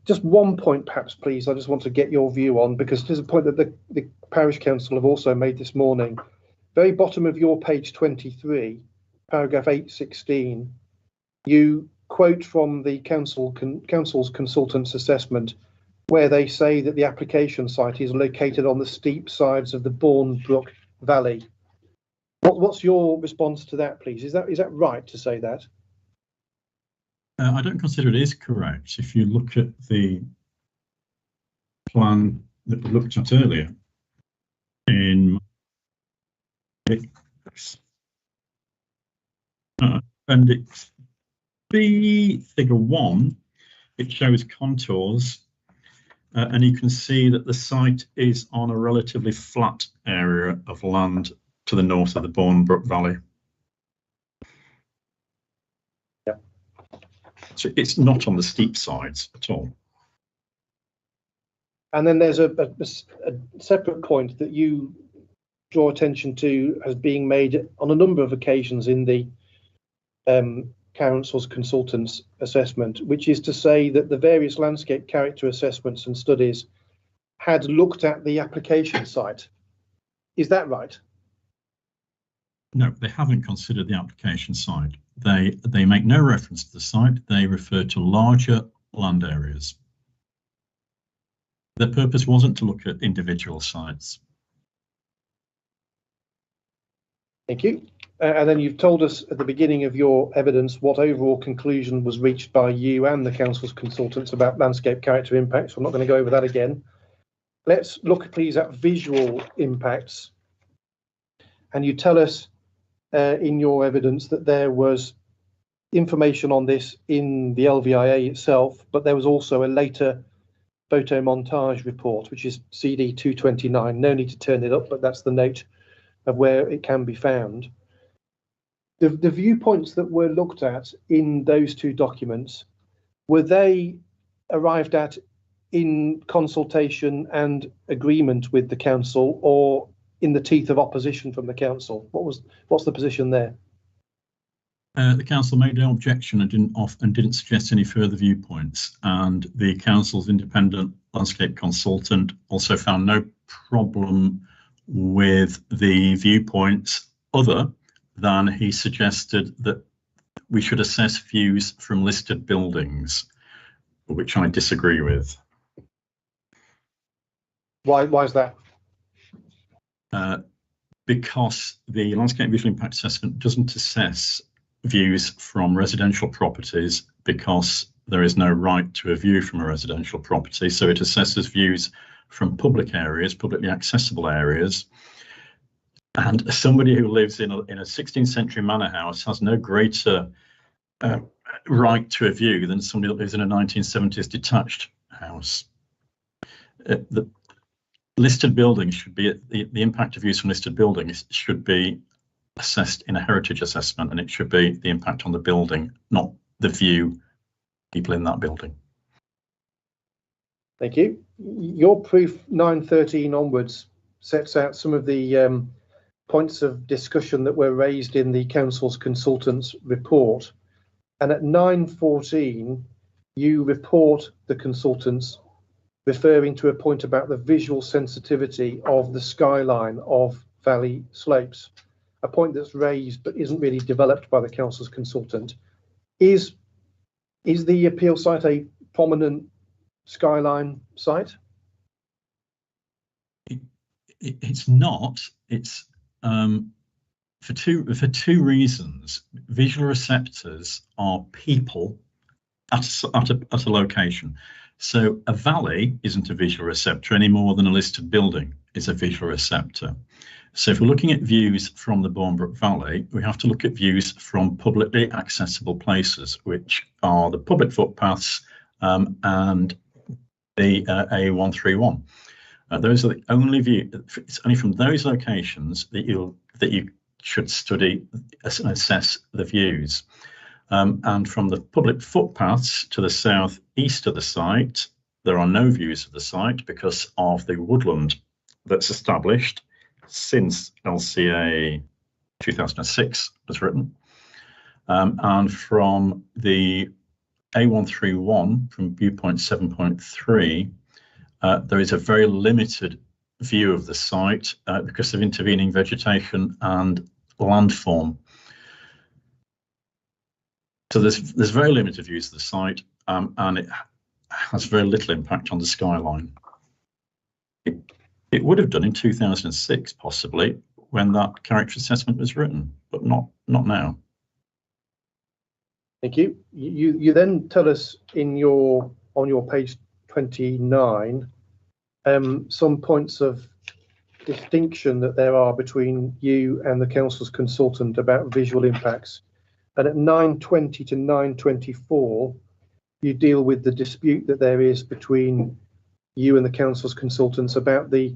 [SPEAKER 2] Just one point, perhaps, please, I just want to get your view on, because there's a point that the parish council have also made this morning. Very bottom of your page 23, paragraph 8.16, you quote from the council's consultant's assessment, where they say that the application site is located on the steep sides of the Bournebridge Valley. What's your response to that, please? Is that right to say that?
[SPEAKER 5] I don't consider it is correct. If you look at the plan that we looked at earlier, in Appendix B, figure 1, it shows contours, and you can see that the site is on a relatively flat area of land to the north of the Bournebridge Valley.
[SPEAKER 2] Yeah.
[SPEAKER 5] So it's not on the steep sides at all.
[SPEAKER 2] And then there's a separate point that you draw attention to as being made on a number of occasions in the council's consultant's assessment, which is to say that the various landscape character assessments and studies had looked at the application site. Is that right?
[SPEAKER 5] No, they haven't considered the application site. They make no reference to the site. They refer to larger land areas. Their purpose wasn't to look at individual sites.
[SPEAKER 2] Thank you. And then you've told us at the beginning of your evidence what overall conclusion was reached by you and the council's consultants about landscape character impacts. So I'm not going to go over that again. Let's look, please, at visual impacts. And you tell us in your evidence that there was information on this in the LVIA itself, but there was also a later photo montage report, which is CD 229. No need to turn it up, but that's the note of where it can be found. The viewpoints that were looked at in those two documents, were they arrived at in consultation and agreement with the council, or in the teeth of opposition from the council? What's the position there?
[SPEAKER 5] The council made no objection and didn't suggest any further viewpoints, and the council's independent landscape consultant also found no problem with the viewpoints, other than he suggested that we should assess views from listed buildings, which I disagree with.
[SPEAKER 2] Why is that?
[SPEAKER 5] Because the landscape visual impact assessment doesn't assess views from residential properties, because there is no right to a view from a residential property, so it assesses views from public areas, publicly accessible areas. And somebody who lives in a 16th century manor house has no greater right to a view than somebody that lives in a 1970s detached house. The listed buildings should be, the impact of views from listed buildings should be assessed in a heritage assessment, and it should be the impact on the building, not the view, people in that building.
[SPEAKER 2] Thank you. Your proof 913 onwards sets out some of the points of discussion that were raised in the council's consultants report, and at 914 you report the consultants referring to a point about the visual sensitivity of the skyline of valley slopes, a point that's raised but isn't really developed by the council's consultant. Is the appeal site a prominent skyline site?
[SPEAKER 5] It's not. It's for two reasons. Visual receptors are people at a location. So a valley isn't a visual receptor any more than a listed building is a visual receptor. So if we're looking at views from the Bournebridge Valley, we have to look at views from publicly accessible places, which are the public footpaths and the A131. Those are the only view. It's only from those locations that you should study and assess the views. And from the public footpaths to the southeast of the site, there are no views of the site because of the woodland that's established since LCA 2006 was written. And from the A131, from viewpoint 7.3, there is a very limited view of the site because of intervening vegetation and landform. So there's very limited views of the site, and it has very little impact on the skyline. It would have done in 2006, possibly, when that character assessment was written, but not now.
[SPEAKER 2] Thank you. You then tell us on your page 29 some points of distinction that there are between you and the council's consultant about visual impacts. And at 920 to 924, you deal with the dispute that there is between you and the council's consultants about the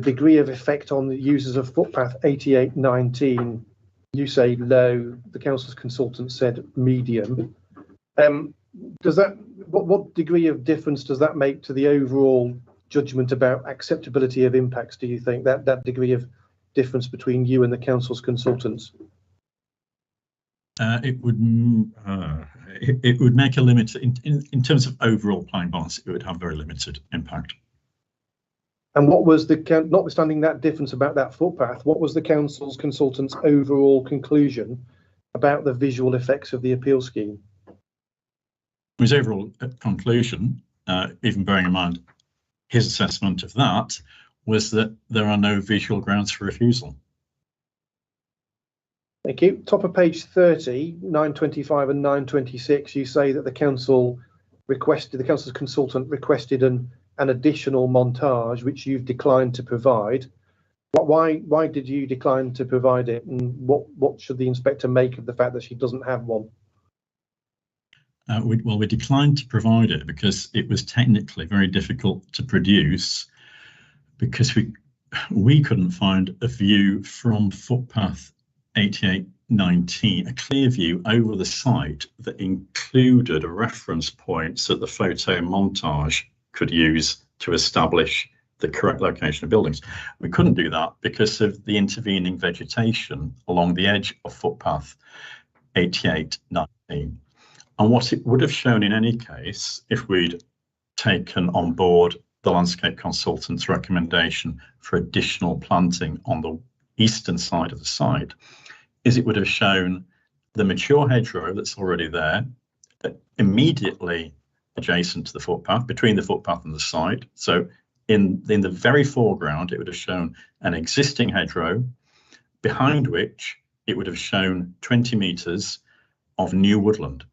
[SPEAKER 2] degree of effect on the users of footpath 8819. You say low, the council's consultant said medium. What degree of difference does that make to the overall judgment about acceptability of impacts, do you think, that degree of difference between you and the council's consultants?
[SPEAKER 5] It would make a limit in terms of overall planning balance. It would have very limited impact.
[SPEAKER 2] And what was notwithstanding that difference about that footpath, what was the council's consultant's overall conclusion about the visual effects of the appeal scheme?
[SPEAKER 5] His overall conclusion, even bearing in mind his assessment of that, was that there are no visual grounds for refusal.
[SPEAKER 2] Thank you. Top of page 30, 925 and 926, you say that the council's consultant requested an additional montage, which you've declined to provide. Why did you decline to provide it, and what should the inspector make of the fact that she doesn't have one?
[SPEAKER 5] We declined to provide it because it was technically very difficult to produce, because we couldn't find a view from footpath 8819, a clear view over the site that included a reference point that the photo montage could use to establish the correct location of buildings. We couldn't do that because of the intervening vegetation along the edge of footpath 8819. And what it would have shown in any case, if we'd taken on board the landscape consultant's recommendation for additional planting on the eastern side of the site, is it would have shown the mature hedgerow that's already there, immediately adjacent to the footpath, between the footpath and the site. So in the very foreground, it would have shown an existing hedgerow, behind which it would have shown 20 metres of new woodland.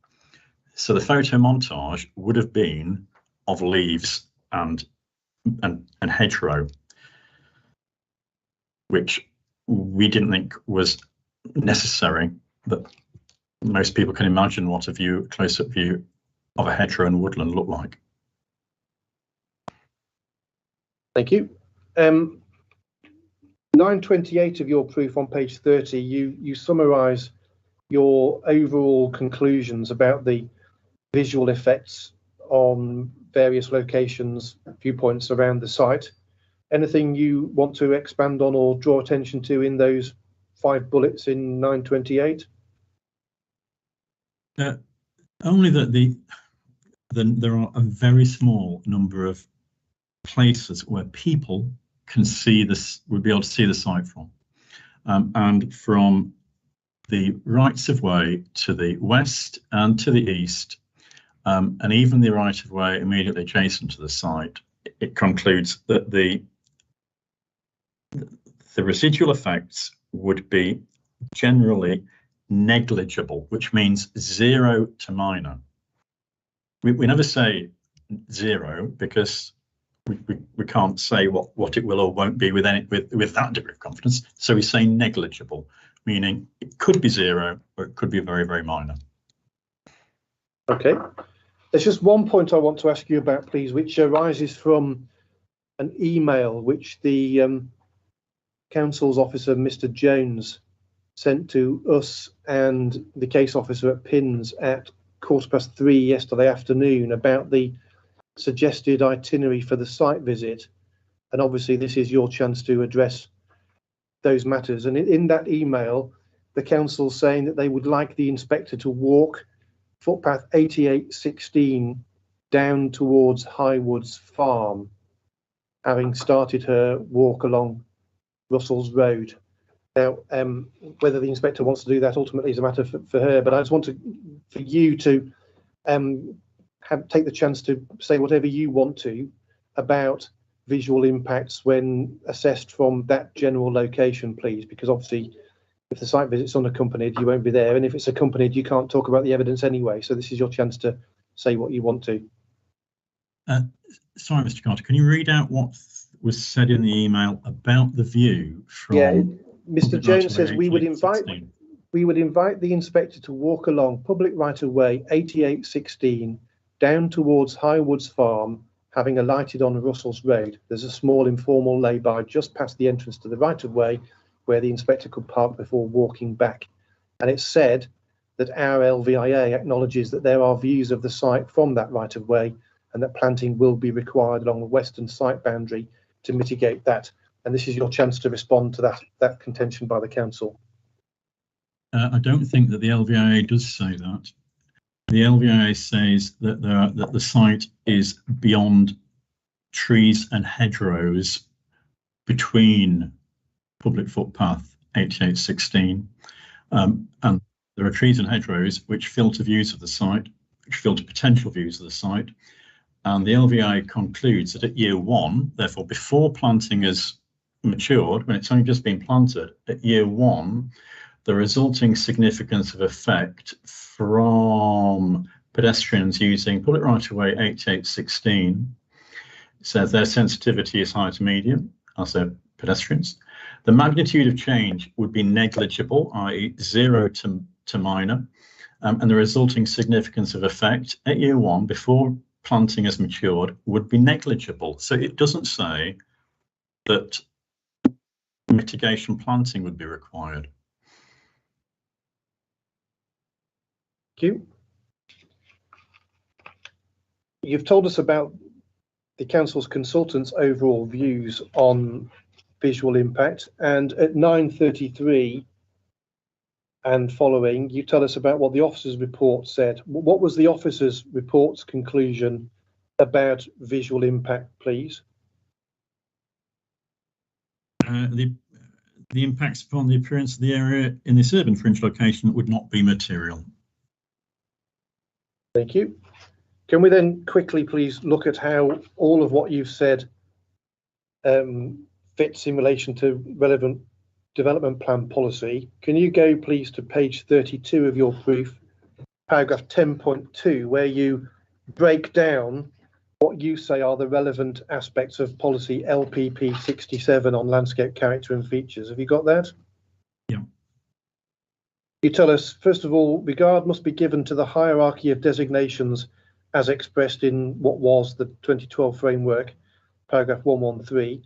[SPEAKER 5] So the photo montage would have been of leaves and hedgerow, which we didn't think was necessary, but most people can imagine what a close-up view of a hedgerow and woodland look like.
[SPEAKER 2] Thank you. 928 of your proof on page 30, you summarise your overall conclusions about the visual effects on various locations, viewpoints around the site. Anything you want to expand on or draw attention to in those 5 bullets in 928?
[SPEAKER 5] Only that there are a very small number of places where people can see this, would be able to see the site from, and from the rights of way to the west and to the east, and even the right of way immediately adjacent to the site, it concludes that the residual effects would be generally negligible, which means 0 to minor. We never say 0 because we can't say what it will or won't be with that degree of confidence. So we say negligible, meaning it could be 0 or it could be very, very minor.
[SPEAKER 2] Okay. There's just one point I want to ask you about, please, which arises from an email which the council's officer, Mr. Jones, sent to us and the case officer at Pins at 3:15 yesterday afternoon about the suggested itinerary for the site visit. And obviously this is your chance to address those matters. And in that email, the council's saying that they would like the inspector to walk footpath 8816 down towards Highwoods Farm, having started her walk along Russell's Road. Now, whether the inspector wants to do that ultimately is a matter for her, but I just want for you to take the chance to say whatever you want to about visual impacts when assessed from that general location, please, because obviously if the site visit's unaccompanied, you won't be there, and if it's accompanied, you can't talk about the evidence anyway. So this is your chance to say what you want to.
[SPEAKER 5] Sorry, Mr. Carter, can you read out what was said in the email about the view from?
[SPEAKER 2] Yeah, Mr. Jones says we would invite the inspector to walk along public right-of-way 8816 down towards Highwoods Farm, having alighted on Russell's Road. There's a small informal lay-by just past the entrance to the right-of-way where the inspector could park before walking back. And it's said that our LVIA acknowledges that there are views of the site from that right-of-way and that planting will be required along the western site boundary to mitigate that. And this is your chance to respond to that contention by the council.
[SPEAKER 5] I don't think that the LVIA does say that. The LVIA says that that the site is beyond trees and hedgerows between public footpath 8816, and there are trees and hedgerows which filter views of the site, which filter potential views of the site. And the LVIA concludes that at year 1, therefore before planting has matured, when it's only just been planted, at year 1, the resulting significance of effect from pedestrians using public right-of-way 8816 says their sensitivity is high to medium, as their pedestrians. The magnitude of change would be negligible, i.e. 0 to minor, and the resulting significance of effect at year 1 before planting has matured would be negligible. So it doesn't say that mitigation planting would be required.
[SPEAKER 2] Thank you. You've told us about the council's consultants' overall views on visual impact, and at 9:33 and following, you tell us about what the officer's report said. What was the officer's report's conclusion about visual impact, please?
[SPEAKER 5] The impacts upon the appearance of the area in this urban fringe location would not be material.
[SPEAKER 2] Thank you. Can we then quickly please look at how all of what you've said fits in relation to relevant development plan policy? Can you go please to page 32 of your proof paragraph 10.2, where you break down what you say are the relevant aspects of policy LPP 67 on landscape character and features. Have you got that?
[SPEAKER 5] Yeah.
[SPEAKER 2] You tell us, first of all, regard must be given to the hierarchy of designations as expressed in what was the 2012 framework, paragraph 113.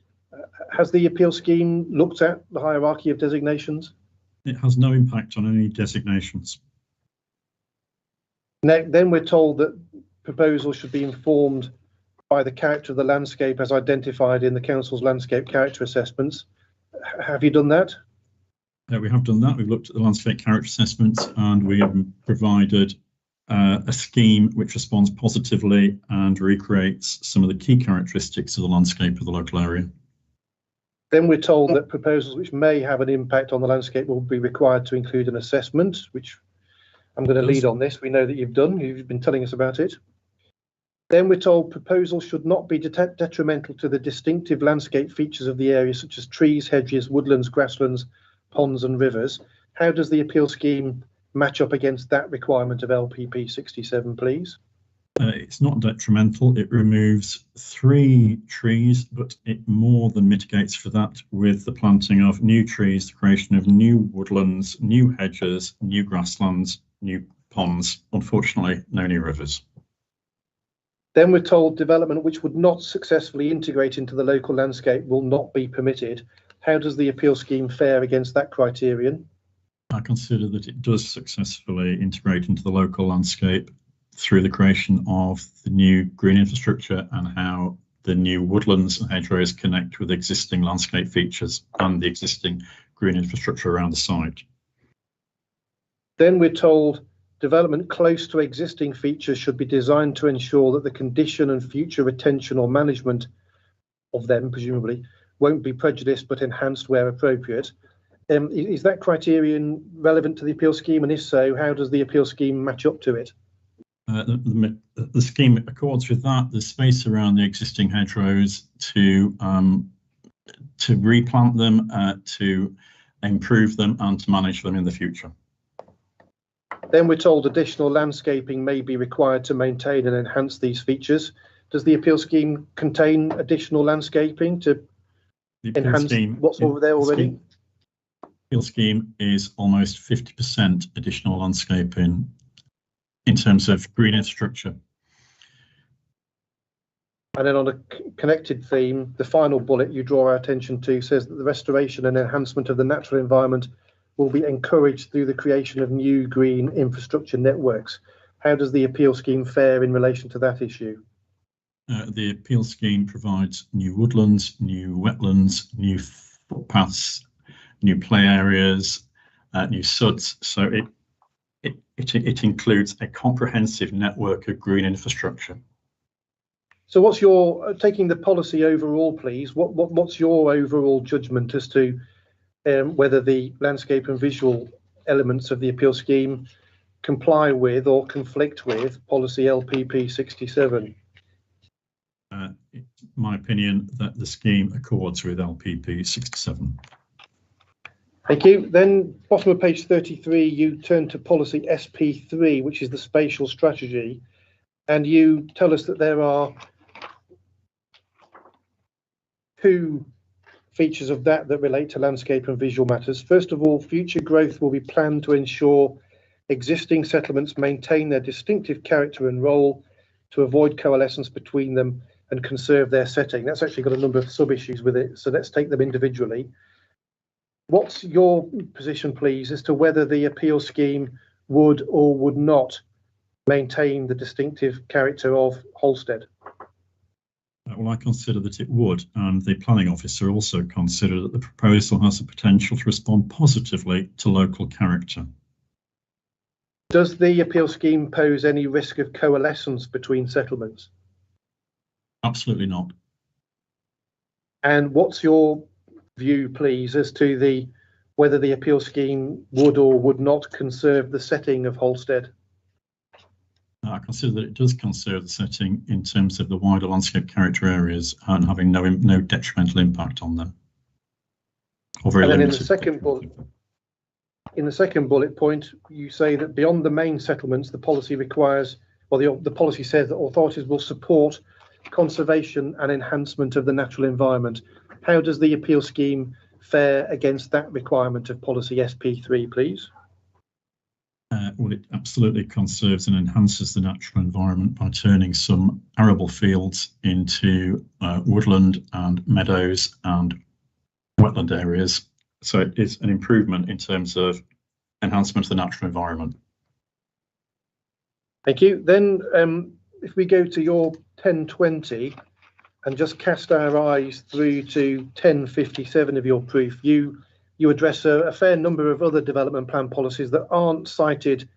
[SPEAKER 2] Has the appeal scheme looked at the hierarchy of designations?
[SPEAKER 5] It has no impact on any designations.
[SPEAKER 2] Now, then we're told that proposals should be informed by the character of the landscape as identified in the council's landscape character assessments. Have you done that?
[SPEAKER 5] We have done that. We've looked at the landscape character assessments and we have provided a scheme which responds positively and recreates some of the key characteristics of the landscape of the local area.
[SPEAKER 2] Then we're told that proposals which may have an impact on the landscape will be required to include an assessment, which I'm going to lead on this. We know that you've done. You've been telling us about it. Then we're told proposals should not be detrimental to the distinctive landscape features of the area, such as trees, hedges, woodlands, grasslands, ponds and rivers. How does the appeal scheme match up against that requirement of LPP 67, please?
[SPEAKER 5] It's not detrimental. It removes 3 trees, but it more than mitigates for that with the planting of new trees, the creation of new woodlands, new hedges, new grasslands, new ponds. Unfortunately, no new rivers.
[SPEAKER 2] Then we're told development which would not successfully integrate into the local landscape will not be permitted. How does the appeal scheme fare against that criterion?
[SPEAKER 5] I consider that it does successfully integrate into the local landscape through the creation of the new green infrastructure and how the new woodlands and hedgerows connect with existing landscape features and the existing green infrastructure around the site.
[SPEAKER 2] Then we're told development close to existing features should be designed to ensure that the condition and future retention or management of them, presumably, won't be prejudiced but enhanced where appropriate. Is that criterion relevant to the appeal scheme? And if so, how does the appeal scheme match up to it?
[SPEAKER 5] The scheme accords with that. There's space around the existing hedgerows to replant them, to improve them and to manage them in the future.
[SPEAKER 2] Then we're told additional landscaping may be required to maintain and enhance these features. Does the appeal scheme contain additional landscaping to enhance what's over there already?
[SPEAKER 5] The appeal scheme is almost 50% additional landscaping in terms of green infrastructure.
[SPEAKER 2] And then on a connected theme, the final bullet you draw our attention to says that the restoration and enhancement of the natural environment will be encouraged through the creation of new green infrastructure networks. How does the appeal scheme fare in relation to that issue?
[SPEAKER 5] The appeal scheme provides new woodlands, new wetlands, new footpaths, new play areas, new SUDs. So it includes a comprehensive network of green infrastructure.
[SPEAKER 2] So what's your, taking the policy overall, please, what's your overall judgment as to whether the landscape and visual elements of the appeal scheme comply with or conflict with policy LPP 67?
[SPEAKER 5] My opinion that the scheme accords with LPP 67.
[SPEAKER 2] Thank you. Then bottom of page 33, you turn to policy SP3, which is the spatial strategy, and you tell us that there are 2 features of that relate to landscape and visual matters. First of all, future growth will be planned to ensure existing settlements maintain their distinctive character and role to avoid coalescence between them and conserve their setting. That's actually got a number of sub-issues with it, so let's take them individually. What's your position, please, as to whether the appeal scheme would or would not maintain the distinctive character of Holstead?
[SPEAKER 5] Well, I consider that it would, and the planning officer also considered that the proposal has the potential to respond positively to local character.
[SPEAKER 2] Does the appeal scheme pose any risk of coalescence between settlements?
[SPEAKER 5] Absolutely not.
[SPEAKER 2] And what's your view, please, as to whether the appeal scheme would or would not conserve the setting of Holstead?
[SPEAKER 5] I consider that it does conserve the setting in terms of the wider landscape character areas and having no detrimental impact on them. Or very
[SPEAKER 2] and then
[SPEAKER 5] limited.
[SPEAKER 2] in the second bullet, in the second bullet point, you say that beyond the main settlements, the policy requires, or the policy says that authorities will support conservation and enhancement of the natural environment. How does the appeal scheme fare against that requirement of policy SP3, please?
[SPEAKER 5] Well, it absolutely conserves and enhances the natural environment by turning some arable fields into woodland and meadows and wetland areas. So it is an improvement in terms of enhancement of the natural environment.
[SPEAKER 2] Thank you. Then if we go to your 1020 and just cast our eyes through to 1057 of your proof, you address a fair number of other development plan policies that aren't cited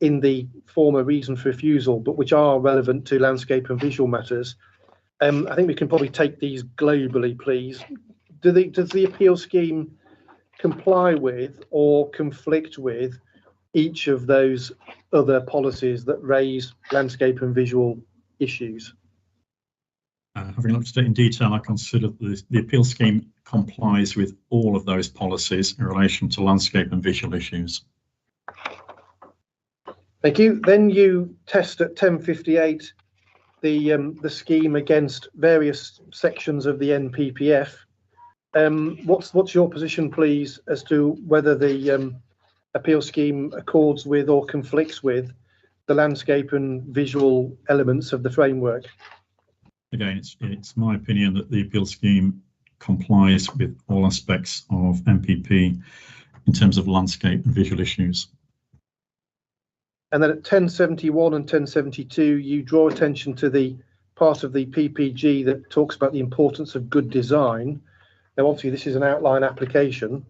[SPEAKER 2] in the former reason for refusal, but which are relevant to landscape and visual matters. I think we can probably take these globally, please. Does the appeal scheme comply with or conflict with each of those other policies that raise landscape and visual issues?
[SPEAKER 5] Having looked at it in detail, I consider the appeal scheme complies with all of those policies in relation to landscape and visual issues.
[SPEAKER 2] Thank you. Then you test at 1058 the scheme against various sections of the NPPF. What's your position, please, as to whether the appeal scheme accords with or conflicts with the landscape and visual elements of the framework?
[SPEAKER 5] Again, it's my opinion that the appeal scheme complies with all aspects of MPP in terms of landscape and visual issues.
[SPEAKER 2] And then at 1071 and 1072, you draw attention to the part of the PPG that talks about the importance of good design. Now, obviously, this is an outline application.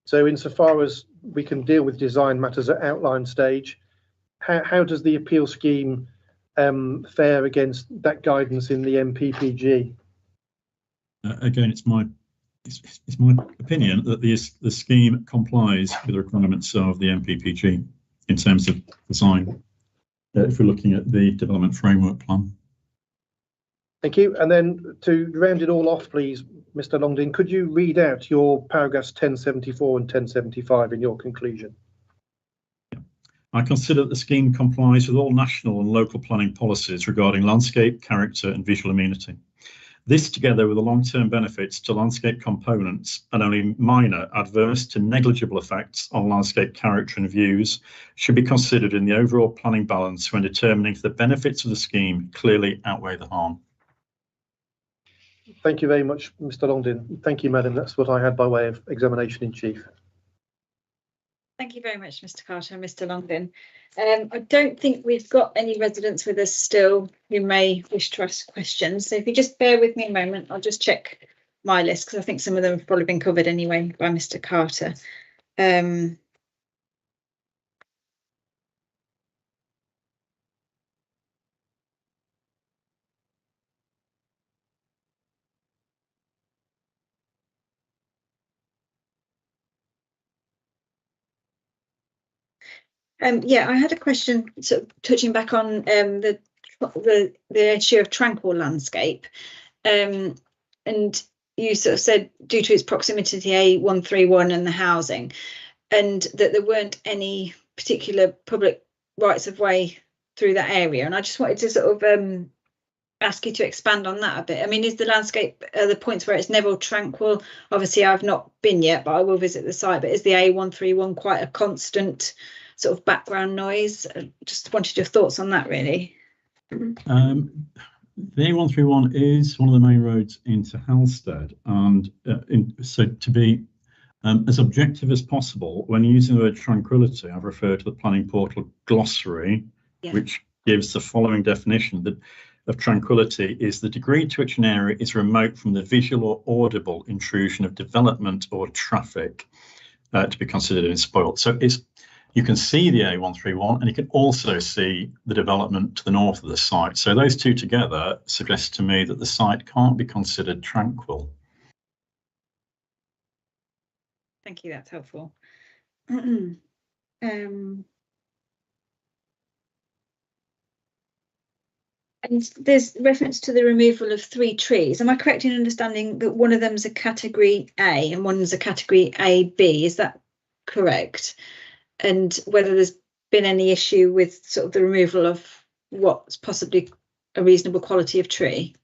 [SPEAKER 2] So insofar as we can deal with design matters at outline stage, how does the appeal scheme fare against that guidance in the MPPG?
[SPEAKER 5] Again, it's my opinion that the scheme complies with the requirements of the MPPG in terms of design, if we're looking at the development framework plan.
[SPEAKER 2] Thank you. And then to round it all off, please, Mr. Longden, could you read out your paragraphs 1074 and 1075 in your conclusion?
[SPEAKER 5] I consider that the scheme complies with all national and local planning policies regarding landscape, character and visual amenity. This, together with the long-term benefits to landscape components and only minor adverse to negligible effects on landscape character and views, should be considered in the overall planning balance when determining if the benefits of the scheme clearly outweigh the harm.
[SPEAKER 2] Thank you very much, Mr. Longden. Thank you, Madam. That's what I had by way of examination in chief.
[SPEAKER 1] Thank you very much, Mr. Carter and Mr. Longden. I don't think we've got any residents with us still who may wish to ask questions. So if you just bear with me a moment, I'll just check my list because I think some of them have probably been covered anyway by Mr. Carter. Yeah, I had a question sort of touching back on the issue of tranquil landscape, and you sort of said due to its proximity to the A131 and the housing, and that there weren't any particular public rights of way through that area. And I just wanted to sort of ask you to expand on that a bit. I mean, is the landscape the points where it's never tranquil? Obviously, I've not been yet, but I will visit the site. But is the A131 quite a constant sort of background noise? Just wanted your thoughts on that, really.
[SPEAKER 5] The A131 is one of the main roads into Halstead, and so to be as objective as possible, when using the word tranquility, I've referred to the planning portal glossary, which gives the following definition of tranquility is the degree to which an area is remote from the visual or audible intrusion of development or traffic to be considered unspoiled. So you can see the A131 and you can also see the development to the north of the site. So those two together suggest to me that the site can't be considered tranquil.
[SPEAKER 1] Thank you, that's helpful. And there's reference to the removal of 3 trees. Am I correct in understanding that one of them is a category A and one is a category AB? Is that correct, and whether there's been any issue with sort of the removal of what's possibly a reasonable quality of tree.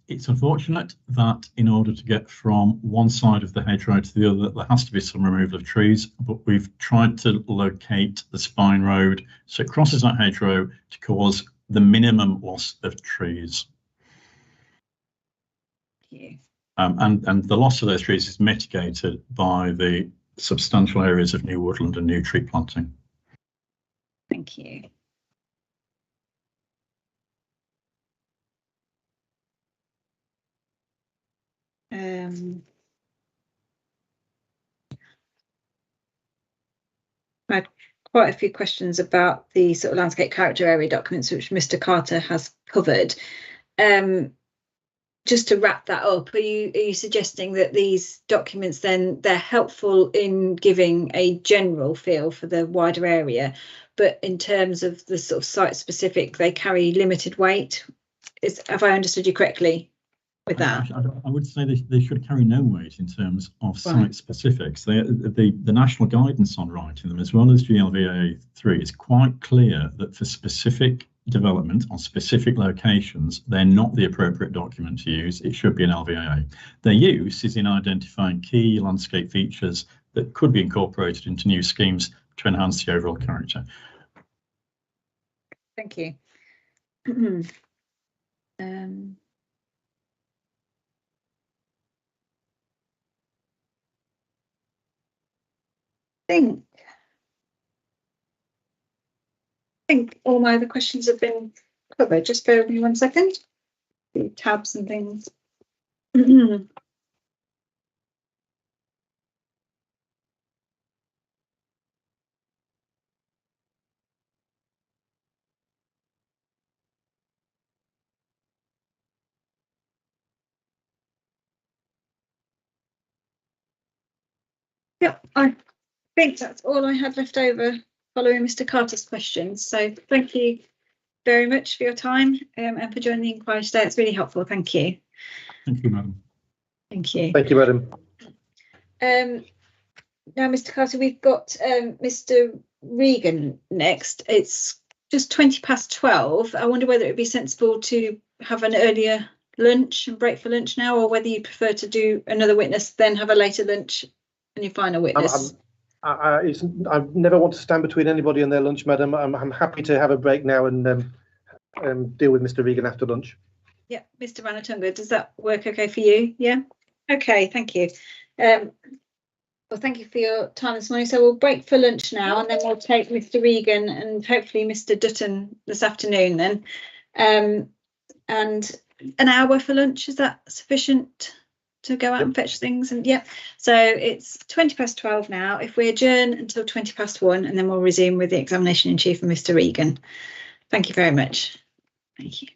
[SPEAKER 5] It's unfortunate that in order to get from one side of the hedgerow to the other, there has to be some removal of trees, but we've tried to locate the spine road so it crosses that hedgerow to cause the minimum loss of trees.
[SPEAKER 1] Yeah.
[SPEAKER 5] And the loss of those trees is mitigated by the substantial areas of new woodland and new tree planting.
[SPEAKER 1] Thank you. I had quite a few questions about the sort of landscape character area documents, which Mr. Carter has covered. Just to wrap that up, are you suggesting that these documents then they're helpful in giving a general feel for the wider area, but in terms of the sort of site specific, they carry limited weight? Have I understood you correctly with that?
[SPEAKER 5] I would say they should carry no weight in terms of site specifics. The national guidance on writing them, as well as GLVA 3, is quite clear that for specific development on specific locations, they're not the appropriate document to use. It should be an LVAA. Their use is in identifying key landscape features that could be incorporated into new schemes to enhance the overall character.
[SPEAKER 1] Thank you. I think all my other questions have been covered. Just bear with me 1 second. The tabs and things. Yep, I think that's all I had left over following Mr. Carter's questions. So thank you very much for your time and for joining the inquiry today. It's really helpful. Thank you.
[SPEAKER 5] Thank you, madam.
[SPEAKER 2] Thank you. Thank you, madam.
[SPEAKER 1] Now, Mr. Carter, we've got Mr. Regan next. It's just 12:20. I wonder whether it would be sensible to have an earlier lunch and break for lunch now, or whether you prefer to do another witness, then have a later lunch and your final witness.
[SPEAKER 2] I never want to stand between anybody and their lunch, madam. I'm happy to have a break now and deal with Mr. Regan after lunch.
[SPEAKER 1] Yeah, Mr. Ranatunga, does that work okay for you? Yeah. Okay, thank you. Well, thank you for your time this morning. So we'll break for lunch now, and then we'll take Mr. Regan and hopefully Mr. Dutton this afternoon then. And an hour for lunch, is that sufficient to go out and fetch things? And so it's 12:20 now. If we adjourn until 1:20, and then we'll resume with the examination in chief and Mr. Regan. Thank you very much. Thank you.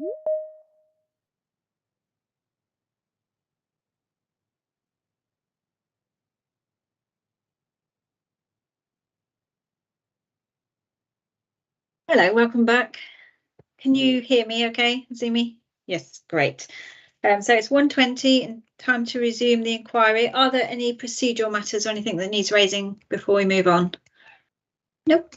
[SPEAKER 1] Hello, welcome back. Can you hear me okay, see me? Yes, great. So it's 1:20 and time to resume the inquiry. Are there any procedural matters or anything that needs raising before we move on? Nope.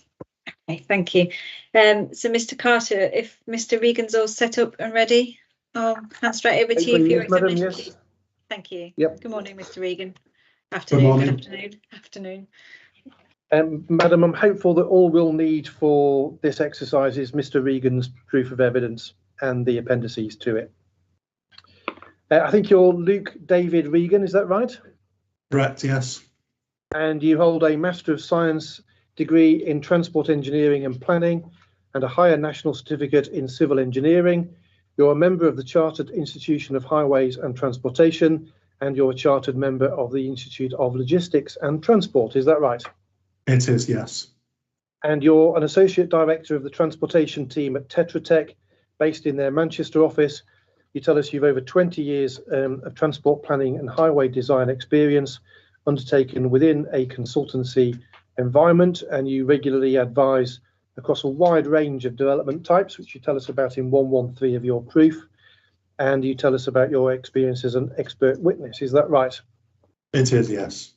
[SPEAKER 1] Okay, thank you. So Mr. Carter, if Mr. Regan's all set up and ready, I'll hand straight over to you for your
[SPEAKER 2] Madam,
[SPEAKER 1] explanation.
[SPEAKER 2] yes.
[SPEAKER 1] Thank you.
[SPEAKER 2] Yep.
[SPEAKER 1] Good morning, Mr. Regan. Afternoon. Afternoon.
[SPEAKER 2] Madam, I'm hopeful that all we'll need for this exercise is Mr. Regan's proof of evidence and the appendices to it. I think you're Luke David Regan, is that right?
[SPEAKER 6] Correct, yes.
[SPEAKER 2] And you hold a Master of Science degree in Transport Engineering and Planning and a higher national certificate in Civil Engineering. You're a member of the Chartered Institution of Highways and Transportation, and you're a chartered member of the Institute of Logistics and Transport, is that right?
[SPEAKER 6] It is, yes.
[SPEAKER 2] And you're an Associate Director of the Transportation team at Tetra Tech, based in their Manchester office. You tell us you've over 20 years of transport planning and highway design experience undertaken within a consultancy environment, and you regularly advise across a wide range of development types, which you tell us about in 113 of your proof, and you tell us about your experience as an expert witness. Is that right?
[SPEAKER 6] It is, yes.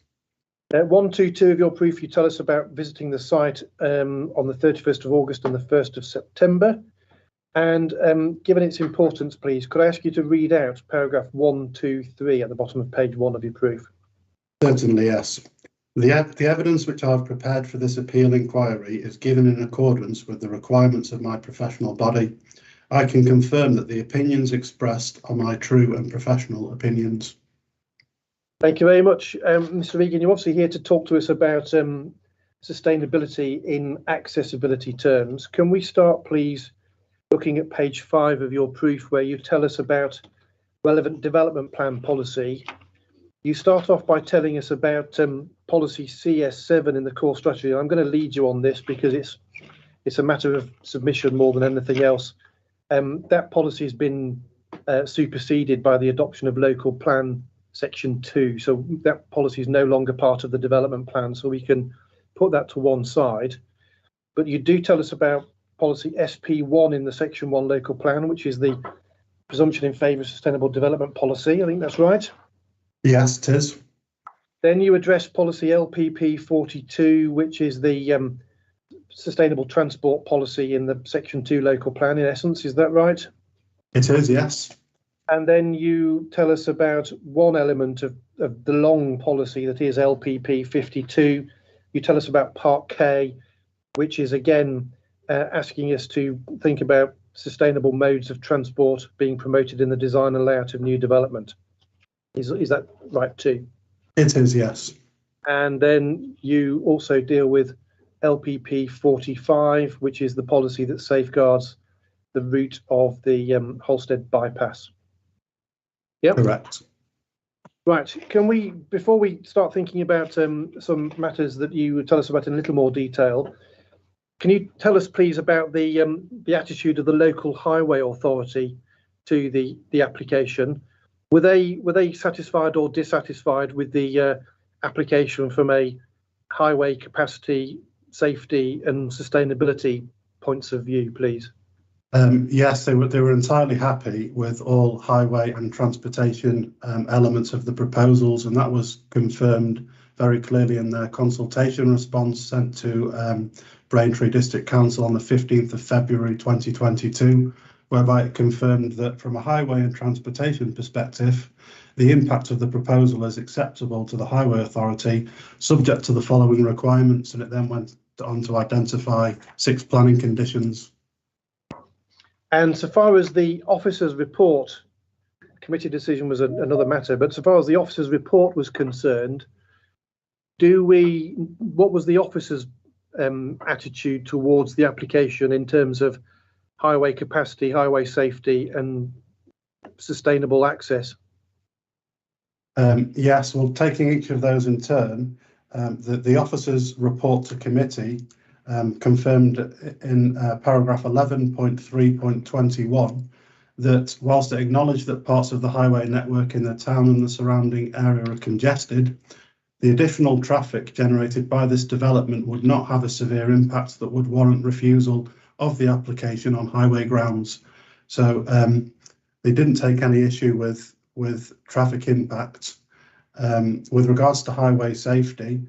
[SPEAKER 2] 122 of your proof, you tell us about visiting the site on the 31st of August and the 1st of September. And given its importance, please, could I ask you to read out paragraph 123 at the bottom of page 1 of your proof?
[SPEAKER 6] Certainly, yes. The evidence which I've prepared for this appeal inquiry is given in accordance with the requirements of my professional body. I can confirm that the opinions expressed are my true and professional opinions.
[SPEAKER 2] Thank you very much, Mr. Regan. You're obviously here to talk to us about sustainability in accessibility terms. Can we start, please, looking at page 5 of your proof, where you tell us about relevant development plan policy. You start off by telling us about policy CS7 in the core strategy. I'm going to lead you on this because it's a matter of submission more than anything else. That policy has been superseded by the adoption of local plan section 2. So that policy is no longer part of the development plan. So we can put that to one side. But you do tell us about policy SP1 in the section 1 local plan, which is the presumption in favour of sustainable development policy. I think that's right.
[SPEAKER 6] Yes, it is.
[SPEAKER 2] Then you address policy LPP 42, which is the sustainable transport policy in the section 2 local plan, in essence. Is that right?
[SPEAKER 6] It is, yes.
[SPEAKER 2] And then you tell us about one element of the long policy that is LPP 52. You tell us about Part K, which is again asking us to think about sustainable modes of transport being promoted in the design and layout of new development. Is that right too?
[SPEAKER 6] It is, yes.
[SPEAKER 2] And then you also deal with LPP 45, which is the policy that safeguards the route of the Holstead bypass. Yep.
[SPEAKER 6] Correct.
[SPEAKER 2] Right. Can we, before we start thinking about some matters that you would tell us about in a little more detail, can you tell us, please, about the attitude of the local highway authority to the application? Were they satisfied or dissatisfied with the application from a highway capacity, safety, and sustainability points of view, please?
[SPEAKER 6] Yes, they were entirely happy with all highway and transportation elements of the proposals, and that was confirmed very clearly in their consultation response sent to Braintree District Council on the 15th of February 2022, whereby it confirmed that from a highway and transportation perspective, the impact of the proposal is acceptable to the Highway Authority, subject to the following requirements, and it then went on to identify 6 planning conditions.
[SPEAKER 2] And so far as the officer's report, committee decision was another matter, but so far as the officer's report was concerned, what was the officer's attitude towards the application in terms of highway capacity, highway safety, and sustainable access?
[SPEAKER 6] Yes, well, taking each of those in turn, the officer's report to committee confirmed in paragraph 11.3.21 that whilst it acknowledged that parts of the highway network in the town and the surrounding area are congested, the additional traffic generated by this development would not have a severe impact that would warrant refusal of the application on highway grounds. So they didn't take any issue with traffic impacts. With regards to highway safety,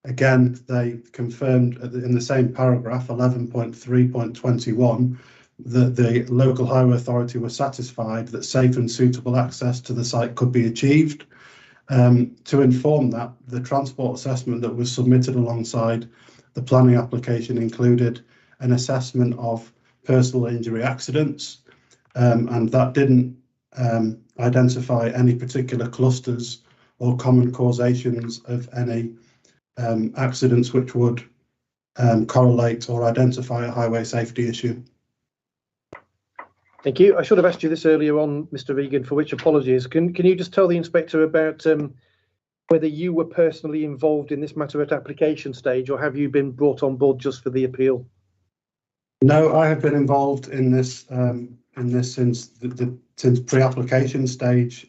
[SPEAKER 6] again, they confirmed in the same paragraph, 11.3.21, that the local highway authority was satisfied that safe and suitable access to the site could be achieved. To inform that, the transport assessment that was submitted alongside the planning application included an assessment of personal injury accidents, and that didn't identify any particular clusters or common causations of any accidents which would correlate or identify a highway safety issue.
[SPEAKER 2] Thank you. I should have asked you this earlier on, Mr. Regan, for which apologies. Can you just tell the inspector about whether you were personally involved in this matter at application stage, or have you been brought on board just for the appeal?
[SPEAKER 6] No, I have been involved in this since since pre-application stage.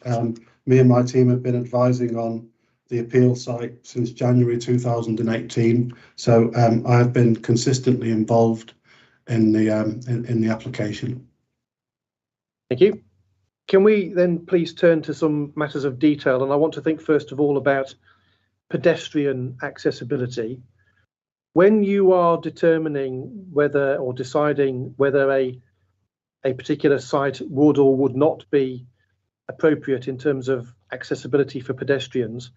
[SPEAKER 6] Me and my team have been advising on the appeal site since January 2018. So I have been consistently involved in the application.
[SPEAKER 2] Thank you. Can we then please turn to some matters of detail? And I want to think first of all about pedestrian accessibility. When you are determining whether or deciding whether a particular site would or would not be appropriate in terms of accessibility for pedestrians,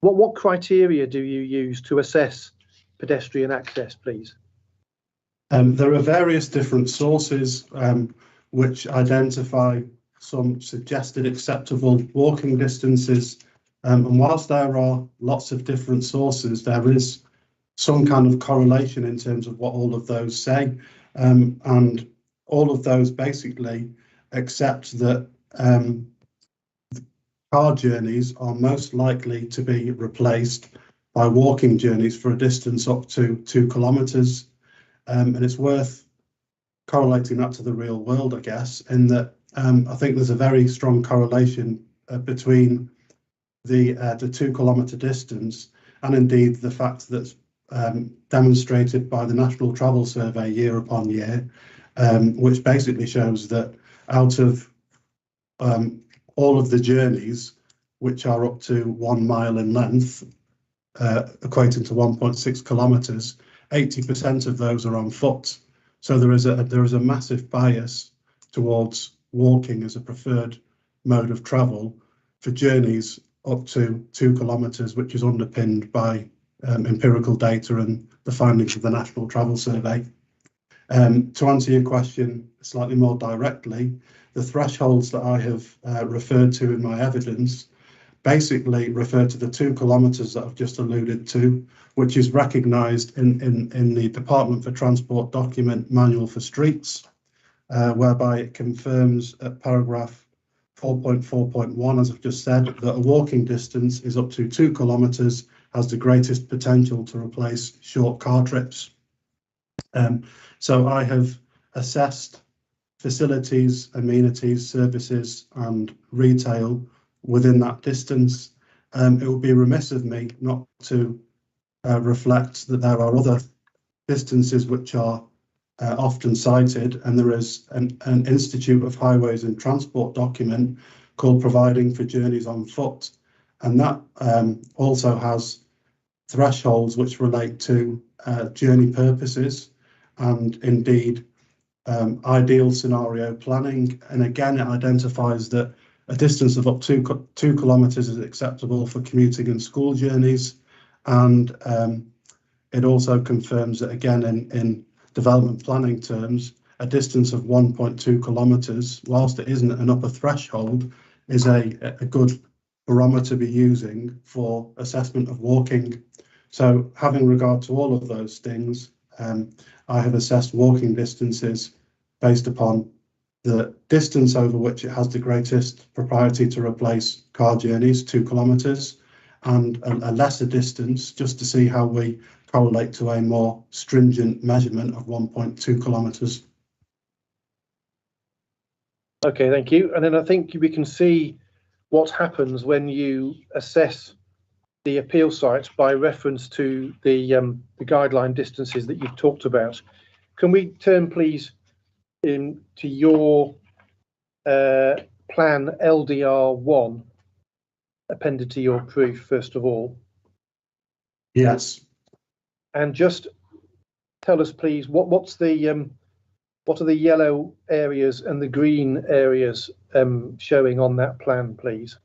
[SPEAKER 2] what criteria do you use to assess pedestrian access, please?
[SPEAKER 6] There are various different sources which identify some suggested acceptable walking distances. And whilst there are lots of different sources, there is some kind of correlation in terms of what all of those say. And all of those basically accept that car journeys are most likely to be replaced by walking journeys for a distance up to 2 kilometres. And it's worth correlating that to the real world, I guess, in that I think there's a very strong correlation between the 2 kilometre distance and indeed the fact that's demonstrated by the National Travel Survey year upon year, which basically shows that out of all of the journeys, which are up to 1 mile in length, equating to 1.6 kilometres, 80% of those are on foot. So there is a massive bias towards walking as a preferred mode of travel for journeys up to 2 kilometres, which is underpinned by empirical data and the findings of the National Travel Survey. To answer your question slightly more directly, the thresholds that I have referred to in my evidence basically refer to the 2 kilometres that I've just alluded to, which is recognised in the Department for Transport document Manual for Streets, whereby it confirms at paragraph 4.4.1, as I've just said, that a walking distance is up to 2 kilometres, has the greatest potential to replace short car trips. So I have assessed facilities, amenities, services and retail within that distance. It would be remiss of me not to reflect that there are other distances which are often cited, and there is an Institute of Highways and Transport document called Providing for Journeys on Foot, and that also has thresholds which relate to journey purposes and indeed ideal scenario planning. And again, it identifies that a distance of up to 2 kilometres is acceptable for commuting and school journeys, and it also confirms that again in development planning terms, a distance of 1.2 kilometres, whilst it isn't an upper threshold, is a good barometer to be using for assessment of walking. So having regard to all of those things, I have assessed walking distances based upon the distance over which it has the greatest propriety to replace car journeys, 2 kilometres, and a lesser distance just to see how we correlate to a more stringent measurement of 1.2 kilometres.
[SPEAKER 2] Okay, thank you. And then I think we can see what happens when you assess the appeal site by reference to the guideline distances that you've talked about. Can we turn, please, to your plan LDR1 appended to your proof, first of all?
[SPEAKER 6] Yes.
[SPEAKER 2] And just tell us, please, what are the yellow areas and the green areas showing on that plan, please?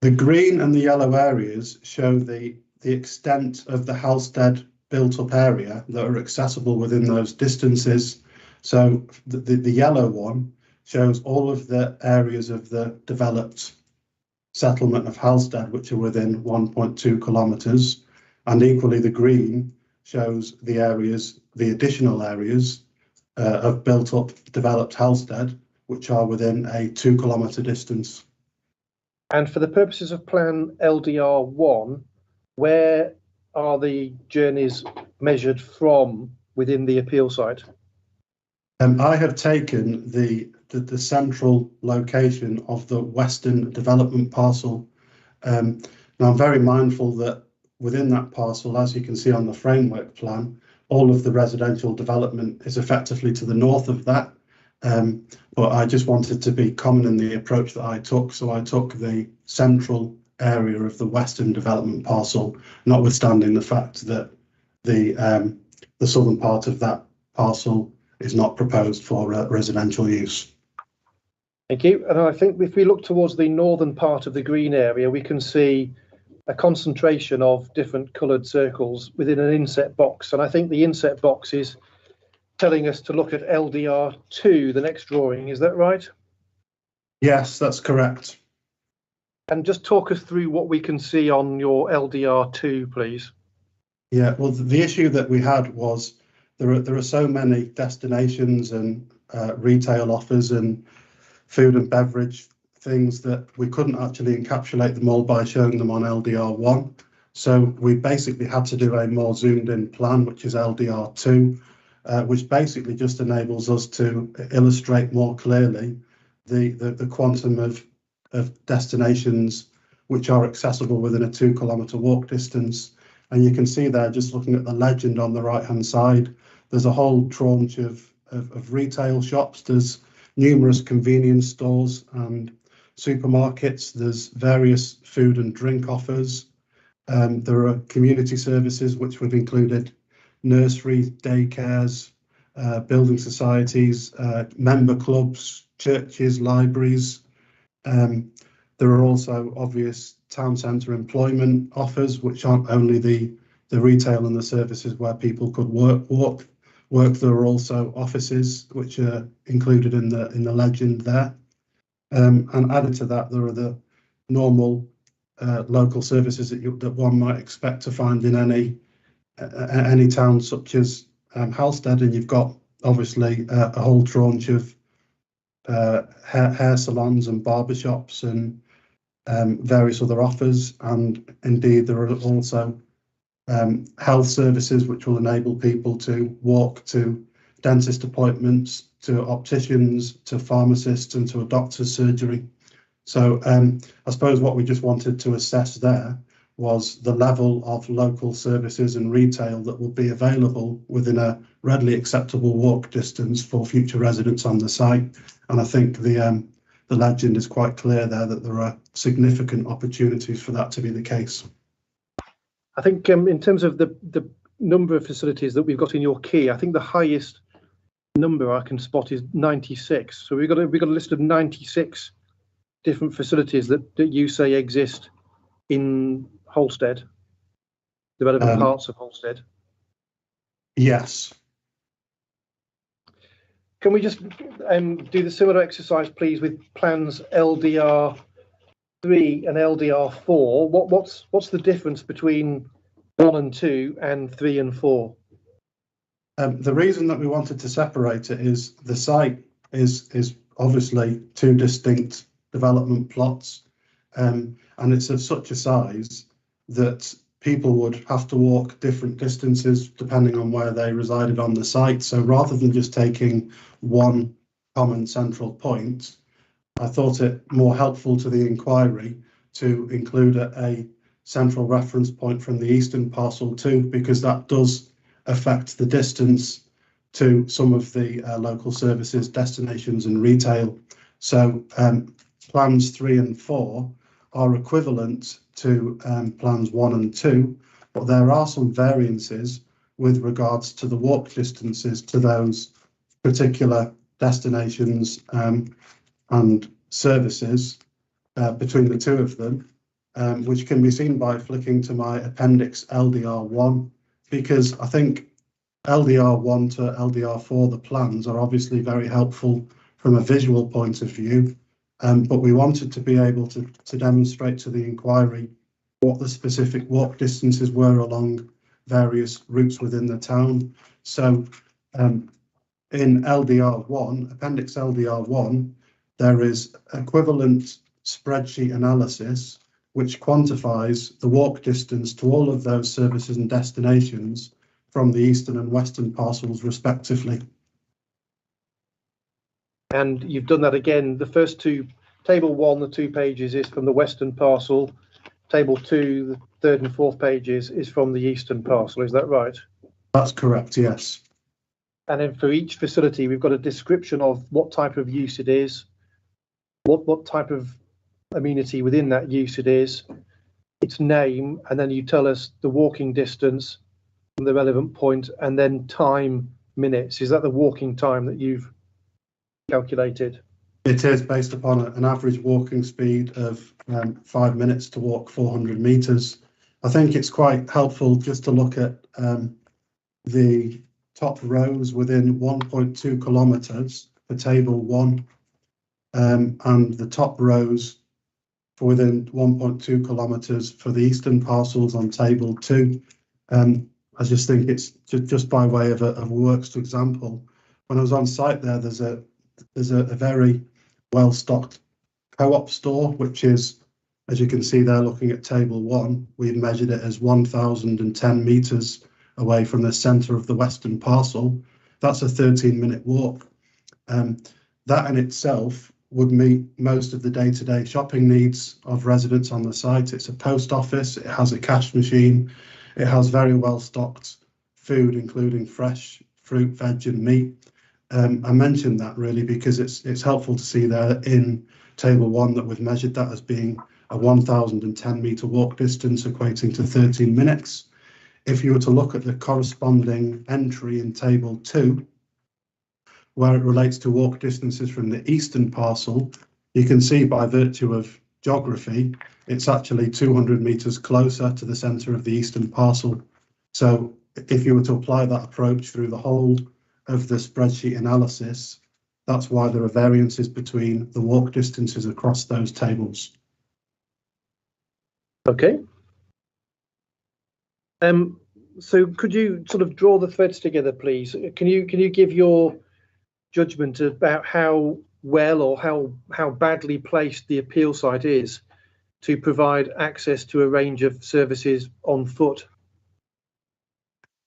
[SPEAKER 6] The green and the yellow areas show the extent of the Halstead built-up area that are accessible within those distances. So the yellow one shows all of the areas of the developed settlement of Halstead, which are within 1.2 kilometres, and equally the green shows the areas, the additional areas of built-up developed Halstead, which are within a 2 kilometre distance.
[SPEAKER 2] And for the purposes of plan LDR1, where are the journeys measured from within the appeal site?
[SPEAKER 6] I have taken the central location of the Western development parcel. Now I'm very mindful that within that parcel, as you can see on the framework plan, all of the residential development is effectively to the north of that. But I just wanted to be common in the approach that I took. So I took the central area of the Western development parcel, notwithstanding the fact that the southern part of that parcel is not proposed for residential use.
[SPEAKER 2] Thank you. And I think if we look towards the northern part of the green area, we can see a concentration of different coloured circles within an inset box. And I think the inset box is telling us to look at LDR2, the next drawing. Is that right?
[SPEAKER 6] Yes, that's correct.
[SPEAKER 2] And just talk us through what we can see on your LDR2, please.
[SPEAKER 6] Yeah, well, the issue that we had was there are so many destinations and retail offers and food and beverage things that we couldn't actually encapsulate them all by showing them on LDR1. So we basically had to do a more zoomed in plan, which is LDR2, which basically just enables us to illustrate more clearly the quantum of destinations which are accessible within a 2 kilometre walk distance. And you can see there, just looking at the legend on the right hand side, there's a whole tranche of retail shops. There's numerous convenience stores and supermarkets. There's various food and drink offers. There are community services, which we've included nursery, daycares, building societies, member clubs, churches, libraries. There are also obvious town centre employment offers, which aren't only the retail and the services where people could work. There are also offices which are included in the legend there. And added to that, there are the normal local services that one might expect to find in any town such as Halstead, and you've got obviously a whole tranche of hair salons and barbershops and various other offers, and indeed there are also health services which will enable people to walk to dentist appointments, to opticians, to pharmacists, and to a doctor's surgery. So I suppose what we just wanted to assess there was the level of local services and retail that will be available within a readily acceptable walk distance for future residents on the site. And I think the legend is quite clear there that there are significant opportunities for that to be the case.
[SPEAKER 2] I think in terms of the number of facilities that we've got in your key, I think the highest number I can spot is 96. So we've got a list of 96 different facilities that you say exist in Halstead, the relevant parts of Halstead.
[SPEAKER 6] Yes.
[SPEAKER 2] Can we just do the similar exercise, please, with plans LDR3 and LDR4? What's the difference between 1 and 2 and 3 and 4?
[SPEAKER 6] The reason that we wanted to separate it is the site is obviously two distinct development plots, and it's of such a size that people would have to walk different distances depending on where they resided on the site. So rather than just taking one common central point, I thought it more helpful to the inquiry to include a central reference point from the eastern parcel too, because that does affect the distance to some of the local services, destinations and retail. So plans 3 and 4 are equivalent to plans 1 and 2, but there are some variances with regards to the walk distances to those particular destinations and services between the two of them, which can be seen by flicking to my appendix LDR1, because I think LDR1 to LDR4, the plans are obviously very helpful from a visual point of view, but we wanted to be able to demonstrate to the inquiry what the specific walk distances were along various routes within the town. So in LDR1, appendix LDR1, there is equivalent spreadsheet analysis which quantifies the walk distance to all of those services and destinations from the eastern and western parcels respectively.
[SPEAKER 2] And you've done that again. The first two, table 1, the 2 pages is from the western parcel. Table 2, the 3rd and 4th pages is from the eastern parcel. Is that right?
[SPEAKER 6] That's correct, yes.
[SPEAKER 2] And then for each facility, we've got a description of what type of use it is, what type of amenity within that use it is, its name, and then you tell us the walking distance from the relevant point, and then time, minutes. Is that the walking time that you've calculated?
[SPEAKER 6] It is based upon an average walking speed of 5 minutes to walk 400 metres. I think it's quite helpful just to look at the top rows within 1.2 kilometres for table 1, and the top rows for within 1.2 kilometres for the eastern parcels on table 2. I just think it's just by way of a works example. When I was on site there, there's a very well-stocked co-op store, which is, as you can see there, looking at table 1, we've measured it as 1,010 metres away from the centre of the western parcel. That's a 13-minute walk. That in itself would meet most of the day-to-day shopping needs of residents on the site. It's a post office, it has a cash machine, it has very well-stocked food, including fresh fruit, veg and meat. I mentioned that really because it's helpful to see there in table 1 that we've measured that as being a 1,010 metre walk distance equating to 13 minutes. If you were to look at the corresponding entry in table 2, where it relates to walk distances from the eastern parcel, you can see by virtue of geography, it's actually 200 metres closer to the centre of the eastern parcel. So if you were to apply that approach through the whole of the spreadsheet analysis, that's why there are variances between the walk distances across those tables.
[SPEAKER 2] Okay. So could you sort of draw the threads together, please? Can you give your judgment about how well or how badly placed the appeal site is to provide access to a range of services on foot?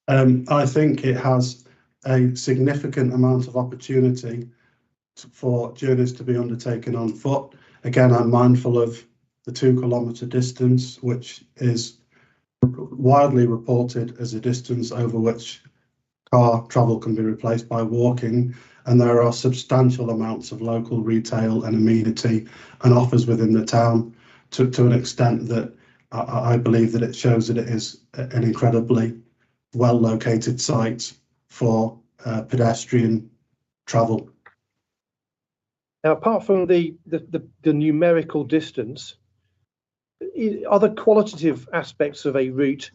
[SPEAKER 6] I think it has a significant amount of opportunity for journeys to be undertaken on foot. Again, I'm mindful of the 2 kilometre distance, which is widely reported as a distance over which car travel can be replaced by walking, and there are substantial amounts of local retail and amenity and offers within the town to an extent that I believe that it shows that it is an incredibly well located site for pedestrian travel.
[SPEAKER 2] Now, apart from the numerical distance, are the qualitative aspects of a route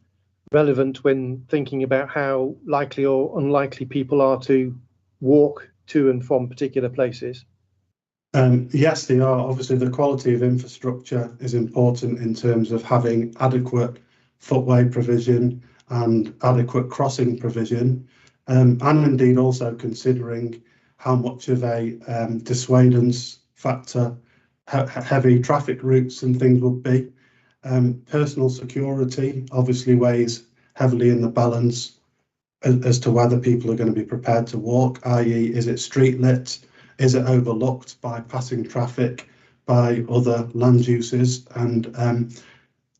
[SPEAKER 2] relevant when thinking about how likely or unlikely people are to walk to and from particular places?
[SPEAKER 6] Yes, they are. Obviously, the quality of infrastructure is important in terms of having adequate footway provision and adequate crossing provision, and indeed also considering how much of a dissuadance factor heavy traffic routes and things would be. Personal security obviously weighs heavily in the balance as to whether people are going to be prepared to walk, i.e. is it street lit, is it overlooked by passing traffic, by other land uses? And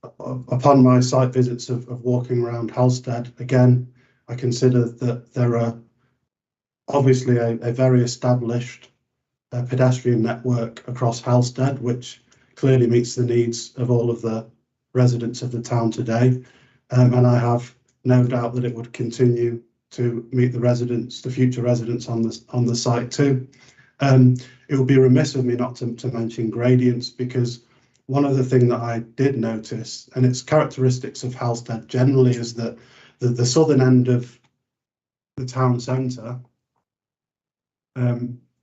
[SPEAKER 6] upon my site visits of walking around Halstead, again, I consider that there are obviously a very established pedestrian network across Halstead, which clearly meets the needs of all of the residents of the town today. And I have no doubt that it would continue to meet the future residents on the site too. It would be remiss of me not to mention gradients, because one of the things that I did notice, and it's characteristics of Halstead generally, is that the southern end of the town centre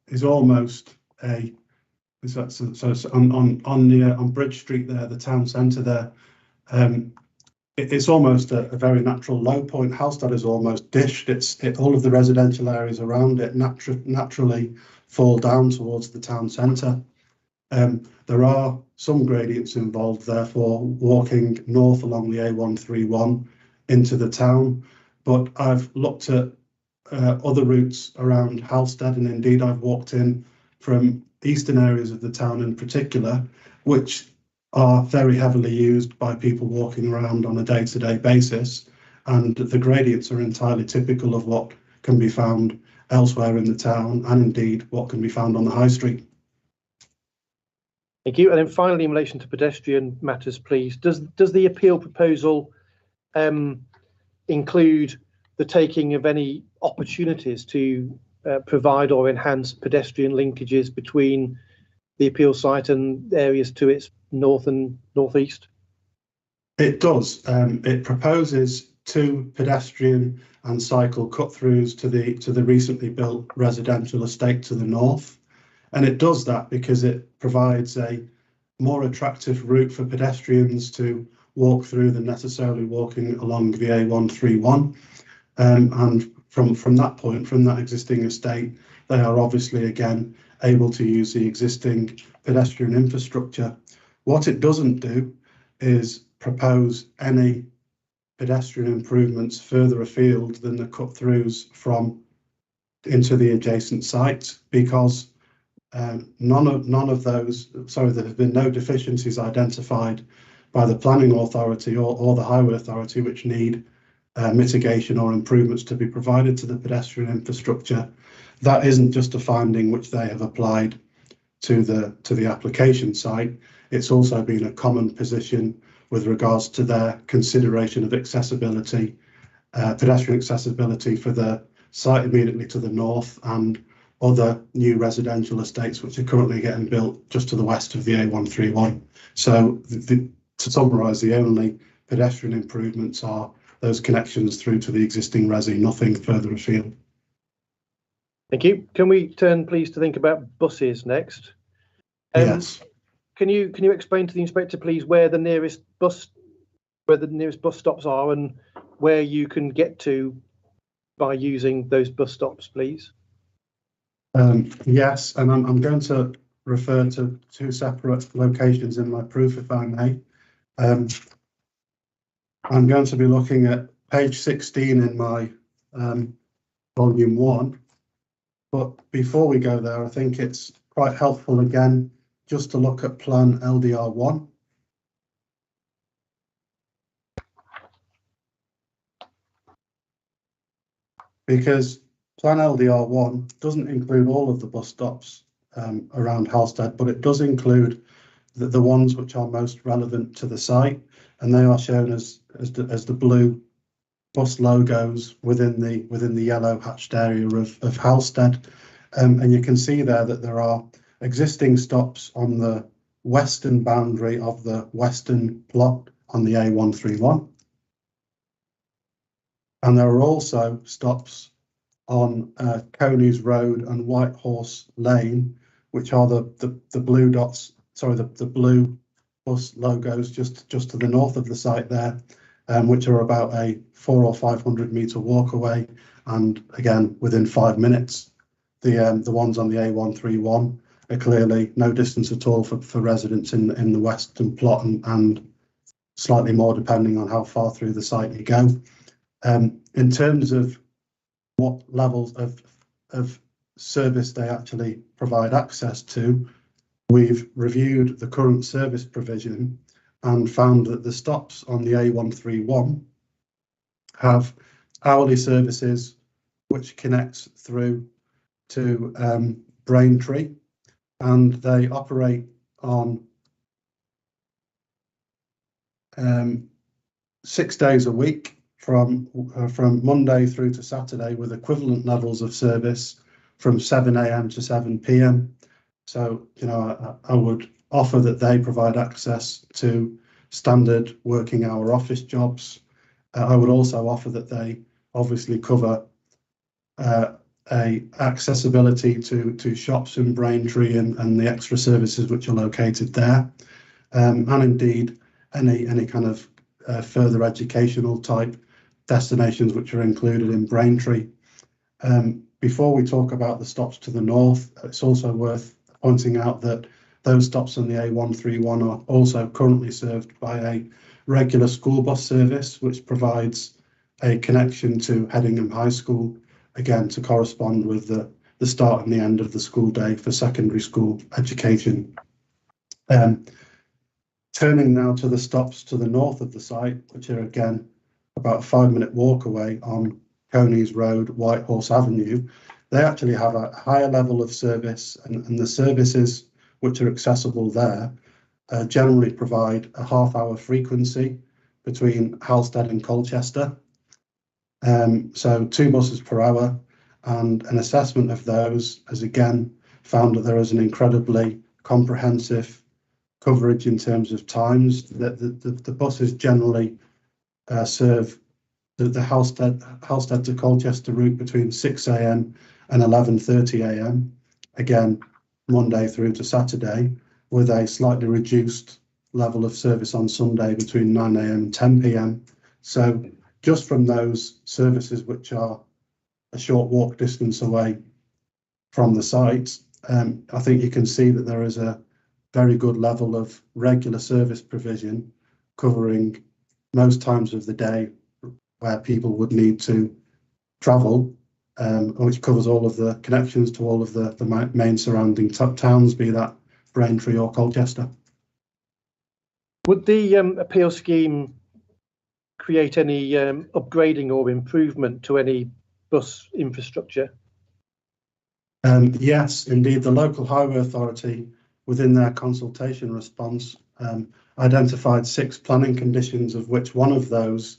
[SPEAKER 6] is almost a, so on Bridge Street there, the town centre there, it's almost a very natural low point. Halstead is almost dished. All of the residential areas around it naturally fall down towards the town centre. There are some gradients involved, therefore, walking north along the A131 into the town. But I've looked at other routes around Halstead, and indeed I've walked in from eastern areas of the town in particular, which are very heavily used by people walking around on a day-to-day basis, and the gradients are entirely typical of what can be found elsewhere in the town, and indeed what can be found on the high street.
[SPEAKER 2] Thank you. And then finally, in relation to pedestrian matters, please, does the appeal proposal include the taking of any opportunities to provide or enhance pedestrian linkages between the appeal site and areas to its north and northeast?
[SPEAKER 6] It does. It proposes 2 pedestrian and cycle cut-throughs to the recently built residential estate to the north, and it does that because it provides a more attractive route for pedestrians to walk through than necessarily walking along the A131. And from that point, from that existing estate, they are obviously again able to use the existing pedestrian infrastructure. What it doesn't do is propose any pedestrian improvements further afield than the cut-throughs into the adjacent sites, because none of those, there have been no deficiencies identified by the planning authority or the highway authority which need mitigation or improvements to be provided to the pedestrian infrastructure. That isn't just a finding which they have applied to the application site. It's also been a common position with regards to their consideration of accessibility, pedestrian accessibility for the site immediately to the north and other new residential estates which are currently getting built just to the west of the A131. So to summarise, the only pedestrian improvements are those connections through to the existing resi, nothing further afield.
[SPEAKER 2] Thank you. Can we turn, please, to think about buses next?
[SPEAKER 6] Yes.
[SPEAKER 2] Can you explain to the inspector, please, where the nearest bus stops are and where you can get to by using those bus stops, please?
[SPEAKER 6] Yes, and I'm going to refer to 2 separate locations in my proof, if I may. I'm going to be looking at page 16 in my volume 1. But before we go there, I think it's quite helpful again just to look at plan LDR1. Because plan LDR1 doesn't include all of the bus stops around Halstead, but it does include the ones which are most relevant to the site, and they are shown as the blue bus logos within the yellow hatched area of Halstead. And you can see there that there are existing stops on the western boundary of the western plot on the A131. And there are also stops on Coney's Road and White Horse Lane, which are the blue dots, the blue bus logos just to the north of the site there, which are about a 400 or 500 metre walk away, and again within 5 minutes. The ones on the A131 are clearly no distance at all for residents in the western plot, and slightly more depending on how far through the site you go. In terms of what levels of service they actually provide access to, we've reviewed the current service provision and found that the stops on the A131 have hourly services which connects through to Braintree, and they operate on 6 days a week from Monday through to Saturday, with equivalent levels of service from 7 a.m. to 7 p.m. So, you know, I would offer that they provide access to standard working hour office jobs. I would also offer that they obviously cover a accessibility to shops in Braintree and the extra services which are located there, and indeed any kind of further educational type destinations which are included in Braintree. Before we talk about the stops to the north, it's also worth pointing out that those stops on the A131 are also currently served by a regular school bus service, which provides a connection to Headingham High School, again to correspond with the start and the end of the school day for secondary school education. Turning now to the stops to the north of the site, which are again about a 5-minute walk away on Coney's Road, Whitehorse Avenue, they actually have a higher level of service, and the services which are accessible there generally provide a half-hour frequency between Halstead and Colchester. So 2 buses per hour, and an assessment of those has again found that there is an incredibly comprehensive coverage in terms of times. The buses generally serve the Halstead to Colchester route between 6 a.m. and 11:30 a.m. again Monday through to Saturday, with a slightly reduced level of service on Sunday between 9 a.m. and 10 p.m. So just from those services which are a short walk distance away from the site, I think you can see that there is a very good level of regular service provision covering most times of the day where people would need to travel, which covers all of the connections to all of the main surrounding towns, be that Braintree or Colchester.
[SPEAKER 2] Would the appeal scheme create any upgrading or improvement to any bus infrastructure?
[SPEAKER 6] Yes, indeed. The local highway authority, within their consultation response, identified 6 planning conditions, of which one of those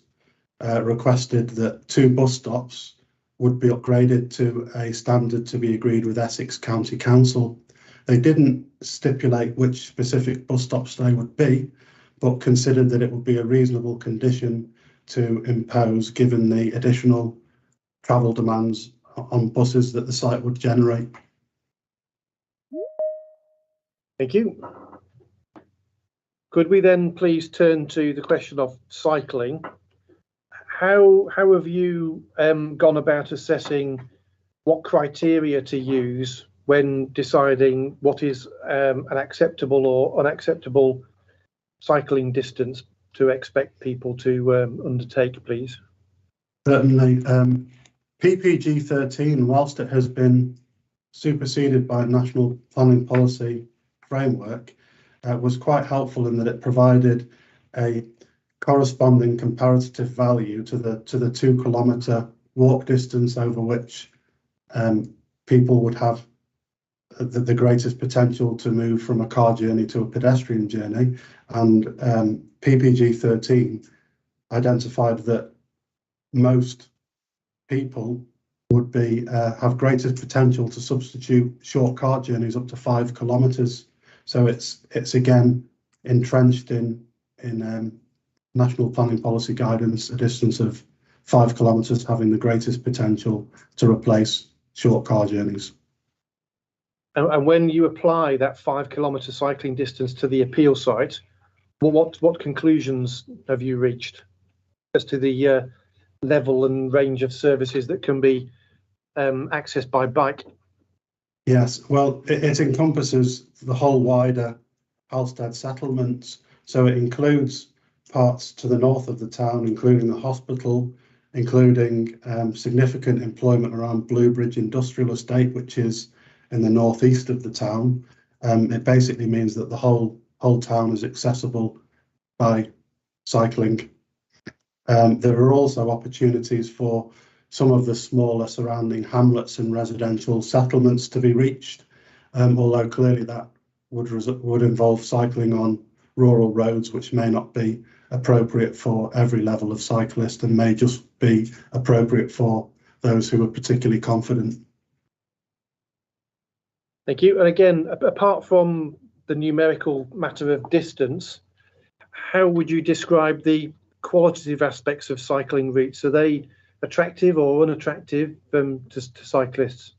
[SPEAKER 6] requested that 2 bus stops would be upgraded to a standard to be agreed with Essex County Council. They didn't stipulate which specific bus stops they would be, but considered that it would be a reasonable condition to impose given the additional travel demands on buses that the site would generate.
[SPEAKER 2] Thank you. Could we then please turn to the question of cycling? How have you gone about assessing what criteria to use when deciding what is an acceptable or unacceptable cycling distance to expect people to undertake, please?
[SPEAKER 6] Certainly. PPG 13, whilst it has been superseded by National Planning Policy Framework, was quite helpful in that it provided a corresponding comparative value to the 2 kilometre walk distance over which people would have the greatest potential to move from a car journey to a pedestrian journey. And PPG 13 identified that most people would be have greatest potential to substitute short car journeys up to 5 kilometres. So it's again entrenched in National Planning Policy guidance, a distance of 5 kilometres having the greatest potential to replace short car journeys.
[SPEAKER 2] And when you apply that 5 kilometre cycling distance to the appeal site, what conclusions have you reached as to the level and range of services that can be accessed by bike?
[SPEAKER 6] Yes, well, it encompasses the whole wider Halstead settlements. So it includes parts to the north of the town, including the hospital, including significant employment around Bournebridge industrial estate, which is in the northeast of the town. It basically means that the whole town is accessible by cycling. There are also opportunities for some of the smaller surrounding hamlets and residential settlements to be reached, although clearly that would involve cycling on rural roads, which may not be appropriate for every level of cyclist and may just be appropriate for those who are particularly confident.
[SPEAKER 2] Thank you. And again, apart from the numerical matter of distance, how would you describe the qualitative aspects of cycling routes? Are they attractive or unattractive to cyclists?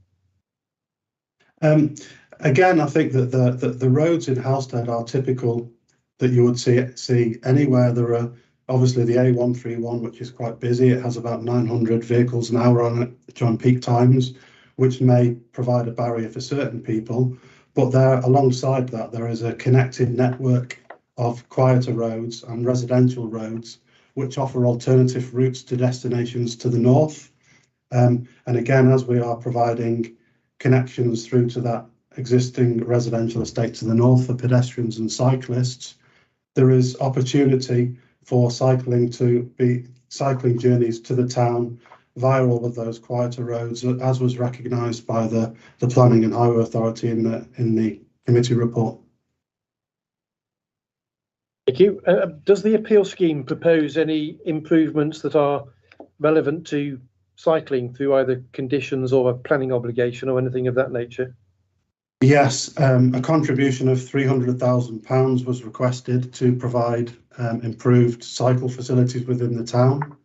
[SPEAKER 6] Again, I think that the roads in Halstead are typical that you would see anywhere. There are obviously the A131, which is quite busy. It has about 900 vehicles an hour on it during peak times, which may provide a barrier for certain people. But there, alongside that, there is a connected network of quieter roads and residential roads, which offer alternative routes to destinations to the north. And again, as we are providing connections through to that existing residential estate to the north for pedestrians and cyclists, there is opportunity for cycling journeys to the town via all of those quieter roads, as was recognised by the Planning and Highway Authority in the committee report.
[SPEAKER 2] Thank you. Does the appeal scheme propose any improvements that are relevant to cycling through either conditions or a planning obligation or anything of that nature?
[SPEAKER 6] Yes, a contribution of £300,000 was requested to provide improved cycle facilities within the town,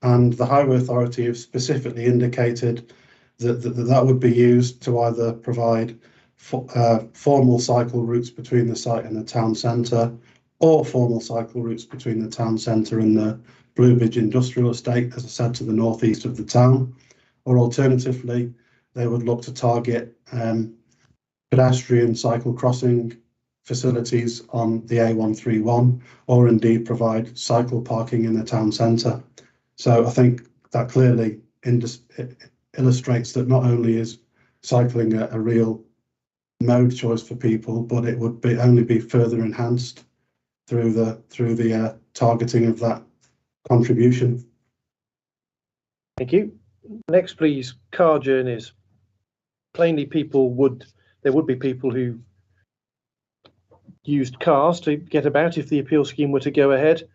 [SPEAKER 6] and the Highway Authority have specifically indicated that would be used to either provide formal cycle routes between the site and the town centre, or formal cycle routes between the town centre and the Bournebridge industrial estate, as I said, to the northeast of the town, or alternatively, they would look to target pedestrian cycle crossing facilities on the A131, or indeed provide cycle parking in the town centre. So I think that clearly illustrates that not only is cycling a real mode choice for people, but it would only be further enhanced through the targeting of that contribution.
[SPEAKER 2] Thank you. Next, please, car journeys. Plainly, there would be people who used cars to get about if the appeal scheme were to go ahead.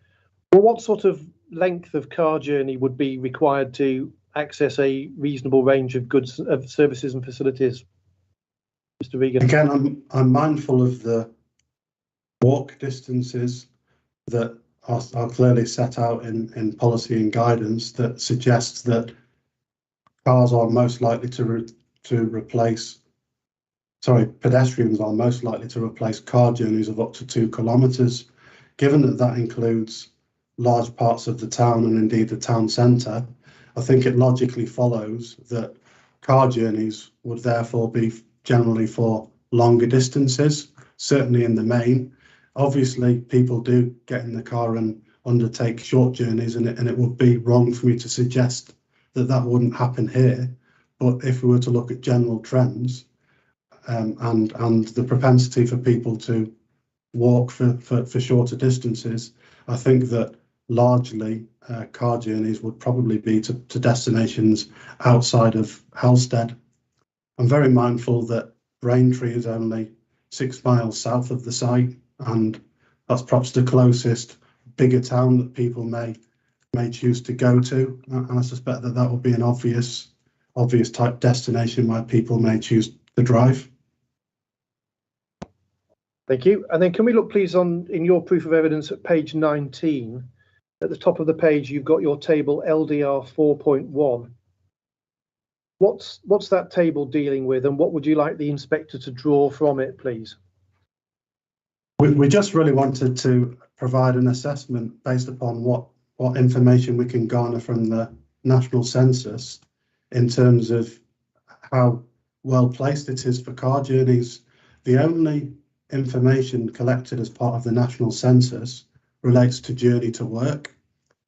[SPEAKER 2] Well, what sort of length of car journey would be required to access a reasonable range of goods, of services and facilities? Mr. Regan.
[SPEAKER 6] Again, I'm mindful of the walk distances that are clearly set out in policy and guidance that suggests that pedestrians are most likely to replace car journeys of up to 2 kilometres. Given that includes large parts of the town and indeed the town centre, I think it logically follows that car journeys would therefore be generally for longer distances, certainly in the main. Obviously, people do get in the car and undertake short journeys, and it would be wrong for me to suggest that wouldn't happen here. But if we were to look at general trends and the propensity for people to walk for shorter distances, I think that largely car journeys would probably be to destinations outside of Halstead. I'm very mindful that Braintree is only 6 miles south of the site, and that's perhaps the closest bigger town that people may choose to go to, and I suspect that would be an obvious type destination where people may choose to drive.
[SPEAKER 2] Thank you. And then can we look please in your proof of evidence at page 19? At the top of the page you've got your table LDR 4.1. What's that table dealing with, and what would you like the inspector to draw from it, please?
[SPEAKER 6] We just really wanted to provide an assessment based upon what information we can garner from the national census in terms of how well placed it is for car journeys. The only information collected as part of the national census relates to journey to work,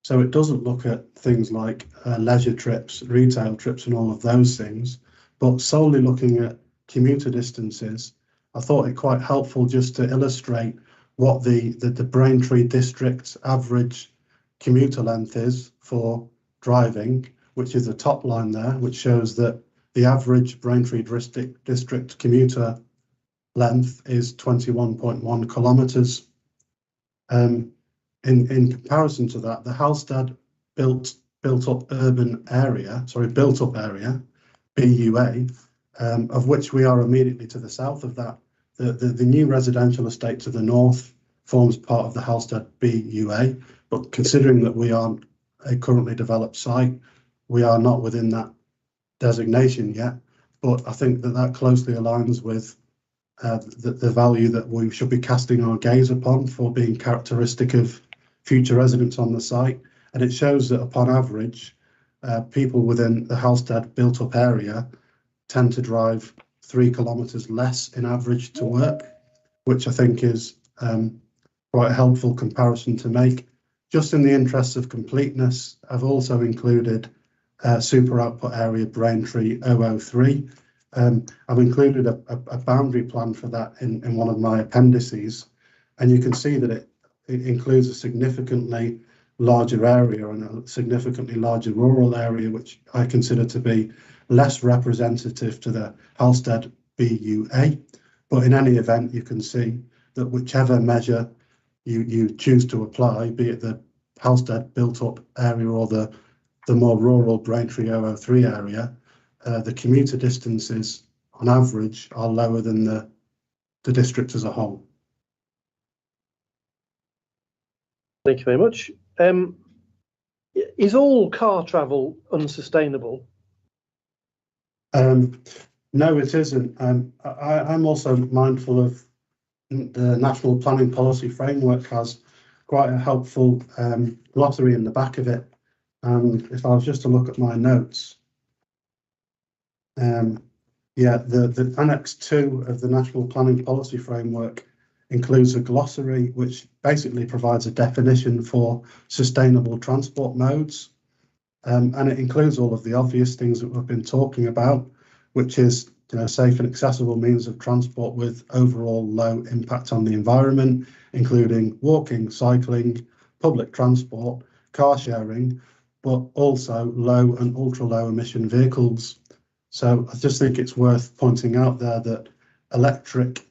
[SPEAKER 6] So it doesn't look at things like leisure trips, retail trips and all of those things, but solely looking at commuter distances. I thought it quite helpful just to illustrate what the Braintree district's average commuter length is for driving, which is the top line there, which shows that the average Braintree district commuter length is 21.1 kilometres. In comparison to that, the Halstead built up area, BUA, of which we are immediately to the south of that. The new residential estate to the north forms part of the Halstead BUA, but considering that we aren't a currently developed site, we are not within that designation yet. But I think that closely aligns with the value that we should be casting our gaze upon for being characteristic of future residents on the site. And it shows that upon average, people within the Halstead built up area tend to drive 3 kilometres less in average to work, which I think is quite a helpful comparison to make. Just in the interests of completeness, I've also included super output area Braintree 003. I've included a boundary plan for that in one of my appendices, and you can see that it includes a significantly larger area and a significantly larger rural area, which I consider to be less representative to the Halstead BUA. But in any event, you can see that whichever measure you choose to apply, be it the Halstead built up area or the more rural Braintree 003 area, the commuter distances on average are lower than the district as a whole.
[SPEAKER 2] Thank you very much. Is all car travel unsustainable?
[SPEAKER 6] No, it isn't. I'm also mindful of the National Planning Policy Framework has quite a helpful glossary in the back of it. And if I was just to look at my notes, the Annex 2 of the National Planning Policy Framework includes a glossary which basically provides a definition for sustainable transport modes. And it includes all of the obvious things that we've been talking about, which is safe and accessible means of transport with overall low impact on the environment, including walking, cycling, public transport, car sharing, but also low and ultra low emission vehicles. So I just think it's worth pointing out there that electric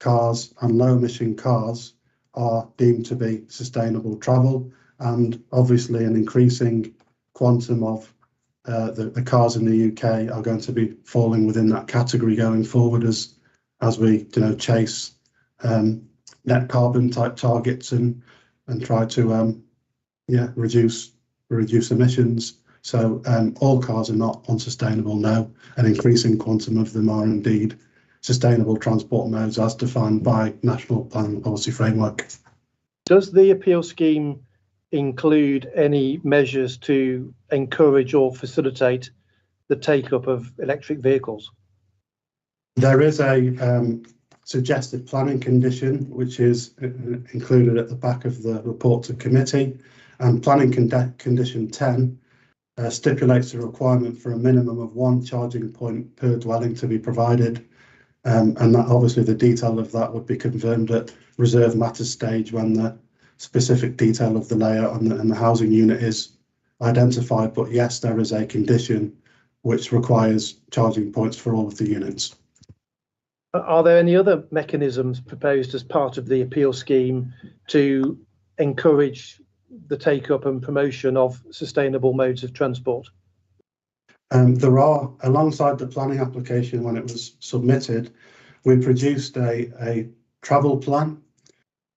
[SPEAKER 6] cars and low emission cars are deemed to be sustainable travel, and obviously an increasing quantum of the cars in the UK are going to be falling within that category going forward as we chase net carbon type targets and try to reduce emissions. So all cars are not unsustainable, no. An increasing quantum of them are indeed sustainable transport modes as defined by National Planning Policy Framework.
[SPEAKER 2] Does the appeal scheme include any measures to encourage or facilitate the take-up of electric vehicles?
[SPEAKER 6] There is a suggested planning condition, which is included at the back of the report to committee, and planning condition 10 stipulates a requirement for a minimum of one charging point per dwelling to be provided. And that obviously the detail of that would be confirmed at reserve matters stage when the specific detail of the layout and the housing unit is identified. But yes, there is a condition which requires charging points for all of the units.
[SPEAKER 2] Are there any other mechanisms proposed as part of the appeal scheme to encourage the take-up and promotion of sustainable modes of transport?
[SPEAKER 6] There are, alongside the planning application when it was submitted, we produced a travel plan,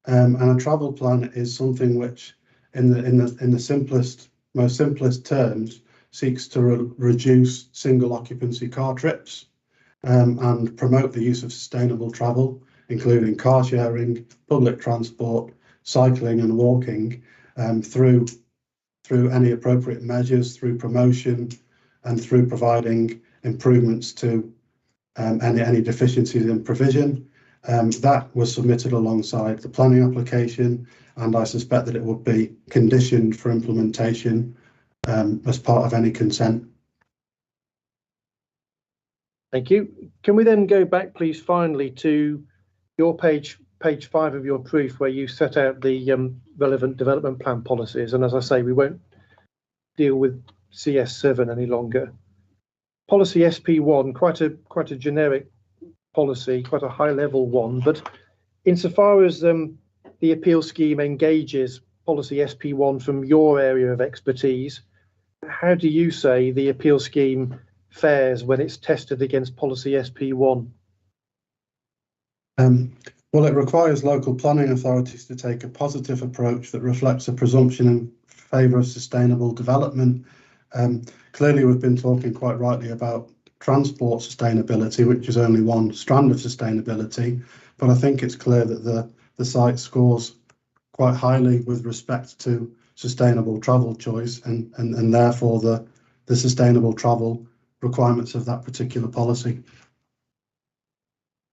[SPEAKER 6] and a travel plan is something which, in the most simplest terms, seeks to reduce single occupancy car trips and promote the use of sustainable travel, including car sharing, public transport, cycling and walking, through any appropriate measures, through promotion, and through providing improvements to any deficiencies in provision. That was submitted alongside the planning application, and I suspect that it would be conditioned for implementation as part of any consent.
[SPEAKER 2] Thank you. Can we then go back, please, finally to your page 5 of your proof, where you set out the relevant development plan policies? And as I say, we won't deal with CS7 any longer. Policy SP1, quite a generic policy, quite a high-level one. But insofar as the appeal scheme engages policy SP1 from your area of expertise, how do you say the appeal scheme fares when it's tested against policy SP1?
[SPEAKER 6] Well, it requires local planning authorities to take a positive approach that reflects a presumption in favour of sustainable development. Clearly, we've been talking quite rightly about transport sustainability, which is only one strand of sustainability, but I think it's clear that the site scores quite highly with respect to sustainable travel choice and therefore the sustainable travel requirements of that particular policy.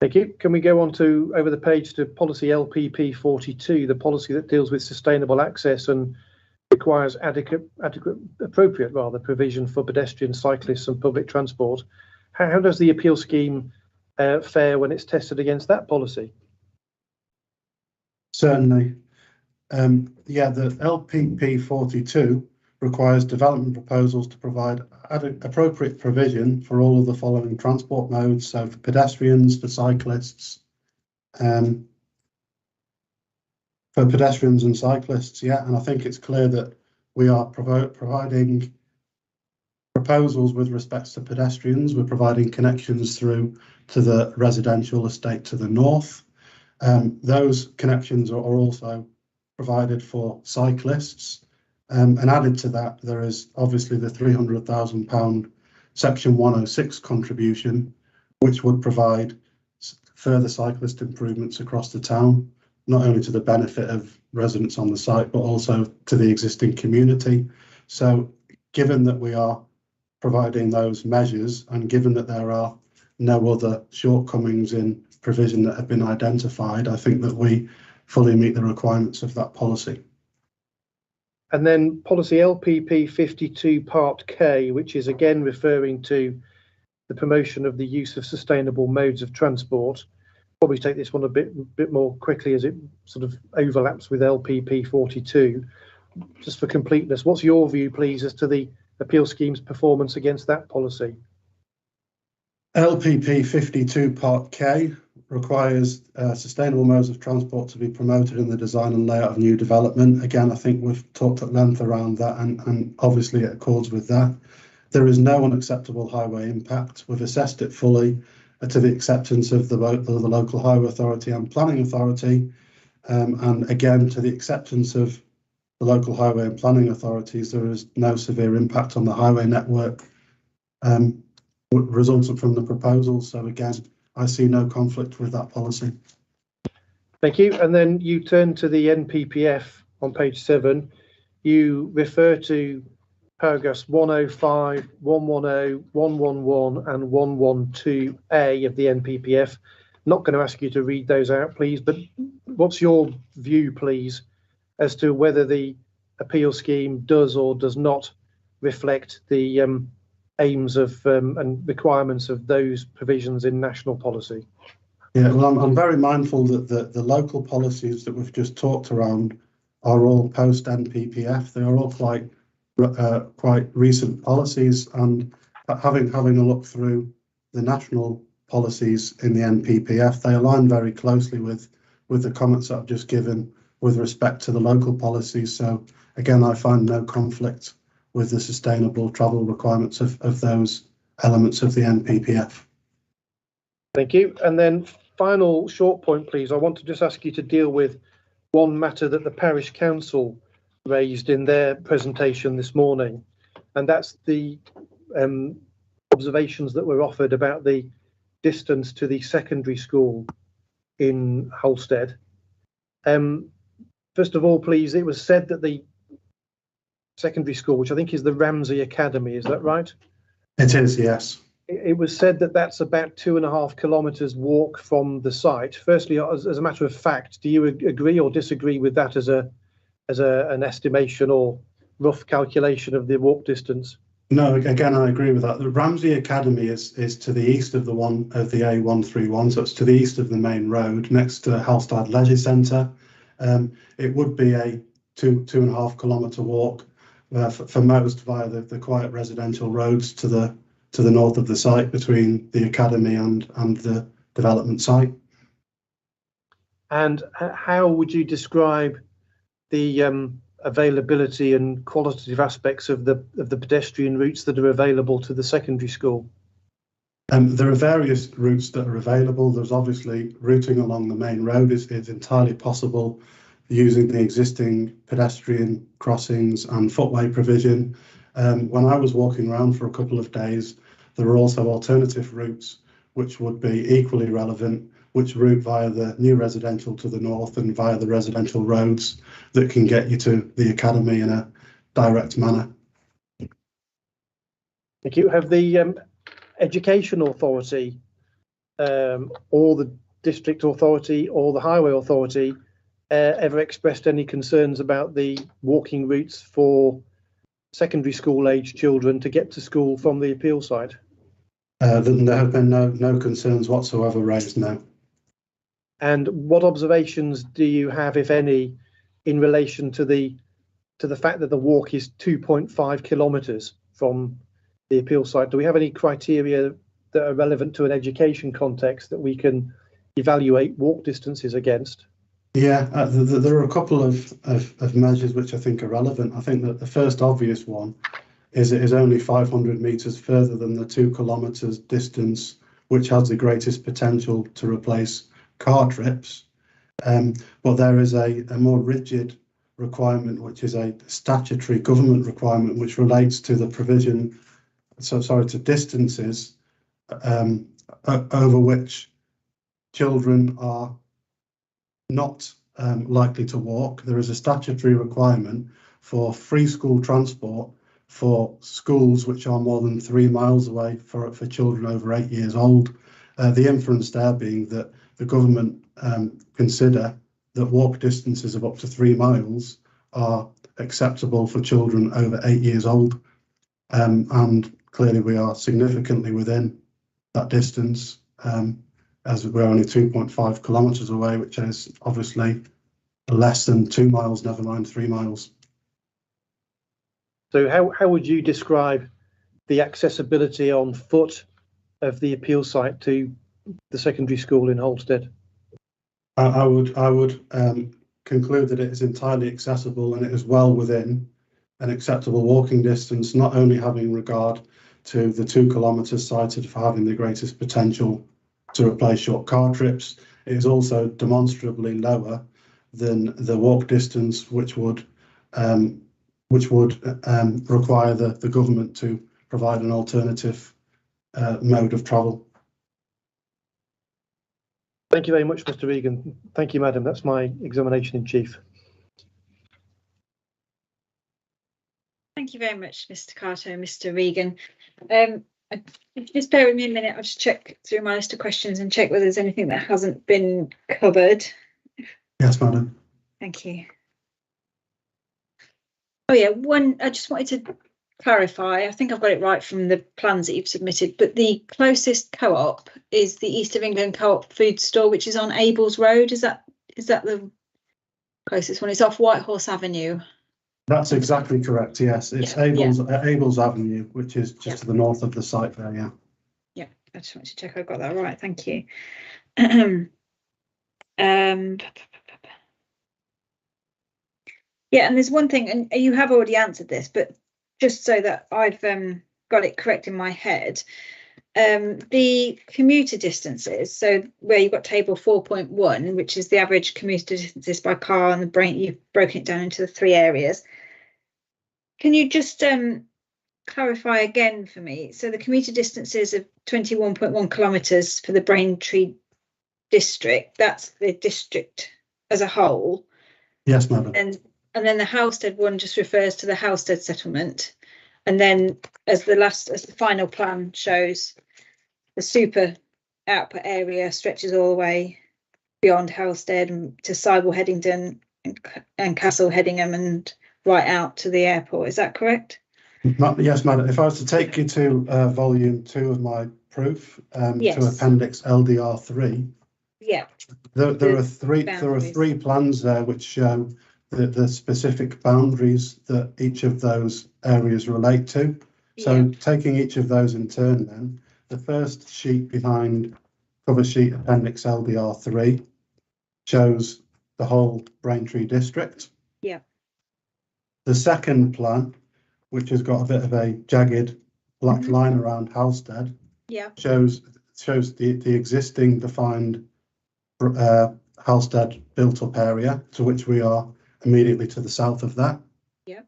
[SPEAKER 2] Thank you. Can we go on to over the page to policy LPP 42, the policy that deals with sustainable access and requires appropriate provision for pedestrians, cyclists and public transport? How does the appeal scheme fare when it's tested against that policy?
[SPEAKER 6] Certainly. Yeah, the LPP 42 requires development proposals to provide appropriate provision for all of the following transport modes, so for pedestrians, for cyclists, yeah, and I think it's clear that we are providing proposals with respect to pedestrians. We're providing connections through to the residential estate to the north. Those connections are also provided for cyclists. And added to that, there is obviously the £300,000 Section 106 contribution, which would provide further cyclist improvements across the town, not only to the benefit of residents on the site, but also to the existing community. So given that we are providing those measures and given that there are no other shortcomings in provision that have been identified, I think that we fully meet the requirements of that policy.
[SPEAKER 2] And then policy LPP 52 Part K, which is again referring to the promotion of the use of sustainable modes of transport. Probably take this one a bit more quickly as it sort of overlaps with LPP 42. Just for completeness, what's your view, please, as to the appeal scheme's performance against that policy?
[SPEAKER 6] LPP 52 Part K requires sustainable modes of transport to be promoted in the design and layout of new development. Again, I think we've talked at length around that, and obviously it accords with that. There is no unacceptable highway impact. We've assessed it fully to the acceptance of the local highway authority and planning authority, and again to the acceptance of the local highway and planning authorities. There is no severe impact on the highway network resulting from the proposal. So again, I see no conflict with that policy.
[SPEAKER 2] Thank you. And then you turn to the NPPF on page 7. You refer to paragraphs 105, 110, 111 and 112A of the NPPF. Not going to ask you to read those out, please, but what's your view, please, as to whether the appeal scheme does or does not reflect the aims of and requirements of those provisions in national policy?
[SPEAKER 6] Yeah, well, I'm very mindful that the local policies that we've just talked around are all post NPPF. They are all quite recent policies, and having a look through the national policies in the NPPF, they align very closely with the comments that I've just given with respect to the local policies. So again, I find no conflict with the sustainable travel requirements of those elements of the NPPF.
[SPEAKER 2] Thank you. And then final short point, please. I want to just ask you to deal with one matter that the parish council raised in their presentation this morning, and that's the observations that were offered about the distance to the secondary school in Holstead. First of all, please, it was said that the secondary school, which I think is the Ramsey Academy, is that right?
[SPEAKER 6] It is, yes.
[SPEAKER 2] It was said that that's about 2.5 kilometres walk from the site. Firstly, as a matter of fact, do you agree or disagree with that as an estimation or rough calculation of the walk distance?
[SPEAKER 6] No, again, I agree with that. The Ramsey Academy is to the east of the A131, so it's to the east of the main road, next to Halstead Leisure Centre. It would be a 2.5 kilometre walk for most via the quiet residential roads to the north of the site between the academy and the development site.
[SPEAKER 2] And how would you describe the availability and qualitative aspects of the pedestrian routes that are available to the secondary school?
[SPEAKER 6] There are various routes that are available. There's obviously routing along the main road is entirely possible using the existing pedestrian crossings and footway provision. When I was walking around for a couple of days, there are also alternative routes which would be equally relevant, which route via the new residential to the north and via the residential roads that can get you to the academy in a direct manner.
[SPEAKER 2] Thank you. Have the education authority or the district authority or the highway authority ever expressed any concerns about the walking routes for secondary school age children to get to school from the appeal site?
[SPEAKER 6] There have been no concerns whatsoever raised now.
[SPEAKER 2] And what observations do you have, if any, in relation to the fact that the walk is 2.5 kilometres from the appeal site? Do we have any criteria that are relevant to an education context that we can evaluate walk distances against?
[SPEAKER 6] Yeah, there are a couple of measures which I think are relevant. I think that the first obvious one is it is only 500 metres further than the 2 kilometres distance, which has the greatest potential to replace car trips. But there is a more rigid requirement, which is a statutory government requirement, which relates to the provision, to distances over which children are not likely to walk. There is a statutory requirement for free school transport for schools which are more than 3 miles away for children over 8 years old. The inference there being that the government consider that walk distances of up to 3 miles are acceptable for children over 8 years old. And clearly we are significantly within that distance, as we're only 2.5 kilometres away, which is obviously less than 2 miles, never mind 3 miles.
[SPEAKER 2] So how would you describe the accessibility on foot of the appeal site to the secondary school in Halstead?
[SPEAKER 6] I would conclude that it is entirely accessible and it is well within an acceptable walking distance, not only having regard to the 2 kilometres cited for having the greatest potential to replace short car trips. It is also demonstrably lower than the walk distance, which would require the government to provide an alternative mode of travel.
[SPEAKER 2] Thank you very much, Mr. Regan. Thank you, Madam. That's my examination in chief.
[SPEAKER 1] Thank you very much, Mr. Carter and Mr. Regan. Just bear with me a minute. I'll just check through my list of questions and check whether there's anything that hasn't been covered.
[SPEAKER 6] Yes, Madam.
[SPEAKER 1] Thank you. Oh yeah, I just wanted to clarify, I think I've got it right from the plans that you've submitted, but the closest co-op is the East of England Co-op food store, which is on Abel's Road. Is that the closest one? It's off Whitehorse Avenue.
[SPEAKER 6] That's exactly correct. Yes, it's Abel's Avenue, which is just to the north of the site there. Yeah.
[SPEAKER 1] Yeah, I just wanted to check I got that right. Thank you. Yeah, and there's one thing, and you have already answered this, but just so that I've got it correct in my head, the commuter distances, so where you've got table 4.1, which is the average commuter distances by car, and you've broken it down into the 3 areas. Can you just clarify again for me? So the commuter distances of 21.1 kilometres for the Braintree district, that's the district as a whole.
[SPEAKER 6] Yes, madam.
[SPEAKER 1] And then the Halstead one just refers to the Halstead settlement. And then as the final plan shows, the super output area stretches all the way beyond Halstead and to Sidewell, Headington and Castle Hedingham and right out to the airport. Is that correct?
[SPEAKER 6] Yes, madam. If I was to take you to volume 2 of my proof,
[SPEAKER 1] Yes.
[SPEAKER 6] to appendix LDR3,
[SPEAKER 1] Yeah.
[SPEAKER 6] there are three plans there which show the specific boundaries that each of those areas relate to. So taking each of those in turn, then the first sheet behind cover sheet appendix LDR3 shows the whole Braintree district.
[SPEAKER 1] Yeah.
[SPEAKER 6] The second plan, which has got a bit of a jagged black line around Halstead, shows the existing defined Halstead built up area, to which we are immediately to the south of that.
[SPEAKER 1] Yeah.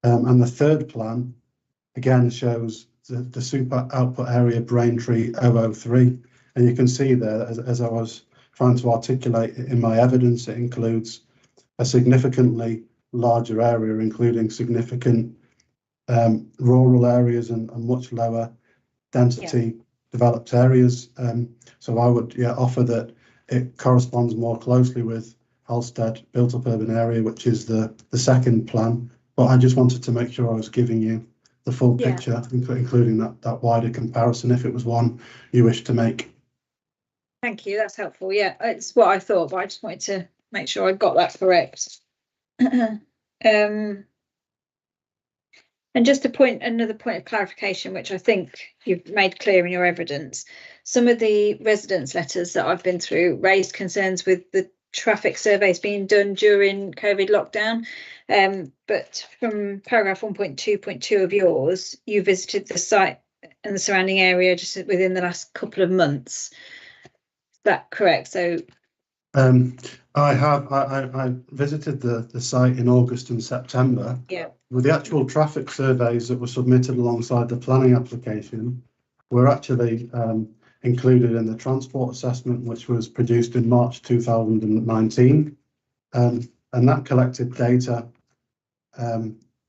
[SPEAKER 6] And the third plan again shows the super output area Braintree 003, and you can see there, as I was trying to articulate in my evidence, it includes a significantly larger area, including significant rural areas and much lower density developed areas. So I would offer that it corresponds more closely with Halstead built up urban area, which is the second plan. But I just wanted to make sure I was giving you the full picture, including that wider comparison, if it was one you wish to make.
[SPEAKER 1] Thank you, that's helpful. Yeah, it's what I thought, but I just wanted to make sure I got that correct. And just another point of clarification, which I think you've made clear in your evidence. Some of the residents' letters that I've been through raised concerns with the traffic surveys being done during COVID lockdown. But from paragraph 1.2.2 of yours, you visited the site and the surrounding area just within the last couple of months. Is that correct? So
[SPEAKER 6] I visited the site in August and September.
[SPEAKER 1] Yeah.
[SPEAKER 6] With the actual traffic surveys that were submitted alongside the planning application, were actually included in the transport assessment, which was produced in March 2019, and that collected data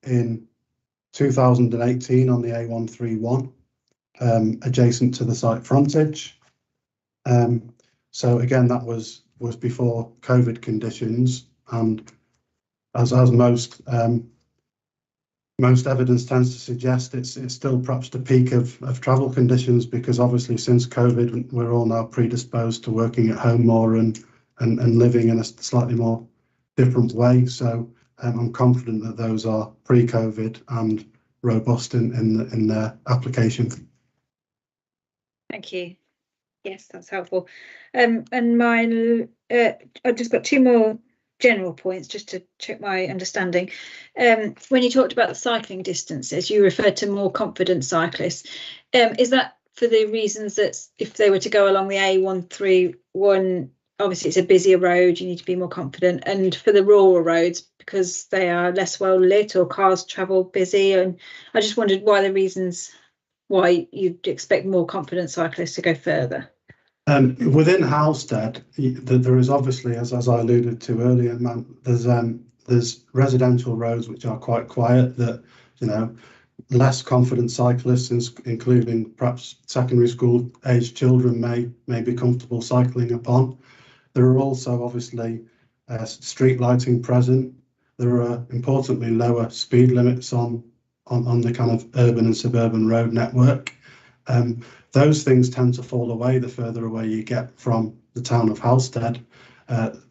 [SPEAKER 6] in 2018 on the A131, adjacent to the site frontage. So again, that was before COVID conditions, and as most evidence tends to suggest, it's still perhaps the peak of travel conditions, because obviously since COVID we're all now predisposed to working at home more and living in a slightly more different way. So I'm confident that those are pre-COVID and robust in their application.
[SPEAKER 1] thank you. Yes, that's helpful. And mine, I've just got two more general points just to check my understanding. When you talked about the cycling distances, you referred to more confident cyclists. Is that for the reasons that if they were to go along the A131, obviously it's a busier road, you need to be more confident, and for the rural roads because they are less well lit or cars travel busy? And I just wondered why you'd expect more confident cyclists to go further.
[SPEAKER 6] Within Halstead, there is obviously, as I alluded to earlier, there's residential roads which are quite quiet that, less confident cyclists, including perhaps secondary school aged children, may be comfortable cycling upon. There are also obviously street lighting present. There are importantly lower speed limits on the kind of urban and suburban road network. Those things tend to fall away the further away you get from the town of Halstead.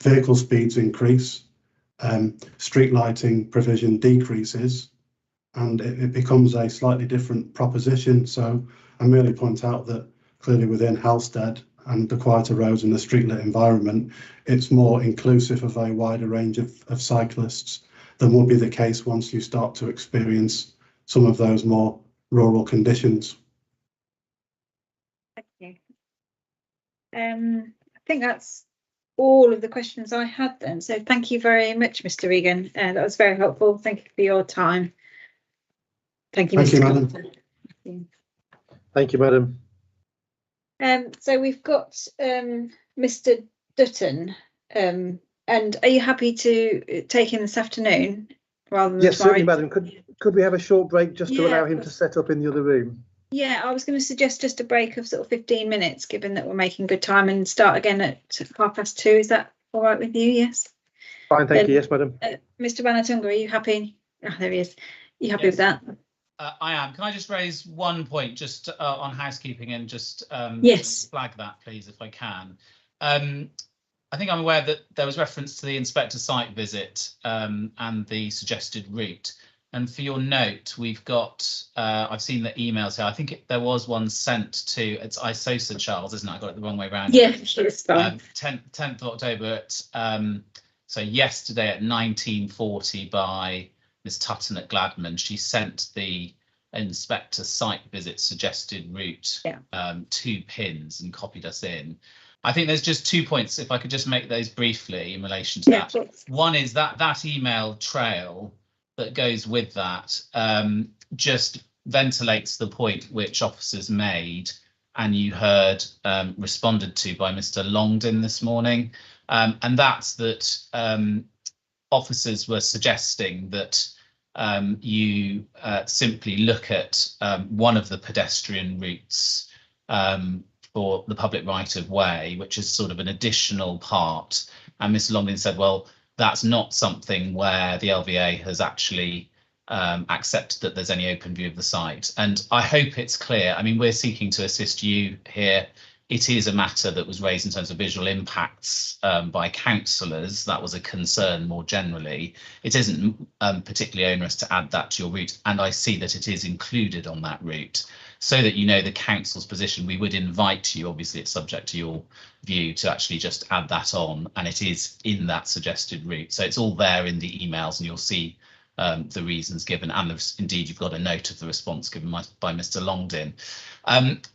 [SPEAKER 6] Vehicle speeds increase, street lighting provision decreases, and it becomes a slightly different proposition. So I merely point out that clearly within Halstead and the quieter roads and the street lit environment, it's more inclusive of a wider range of cyclists than would be the case once you start to experience some of those more rural conditions.
[SPEAKER 1] Thank you. I think that's all of the questions I had then. So thank you very much, Mr. Regan. That was very helpful. Thank you for your time. Thank you, Mr.
[SPEAKER 6] Madam.
[SPEAKER 2] Thank you, Madam.
[SPEAKER 1] So we've got Mr. Dutton, and are you happy to take him this afternoon rather than
[SPEAKER 2] yes,
[SPEAKER 1] tomorrow?
[SPEAKER 2] certainly, Madam. Could we have a short break just to
[SPEAKER 1] Yeah,
[SPEAKER 2] allow
[SPEAKER 1] of
[SPEAKER 2] him to
[SPEAKER 1] course.
[SPEAKER 2] set up in the other room?
[SPEAKER 1] Yeah, I was going to suggest just a break of sort of 15 minutes, given that we're making good time, and start again at 2:30. Is that all right with you? Yes.
[SPEAKER 2] Fine, thank you. Yes, madam.
[SPEAKER 1] Mr. Banatunga, are you happy? Oh, there he is. Are you happy
[SPEAKER 3] Yes.
[SPEAKER 1] with that?
[SPEAKER 3] I am. Can I just raise one point just on housekeeping and just
[SPEAKER 1] Yes.
[SPEAKER 3] flag that, please, if I can? I think I'm aware that there was reference to the inspector site visit and the suggested route. And for your note, we've got, I've seen the emails here. I think there was one sent to, it's ISOSA, Charles, isn't it? I got it the wrong way around.
[SPEAKER 1] Yeah, it's fine.
[SPEAKER 3] 10th of October at, so yesterday at 19:40 by Ms. Tutton at Gladman. She sent the inspector site visit suggested route to Pins and copied us in. I think there's just 2 points, if I could just make those briefly in relation to that. One is that email trail that goes with that just ventilates the point which officers made and you heard responded to by Mr. Longden this morning. And that's that officers were suggesting that you simply look at one of the pedestrian routes for the public right of way, which is sort of an additional part. And Mr. Longden said, well, that's not something where the LVA has actually accepted that there's any open view of the site. And I hope it's clear. I mean, we're seeking to assist you here. It is a matter that was raised in terms of visual impacts by councillors. That was a concern more generally. It isn't particularly onerous to add that to your route, and I see that it is included on that route. So that you know the council's position, we would invite you, obviously it's subject to your view, to actually just add that on, and it is in that suggested route. So it's all there in the emails, and you'll see the reasons given, and indeed you've got a note of the response given by Mr. Longden.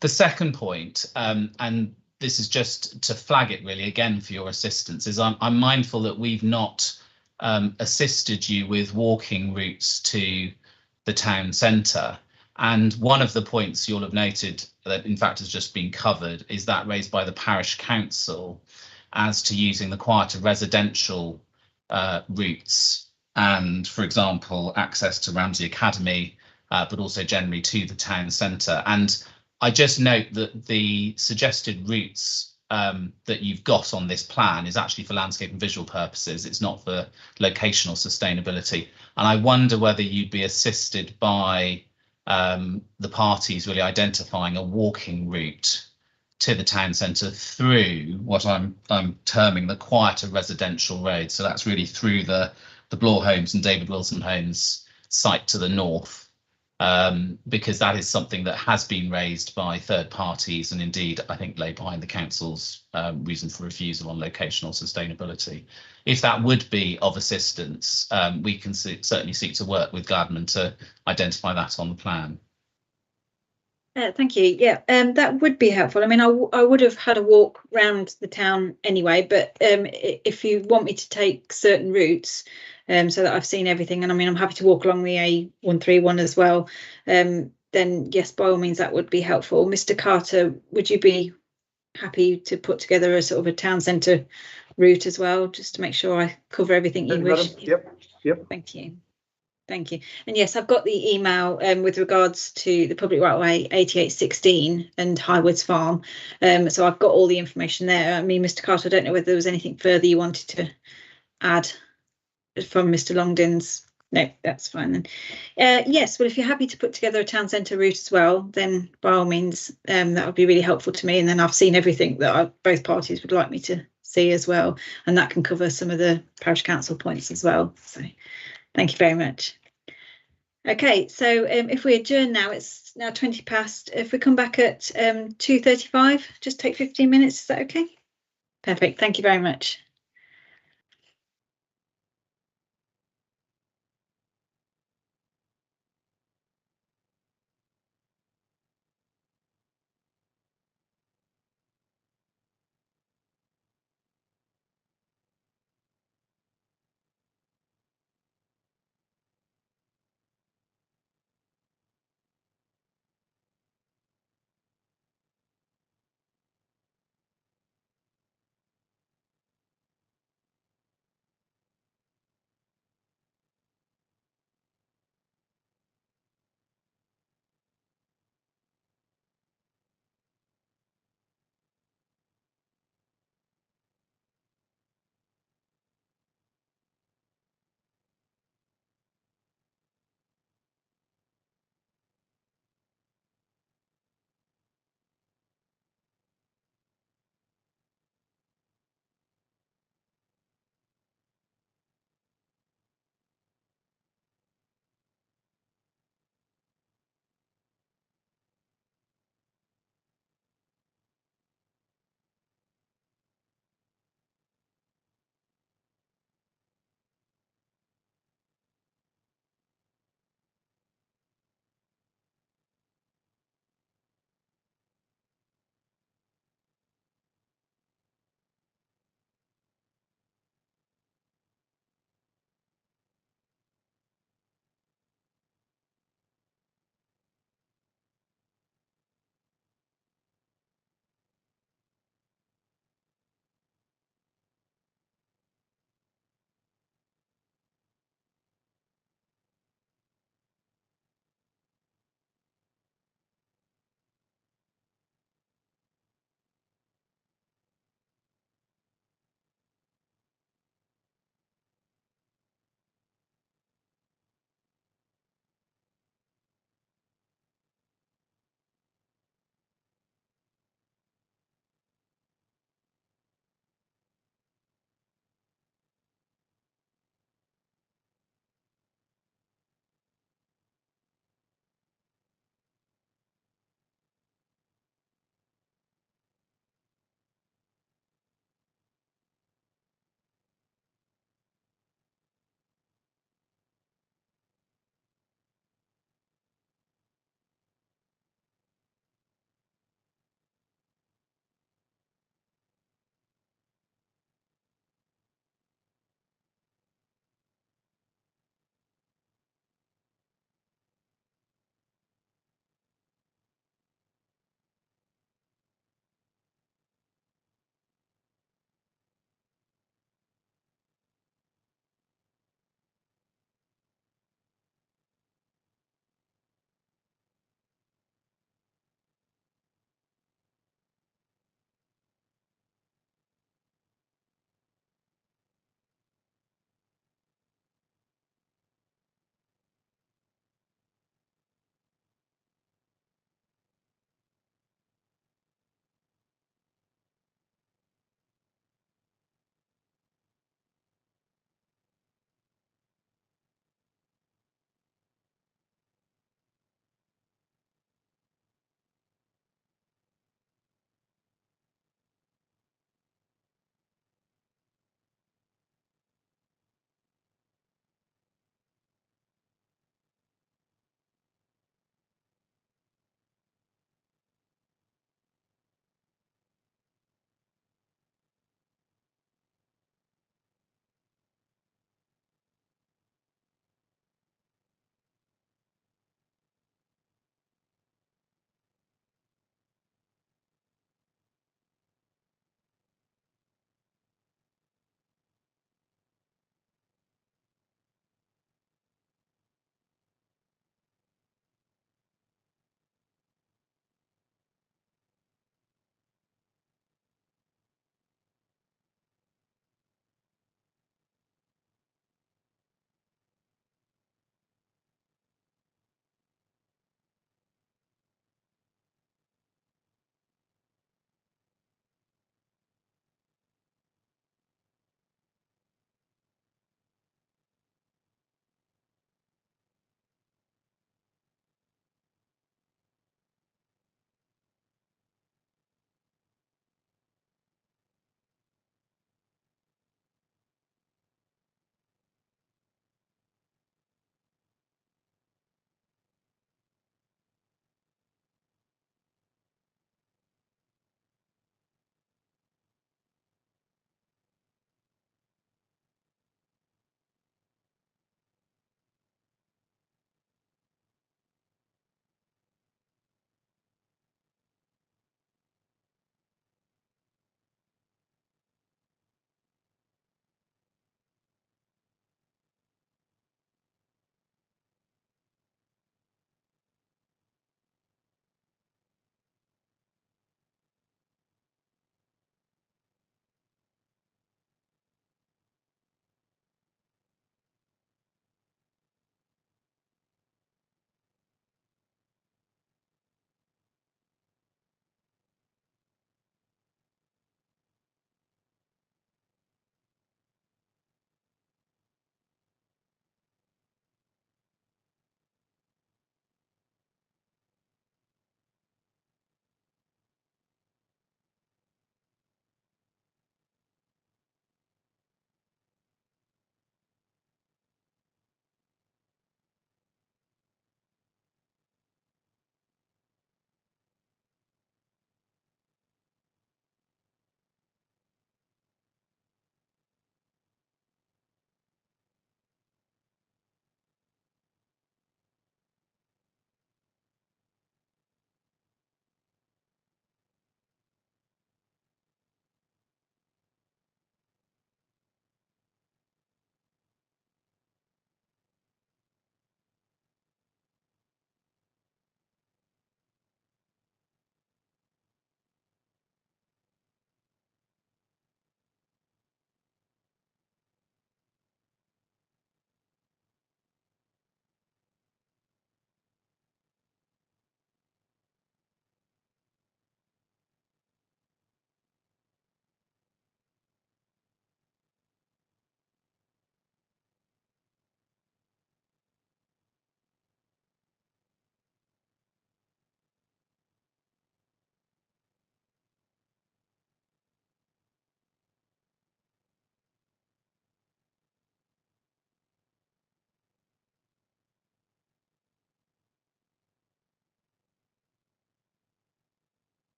[SPEAKER 3] The second point, and this is just to flag it really again for your assistance, is I'm mindful that we've not assisted you with walking routes to the town centre. And one of the points you'll have noted that in fact has just been covered is that raised by the parish council as to using the quieter residential routes and, for example, access to Ramsey Academy, but also generally to the town centre. And I just note that the suggested routes that you've got on this plan is actually for landscape and visual purposes. It's not for locational sustainability. And I wonder whether you'd be assisted by the parties really identifying a walking route to the town centre through what I'm terming the quieter residential road. So that's really through the Bloor Homes and David Wilson Homes site to the north, because that is something that has been raised by third parties and indeed I think lay behind the council's reason for refusal on locational sustainability. If that would be of assistance, we can certainly seek to work with Gladman to identify that on the plan.
[SPEAKER 1] Thank you. Yeah, that would be helpful. I mean, I would have had a walk round the town anyway, but if you want me to take certain routes so that I've seen everything, and I mean, I'm happy to walk along the A131 as well, then yes, by all means, that would be helpful. Mr. Carter, would you be happy to put together a sort of a town centre route as well, just to make sure I cover everything you wish?
[SPEAKER 2] Yep.
[SPEAKER 1] Thank you. Thank you. And yes, I've got the email with regards to the public right of way 8816 and Highwoods Farm. So I've got all the information there. I mean, Mr. Carter, I don't know whether there was anything further you wanted to add from Mr. Longden's. No, that's fine then. Yes, well, if you're happy to put together a town centre route as well, then by all means, that would be really helpful to me. And then I've seen everything that both parties would like me to see as well. And that can cover some of the parish council points as well. So thank you very much. Okay, so if we adjourn now, it's now 20 past. If we come back at 2:35, just take 15 minutes, is that okay? Perfect, thank you very much.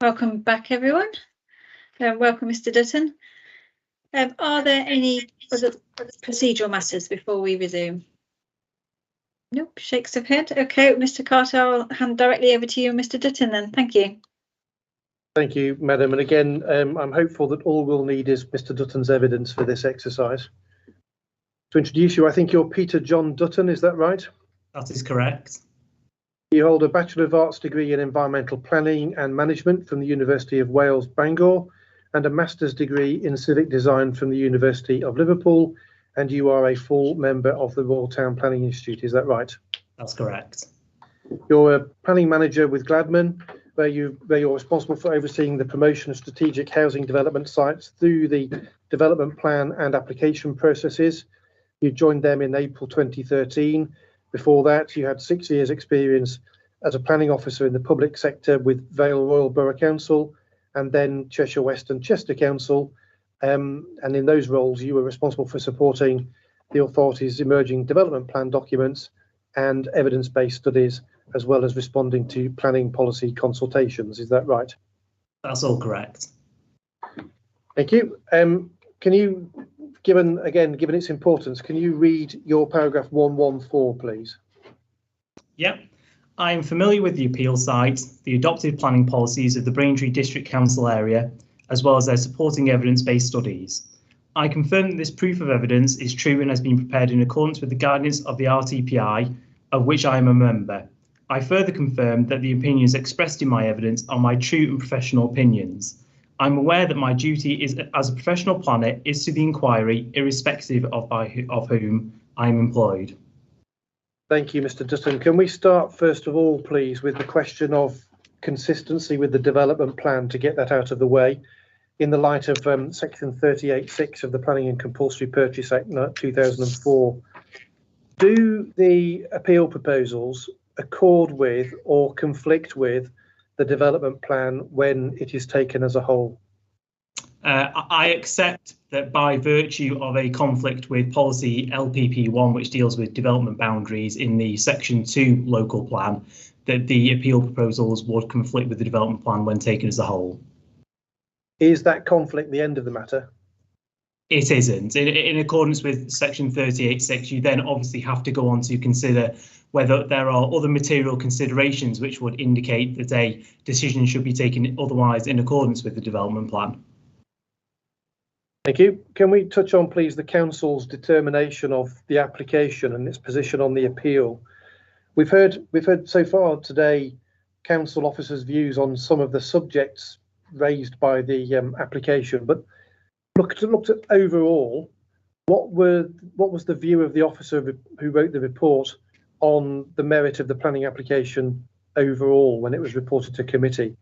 [SPEAKER 1] Welcome back, everyone. Welcome, Mr. Dutton. Are there any other procedural matters before we resume? Nope, shakes of head. Okay, Mr. Carter, I'll hand directly over to you, Mr. Dutton, then. Thank you.
[SPEAKER 2] Thank you, Madam. And again, I'm hopeful that all we'll need is Mr. Dutton's evidence for this exercise. To introduce you, I think you're Peter John Dutton, is that right?
[SPEAKER 7] That is correct.
[SPEAKER 2] You hold a Bachelor of Arts degree in Environmental Planning and Management from the University of Wales, Bangor, and a Master's degree in Civic Design from the University of Liverpool, and you are a full member of the Royal Town Planning Institute, is that right?
[SPEAKER 7] That's correct.
[SPEAKER 2] You're a planning manager with Gladman, where you're responsible for overseeing the promotion of strategic housing development sites through the development plan and application processes. You joined them in April 2013. Before that, you had 6 years' experience as a planning officer in the public sector with Vale Royal Borough Council and then Cheshire West and Chester Council. And in those roles, you were responsible for supporting the authority's emerging development plan documents and evidence-based studies, as well as responding to planning policy consultations. Is that right?
[SPEAKER 7] That's all correct.
[SPEAKER 2] Thank you. Can you, given its importance, can you read your paragraph 114, please?
[SPEAKER 7] Yep. I am familiar with the appeal site, the adopted planning policies of the Braintree District Council area, as well as their supporting evidence-based studies. I confirm that this proof of evidence is true and has been prepared in accordance with the guidance of the RTPI, of which I am a member. I further confirm that the opinions expressed in my evidence are my true and professional opinions. I'm aware that my duty is, as a professional planner, is to the inquiry, irrespective of whom I am employed.
[SPEAKER 2] Thank you, Mr. Dutton. Can we start, first of all, please, with the question of consistency with the development plan to get that out of the way in the light of section 38(6) of the Planning and Compulsory Purchase Act 2004. Do the appeal proposals accord with or conflict with the development plan when it is taken as a whole?
[SPEAKER 7] I accept that by virtue of a conflict with policy LPP1, which deals with development boundaries in the section 2 local plan, that the appeal proposals would conflict with the development plan when taken as a whole.
[SPEAKER 2] Is that conflict the end of the matter?
[SPEAKER 7] It isn't. In accordance with section 38(6), you then obviously have to go on to consider whether there are other material considerations which would indicate that a decision should be taken otherwise in accordance with the development plan.
[SPEAKER 2] Thank you. Can we touch on, please, the council's determination of the application and its position on the appeal? We've heard so far today council officers' views on some of the subjects raised by the application, but looked at overall, what was the view of the officer who wrote the report on the merit of the planning application overall when it was reported to committee?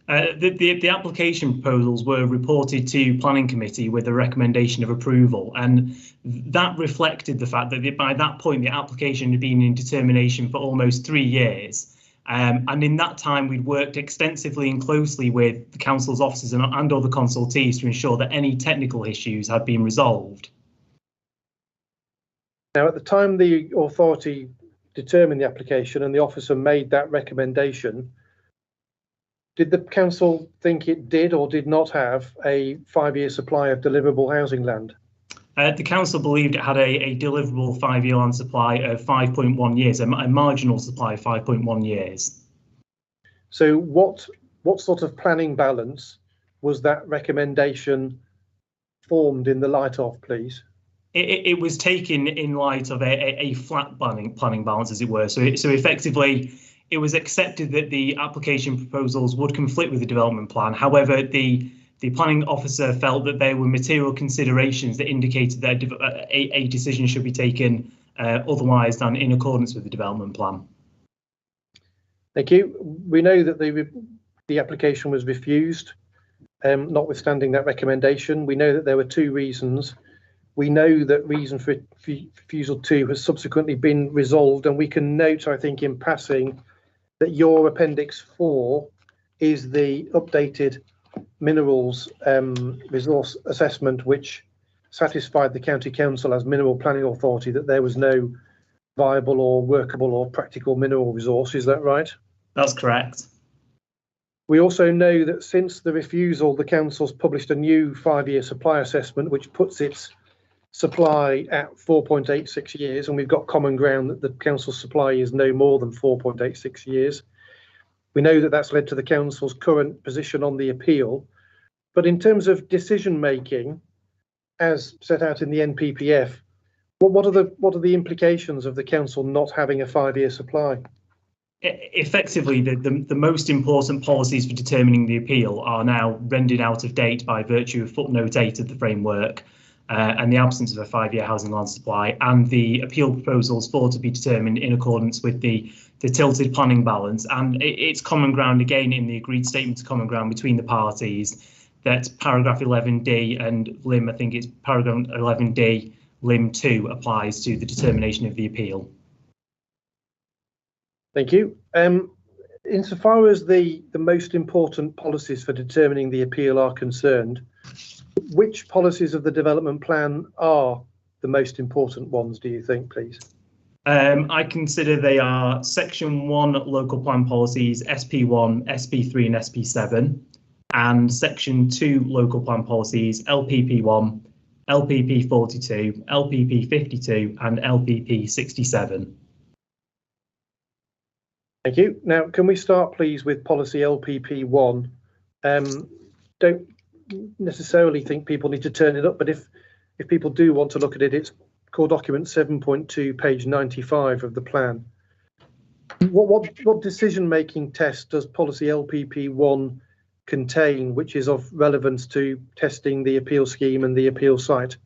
[SPEAKER 7] The application proposals were reported to planning committee with a recommendation of approval, and that reflected the fact that by that point the application had been in determination for almost 3 years. And in that time, we'd worked extensively and closely with the council's officers and other consultees to ensure that any technical issues had been resolved.
[SPEAKER 2] Now, at the time the authority determined the application and the officer made that recommendation, did the council think it did or did not have a 5-year supply of deliverable housing land?
[SPEAKER 7] The council believed it had a deliverable 5-year land supply of 5.1 years, a marginal supply of 5.1 years.
[SPEAKER 2] So what sort of planning balance was that recommendation formed in the light of, please?
[SPEAKER 7] It was taken in light of a flat planning balance, as it were. So effectively, it was accepted that the application proposals would conflict with the development plan. However, the planning officer felt that there were material considerations that indicated that a decision should be taken otherwise than in accordance with the development plan.
[SPEAKER 2] Thank you. We know that the application was refused, notwithstanding that recommendation. We know that there were 2 reasons. We know that reason for refusal 2 has subsequently been resolved, and we can note, I think, in passing, that your Appendix 4 is the updated minerals resource assessment, which satisfied the County Council as mineral planning authority that there was no viable or workable or practical mineral resource. Is that right?
[SPEAKER 7] That's correct.
[SPEAKER 2] We also know that since the refusal, the council's published a new 5-year supply assessment, which puts its supply at 4.86 years, and we've got common ground that the council's supply is no more than 4.86 years. We know that that's led to the council's current position on the appeal, but in terms of decision making, as set out in the NPPF, what are the implications of the council not having a 5-year supply?
[SPEAKER 7] Effectively, the most important policies for determining the appeal are now rendered out of date by virtue of footnote 8 of the framework and the absence of a 5-year housing land supply, and the appeal proposals for to be determined in accordance with the tilted planning balance. And it's common ground again in the agreed statement of common ground between the parties that paragraph 11D and Lim, I think it's paragraph 11D, Lim 2 applies to the determination of the appeal.
[SPEAKER 2] Thank you. Insofar as the most important policies for determining the appeal are concerned, which policies of the development plan are the most important ones, do you think, please?
[SPEAKER 7] I consider they are Section 1 local plan policies, SP1, SP3 and SP7, and Section 2 local plan policies, LPP1, LPP42, LPP52 and LPP67.
[SPEAKER 2] Thank you. Now, can we start, please, with policy LPP1? Don't necessarily think people need to turn it up, but if people do want to look at it, it's core document 7.2, page 95 of the plan. What decision-making test does policy LPP1 contain, which is of relevance to testing the appeal scheme and the appeal site?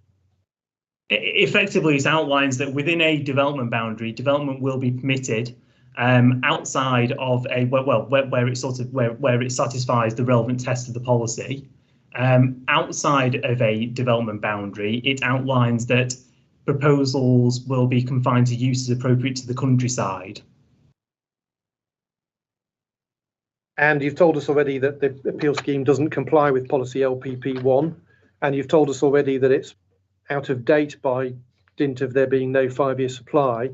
[SPEAKER 7] Effectively, it outlines that within a development boundary, development will be permitted outside of a where it satisfies the relevant test of the policy. Outside of a development boundary, it outlines that proposals will be confined to uses appropriate to the countryside.
[SPEAKER 2] And you've told us already that the appeal scheme doesn't comply with policy LPP1, and you've told us already that it's out of date by dint of there being no 5-year supply.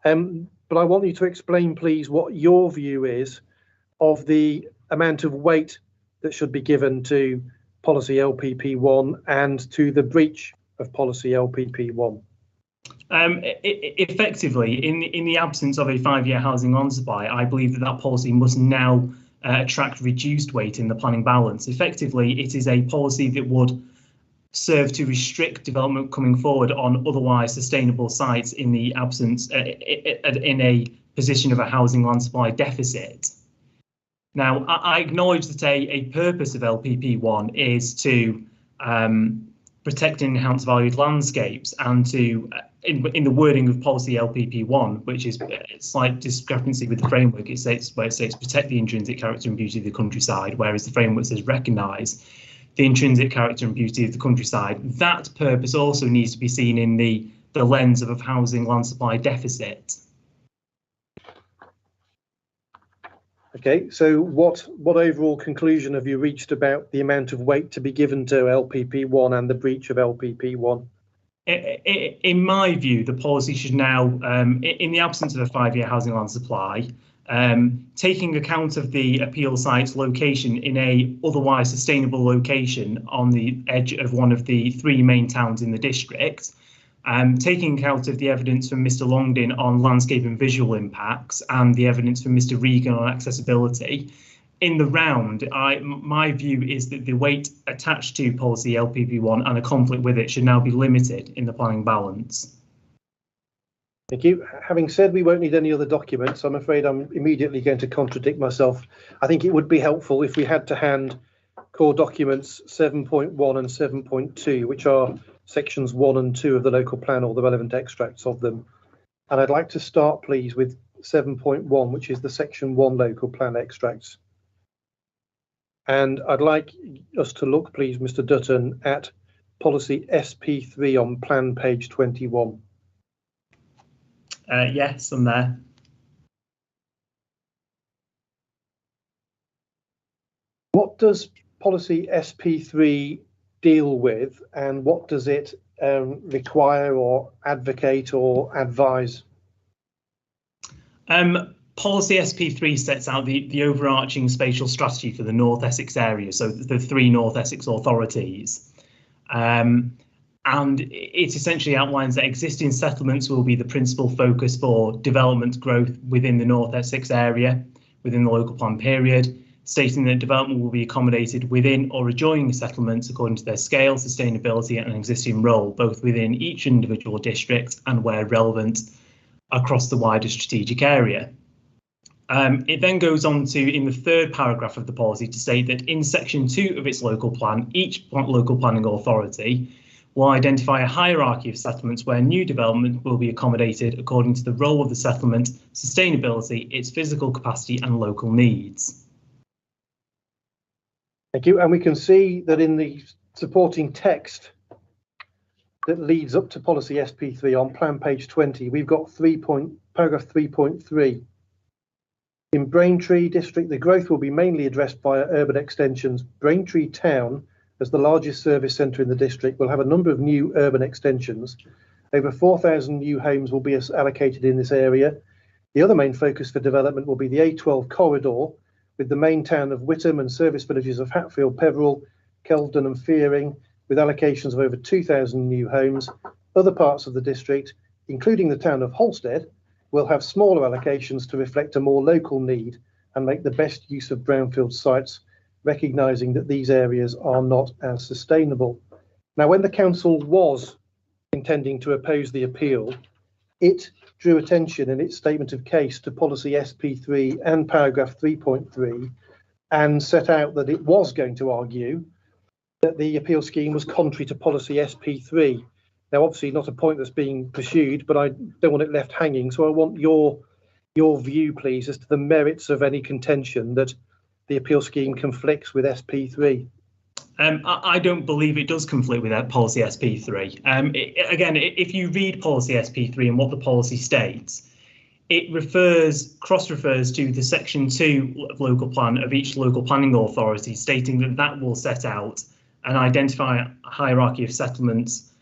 [SPEAKER 2] But I want you to explain, please, what your view is of the amount of weight that should be given to policy LPP1 and to the breach of policy LPP1.
[SPEAKER 7] Effectively, in the absence of a 5-year housing land supply, I believe that policy must now attract reduced weight in the planning balance. Effectively, it is a policy that would serve to restrict development coming forward on otherwise sustainable sites in the absence in a position of a housing land supply deficit. Now, I acknowledge that a purpose of LPP1 is to protect and enhance valued landscapes, and to, in the wording of policy LPP1, which is a slight discrepancy with the framework, it states protect the intrinsic character and beauty of the countryside, whereas the framework says recognise the intrinsic character and beauty of the countryside. That purpose also needs to be seen in the lens of a housing land supply deficit.
[SPEAKER 2] Okay, so what overall conclusion have you reached about the amount of weight to be given to LPP1 and the breach of LPP1?
[SPEAKER 7] In my view, the policy should now, in the absence of a 5-year housing land supply, taking account of the appeal site's location in a otherwise sustainable location on the edge of one of the 3 main towns in the district, taking account of the evidence from Mr. Longdon on landscape and visual impacts and the evidence from Mr. Regan on accessibility. In the round, my view is that the weight attached to policy LPP1 and a conflict with it should now be limited in the planning balance.
[SPEAKER 2] Thank you. Having said we won't need any other documents, I'm afraid I'm immediately going to contradict myself. I think it would be helpful if we had to hand core documents 7.1 and 7.2, which are sections 1 and 2 of the local plan, or the relevant extracts of them. And I'd like to start, please, with 7.1, which is the section 1 local plan extracts. And I'd like us to look, please, Mr. Dutton, at policy SP3 on plan page 21.
[SPEAKER 7] Yes, I'm there.
[SPEAKER 2] What does policy SP3 deal with, and what does it require or advocate or advise?
[SPEAKER 7] Policy SP3 sets out the overarching spatial strategy for the North Essex area, so the 3 North Essex authorities. And it essentially outlines that existing settlements will be the principal focus for development growth within the North Essex area within the local plan period, stating that development will be accommodated within or adjoining settlements according to their scale, sustainability and existing role, both within each individual district and where relevant across the wider strategic area. It then goes on to, in the 3rd paragraph of the policy, to state that in section 2 of its local plan, each local planning authority will identify a hierarchy of settlements where new development will be accommodated according to the role of the settlement, sustainability, its physical capacity and local needs.
[SPEAKER 2] Thank you. And we can see that in the supporting text that leads up to policy SP3 on plan page 20, we've got paragraph 3.3. In Braintree district, the growth will be mainly addressed via urban extensions. Braintree town, as the largest service centre in the district, will have a number of new urban extensions. Over 4,000 new homes will be allocated in this area. The other main focus for development will be the A12 corridor, with the main town of Witham and service villages of Hatfield, Peveril, Kelvedon and Fearing, with allocations of over 2,000 new homes. Other parts of the district, including the town of Halstead, will have smaller allocations to reflect a more local need and make the best use of brownfield sites, recognising that these areas are not as sustainable. Now, when the council was intending to oppose the appeal, it drew attention in its statement of case to policy SP3 and paragraph 3.3 and set out that it was going to argue that the appeal scheme was contrary to policy SP3. Now, obviously not a point that's being pursued, but I don't want it left hanging. So I want your view, please, as to the merits of any contention that the appeal scheme conflicts with SP3.
[SPEAKER 7] I don't believe it does conflict with that policy SP3. Again, if you read policy SP3 and what the policy states, it cross-refers to the section 2 of local plan of each local planning authority, stating that that will set out and identify a hierarchy of settlements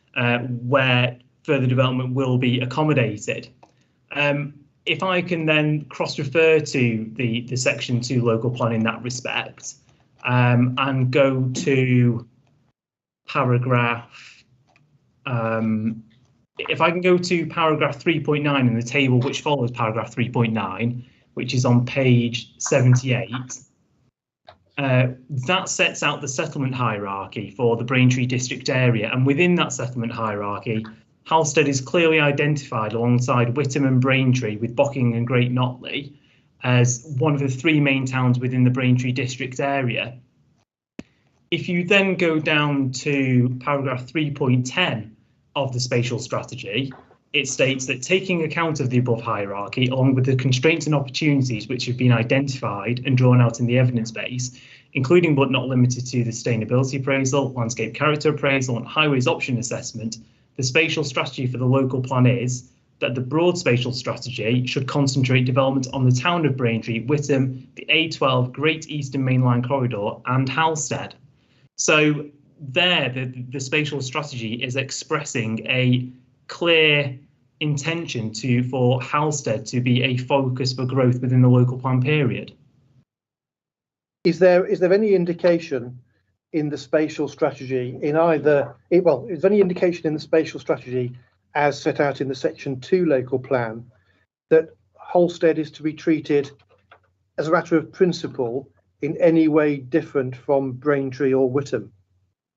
[SPEAKER 7] where further development will be accommodated. If I can then cross-refer to the section 2 local plan in that respect, and go to paragraph, if I can go to paragraph 3.9 in the table which follows paragraph 3.9, which is on page 78, that sets out the settlement hierarchy for the Braintree district area, and within that settlement hierarchy, Halstead is clearly identified alongside Witham and Braintree, with Bocking and Great Notley as one of the 3 main towns within the Braintree district area. If you then go down to paragraph 3.10 of the spatial strategy, it states that taking account of the above hierarchy, along with the constraints and opportunities which have been identified and drawn out in the evidence base, including but not limited to the sustainability appraisal, landscape character appraisal and highways option assessment, the spatial strategy for the local plan is that the broad spatial strategy should concentrate development on the town of Braintree, Witham, the A12 Great Eastern Mainline Corridor and Halstead. So there, the spatial strategy is expressing a clear intention for Halstead to be a focus for growth within the local plan period.
[SPEAKER 2] Is there any indication in the spatial strategy is there any indication in the spatial strategy as set out in the section 2 local plan that Halstead is to be treated as a matter of principle in any way different from Braintree or Witham?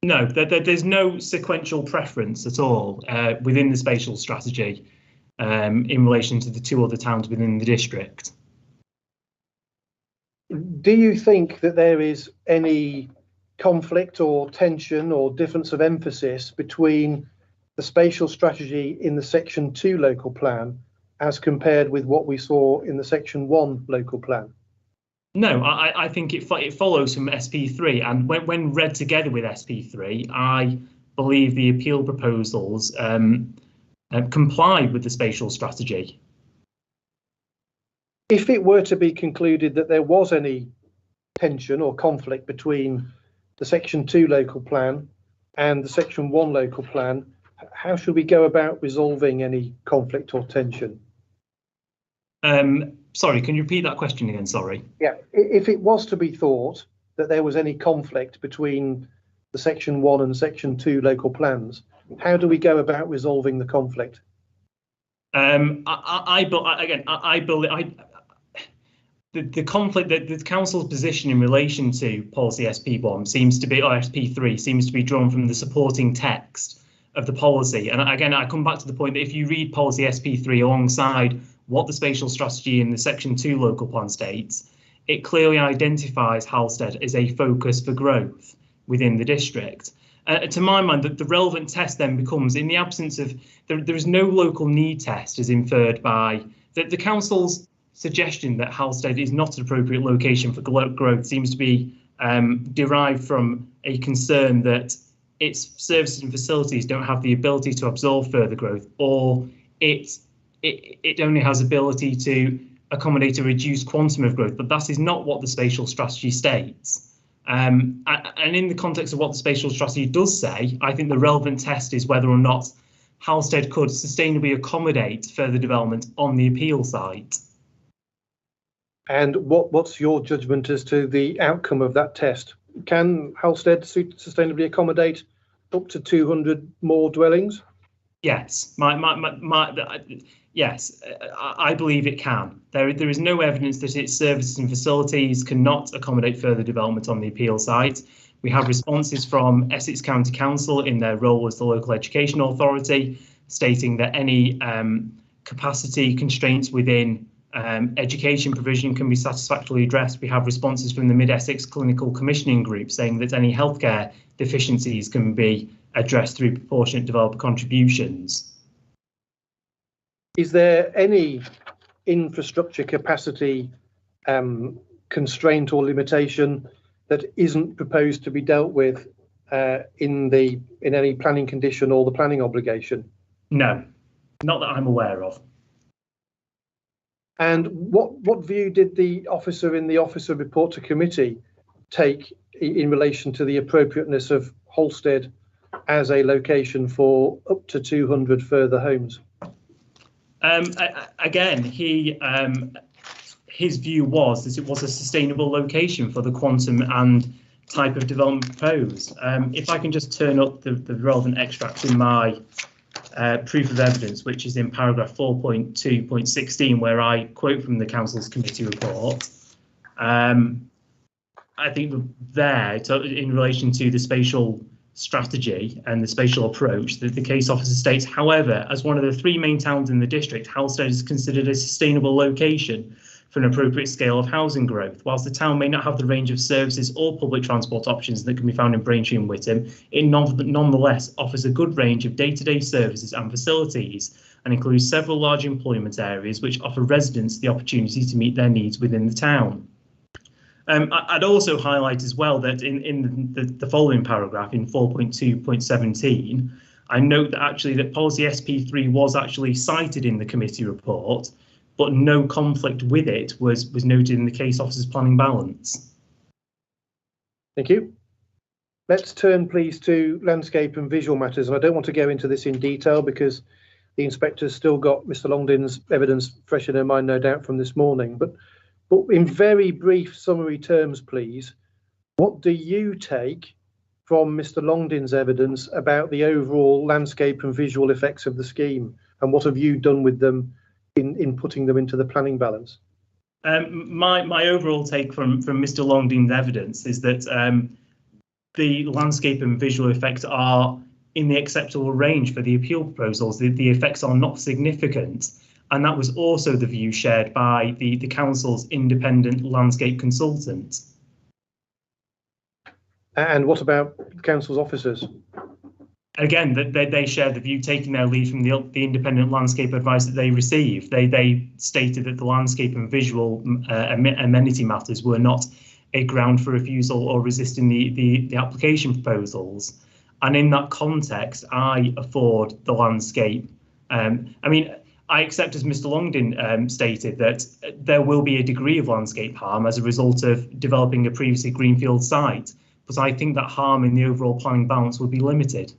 [SPEAKER 7] No, there's no sequential preference at all within the spatial strategy in relation to the 2 other towns within the district.
[SPEAKER 2] Do you think that there is any conflict or tension or difference of emphasis between the spatial strategy in the section 2 local plan as compared with what we saw in the section 1 local plan?
[SPEAKER 7] No, I think it follows from SP3, and when read together with SP3, I believe the appeal proposals comply with the spatial strategy. If
[SPEAKER 2] it were to be concluded that there was any tension or conflict between the Section 2 local plan and the Section 1 local plan, how should we go about resolving any conflict or tension?
[SPEAKER 7] Sorry, can you repeat that question again? Sorry.
[SPEAKER 2] Yeah, if it was to be thought that there was any conflict between the Section 1 and Section 2 local plans, how do we go about resolving the conflict?
[SPEAKER 7] I believe the conflict that the council's position in relation to policy SP1 seems to be, or SP3 seems to be drawn from the supporting text of the policy. And again, I come back to the point that if you read policy SP3 alongside what the spatial strategy in the Section 2 local plan states, it clearly identifies Halstead as a focus for growth within the district. To my mind, the relevant test then becomes, in the absence of, there is no local need test as inferred by the council's suggestion that Halstead is not an appropriate location for growth seems to be derived from a concern that its services and facilities don't have the ability to absorb further growth, or it only has ability to accommodate a reduced quantum of growth. But that is not what the spatial strategy states. And in the context of what the spatial strategy does say, I think the relevant test is whether or not Halstead could sustainably accommodate further development on the appeal site.
[SPEAKER 2] And what's your judgment as to the outcome of that test? Can Halstead sustainably accommodate up to 200 more dwellings?
[SPEAKER 7] Yes, yes, I believe it can. There is no evidence that its services and facilities cannot accommodate further development on the appeal site. We have responses from Essex County Council in their role as the local education authority, stating that any capacity constraints within education provision can be satisfactorily addressed. We have responses from the Mid-Essex Clinical Commissioning Group saying that any healthcare deficiencies can be addressed through proportionate developer contributions.
[SPEAKER 2] Is there any infrastructure capacity constraint or limitation that isn't proposed to be dealt with in any planning condition or the planning obligation?
[SPEAKER 7] No, not that I'm aware of.
[SPEAKER 2] And what view did the officer in the officer report to committee take in relation to the appropriateness of Halstead as a location for up to 200 further homes?
[SPEAKER 7] Again, his view was that it was a sustainable location for the quantum and type of development proposed. If I can just turn up the relevant extracts in my proof of evidence, which is in paragraph 4.2.16, where I quote from the council's committee report. I think there, in relation to the spatial strategy and the spatial approach, that the case officer states, however, as one of the three main towns in the district, Halstead is considered a sustainable location for an appropriate scale of housing growth. Whilst the town may not have the range of services or public transport options that can be found in Braintree and Witham, it nonetheless offers a good range of day-to-day services and facilities, and includes several large employment areas which offer residents the opportunity to meet their needs within the town. I'd also highlight as well that in the following paragraph, in 4.2.17, I note that actually that policy SP3 was actually cited in the committee report, but no conflict with it was noted in the case officer's planning balance.
[SPEAKER 2] Thank you. Let's turn, please, to landscape and visual matters. And I don't want to go into this in detail because the inspector's still got Mr. Longdon's evidence fresh in her mind, no doubt, from this morning. But in very brief summary terms, please, what do you take from Mr. Longdon's evidence about the overall landscape and visual effects of the scheme? And what have you done with them in putting them into the planning balance?
[SPEAKER 7] My overall take from Mr. Longdon's evidence is that the landscape and visual effects are in the acceptable range for the appeal proposals. The effects are not significant. And that was also the view shared by the council's independent landscape consultant. And
[SPEAKER 2] what about council's officers?
[SPEAKER 7] Again, they shared the view, taking their lead from the independent landscape advice that they received. They stated that the landscape and visual amenity matters were not a ground for refusal or resisting the application proposals. And in that context, I afford the landscape. I accept, as Mr. Longdon stated, that there will be a degree of landscape harm as a result of developing a previously greenfield site. but I think that harm in the overall planning balance would be limited.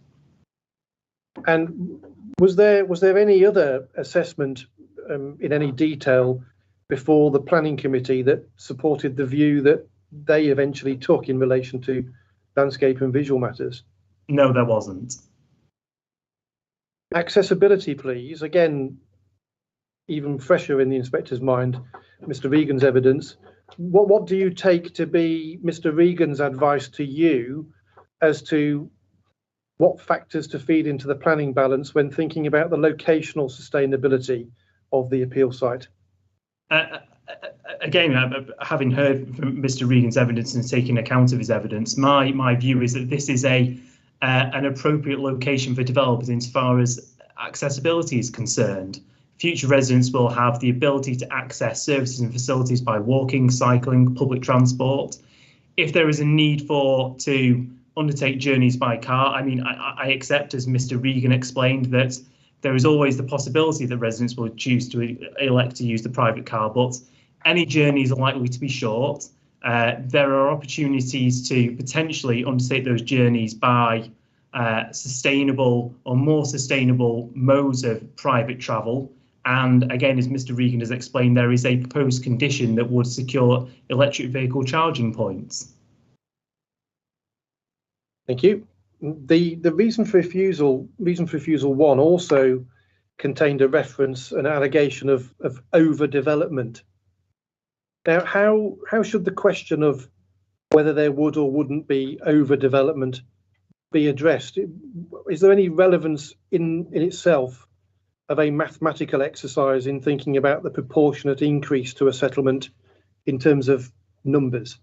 [SPEAKER 2] And was there any other assessment in any detail before the planning committee that supported the view that they eventually took in relation to landscape and visual matters?
[SPEAKER 7] No, there wasn't.
[SPEAKER 2] Accessibility, please. Again, even fresher in the inspector's mind, Mr. Regan's evidence. What do you take to be Mr. Regan's advice to you as to what factors to feed into the planning balance when thinking about the locational sustainability of the appeal site?
[SPEAKER 7] Again, having heard from Mr. Regan's evidence and taking account of his evidence, my view is that this is an appropriate location for developers insofar as accessibility is concerned. Future residents will have the ability to access services and facilities by walking, cycling, public transport. If there is a need to undertake journeys by car, I mean, I accept, as Mr. Regan explained, that there is always the possibility that residents will choose to elect to use the private car, but any journeys are likely to be short. There are opportunities to potentially undertake those journeys by sustainable or more sustainable modes of private travel. And again, as Mr. Regan has explained, there is a proposed condition that would secure electric vehicle charging points.
[SPEAKER 2] Thank you. The reason for refusal 1 also contained a reference, an allegation of overdevelopment. Now, how should the question of whether there would or wouldn't be overdevelopment be addressed? Is there any relevance in itself of a mathematical exercise in thinking about the proportionate increase to a settlement in terms of numbers?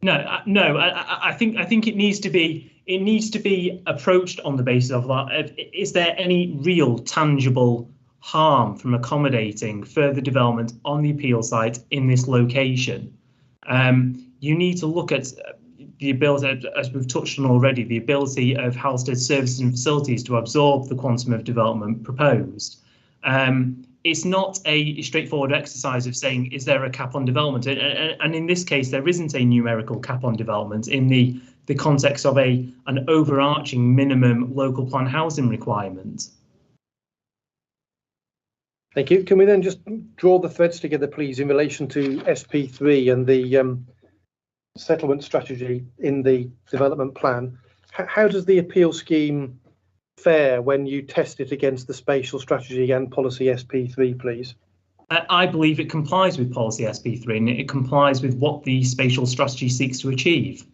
[SPEAKER 7] No. I think it needs to be approached on the basis of that. Is there any real tangible harm from accommodating further development on the appeal site in this location? You need to look at the ability, as we've touched on already, the ability of Halstead services and facilities to absorb the quantum of development proposed. It's not a straightforward exercise of saying, is there a cap on development? And in this case, there isn't a numerical cap on development in the context of an overarching minimum local plan housing requirement.
[SPEAKER 2] Thank you. Can we then just draw the threads together, please, in relation to SP3 and the settlement strategy in the development plan? How does the appeal scheme fare when you test it against the spatial strategy and policy SP3, please?
[SPEAKER 7] I believe it complies with policy SP3 and it complies with what the spatial strategy seeks to achieve.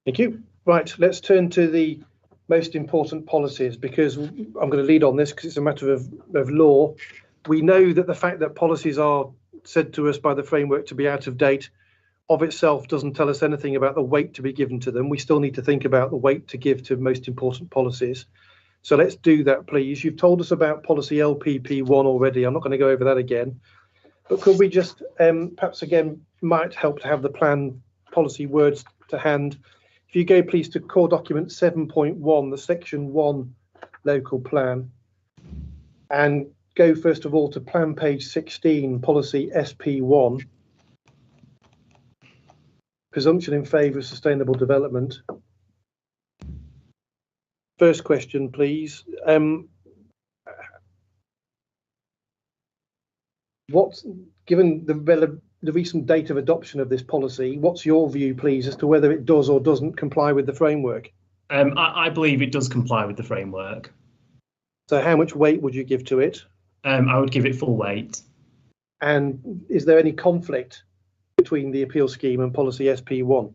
[SPEAKER 2] Thank you. Right, let's turn to the most important policies, because I'm going to lead on this because it's a matter of law. We know that the fact that policies are said to us by the framework to be out of date of itself doesn't tell us anything about the weight to be given to them. We still need to think about the weight to give to most important policies. So let's do that, please. You've told us about policy LPP1 already. I'm not going to go over that again. But could we just perhaps again might help to have the plan policy words to hand. If you go please to core document 7.1, the section 1 local plan, and go first of all to plan page 16, policy SP1, presumption in favour of sustainable development. First question, please. Given the recent date of adoption of this policy, what's your view, please, as to whether it does or doesn't comply with the framework?
[SPEAKER 7] I believe it does comply with the framework.
[SPEAKER 2] So how much weight would you give to it?
[SPEAKER 7] I would give it full weight.
[SPEAKER 2] And is there any conflict between the appeal scheme and policy SP1?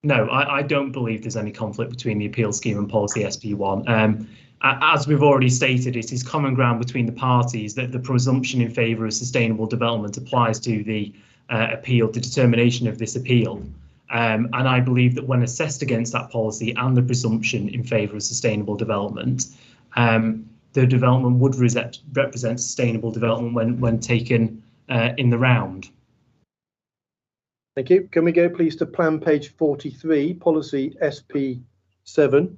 [SPEAKER 7] No, I don't believe there's any conflict between the appeal scheme and policy SP1. As we've already stated, it is common ground between the parties that the presumption in favour of sustainable development applies to the appeal, the determination of this appeal. And I believe that when assessed against that policy and the presumption in favour of sustainable development, the development would represent sustainable development when taken in the round.
[SPEAKER 2] Thank you. Can we go please to plan page 43, policy SP7?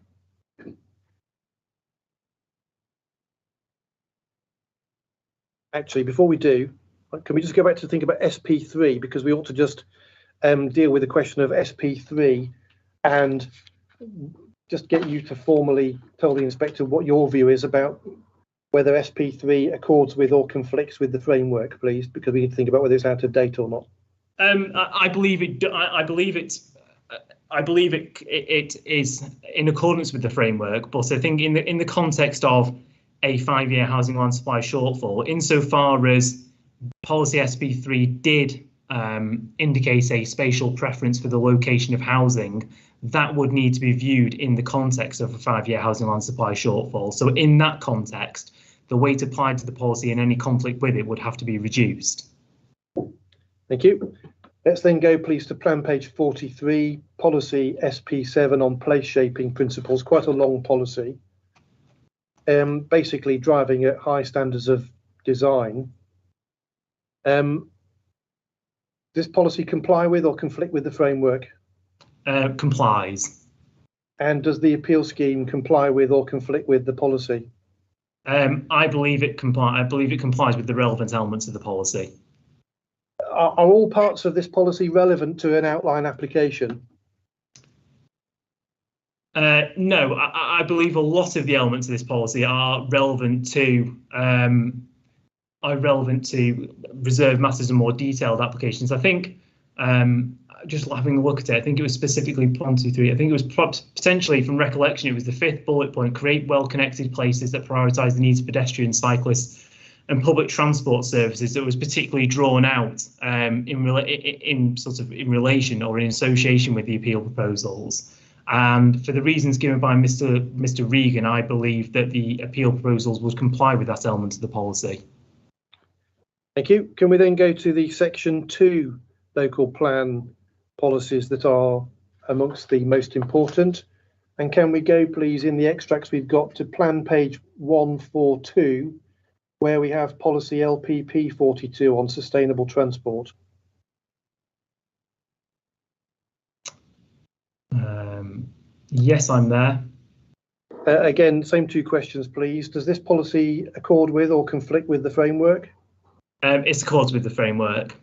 [SPEAKER 2] Actually, before we do, can we just go back to think about SP3, because we ought to just deal with the question of SP3 and just get you to formally tell the inspector what your view is about whether SP3 accords with or conflicts with the framework, please, because we need to think about whether it's out of date or not.
[SPEAKER 7] I believe it is in accordance with the framework, but I think in the context of a 5-year housing land supply shortfall, insofar as policy SP3 did indicate a spatial preference for the location of housing, that would need to be viewed in the context of a 5-year housing land supply shortfall. So in that context, the weight applied to the policy and any conflict with it would have to be reduced.
[SPEAKER 2] Thank you. Let's then go, please, to plan page 43, policy SP7 on place shaping principles, quite a long policy, basically driving at high standards of design. Does this policy comply with or conflict with the framework?
[SPEAKER 7] Complies.
[SPEAKER 2] And does the appeal scheme comply with or conflict with the policy?
[SPEAKER 7] I believe it complies with the relevant elements of the policy.
[SPEAKER 2] Are all parts of this policy relevant to an outline application?
[SPEAKER 7] No, I believe a lot of the elements of this policy are relevant to reserved matters and more detailed applications. I think just having a look at it, I think it was specifically 1, 2, 3. I think it was potentially, from recollection, it was the 5th bullet point: create well-connected places that prioritise the needs of pedestrians, cyclists, and public transport services, that was particularly drawn out in relation or in association with the appeal proposals. And for the reasons given by Mr. Regan, I believe that the appeal proposals would comply with that element of the policy.
[SPEAKER 2] Thank you. Can we then go to the section 2 local plan policies that are amongst the most important? And can we go, please, in the extracts we've got to plan page 142, where we have policy LPP 42 on sustainable transport?
[SPEAKER 7] Yes, I'm there.
[SPEAKER 2] Again, same 2 questions, please. Does this policy accord with or conflict with the framework?
[SPEAKER 7] It's accords with the framework.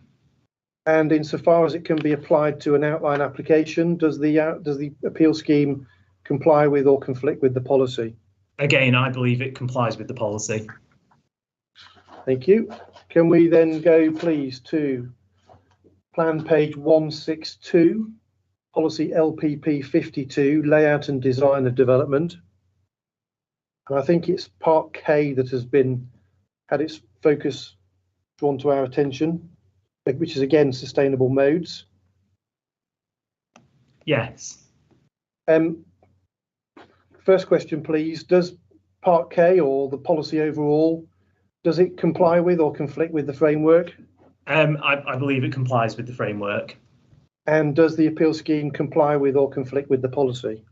[SPEAKER 2] And insofar as it can be applied to an outline application, does the appeal scheme comply with or conflict with the policy?
[SPEAKER 7] Again, I believe it complies with the policy.
[SPEAKER 2] Thank you. Can we then go, please, to plan page 162, policy LPP 52, layout and design of development. And I think it's part K that has had its focus drawn to our attention, which is again sustainable modes.
[SPEAKER 7] Yes.
[SPEAKER 2] First question, please. Does part K, or the policy overall, does it comply with or conflict with the framework?
[SPEAKER 7] I believe it complies with the framework.
[SPEAKER 2] And does the appeal scheme comply with or conflict with the policy?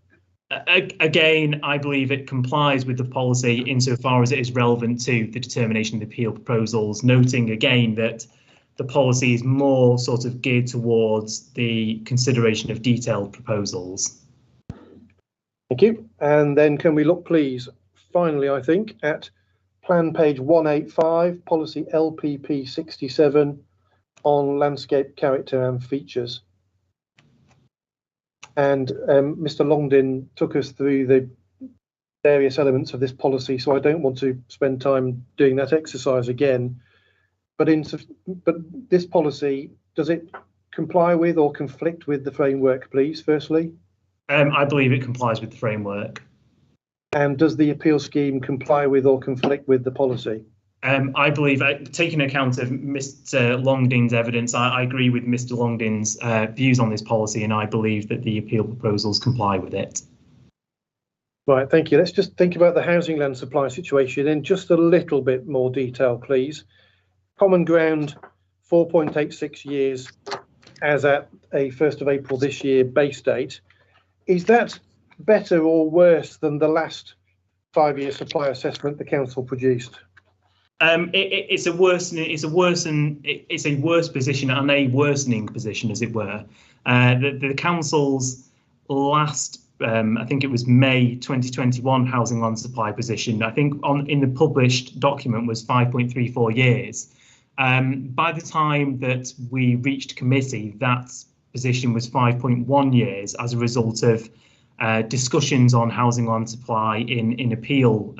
[SPEAKER 7] Again, I believe it complies with the policy insofar as it is relevant to the determination of the appeal proposals, noting again that the policy is more sort of geared towards the consideration of detailed proposals.
[SPEAKER 2] Thank you. And then can we look, please, finally, I think, at plan page 185, policy LPP 67 on landscape character and features. And Mr. Longdon took us through the various elements of this policy, so I don't want to spend time doing that exercise again. But this policy, does it comply with or conflict with the framework, please, firstly?
[SPEAKER 7] I believe it complies with the framework.
[SPEAKER 2] And does the appeal scheme comply with or conflict with the policy?
[SPEAKER 7] I believe, taking account of Mr. Longdon's evidence, I agree with Mr. Longdon's views on this policy, and I believe that the appeal proposals comply with it.
[SPEAKER 2] Right, thank you. Let's just think about the housing land supply situation in just a little bit more detail, please. Common ground, 4.86 years as at a 1st of April this year base date. Is that better or worse than the last 5-year supply assessment the council produced?
[SPEAKER 7] It's a worse position and a worsening position, as it were. The council's last, I think it was May 2021 housing land supply position, I think in the published document, was 5.34 years. By the time that we reached committee, that position was 5.1 years as a result of discussions on housing on supply in the appeal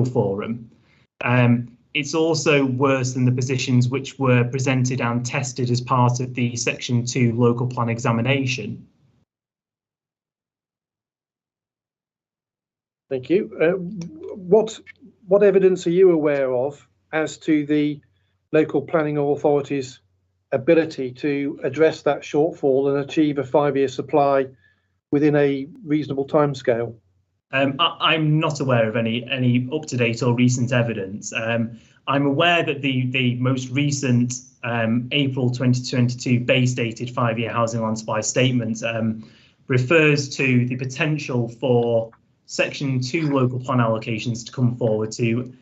[SPEAKER 7] forum. It's also worse than the positions which were presented and tested as part of the Section 2 local plan examination.
[SPEAKER 2] Thank you. What evidence are you aware of as to the local planning authority's ability to address that shortfall and achieve a 5-year supply within a reasonable timescale?
[SPEAKER 7] I'm not aware of any up-to-date or recent evidence. I'm aware that the most recent April 2022 base-dated 5-year housing on supply statement refers to the potential for Section 2 local plan allocations to come forward to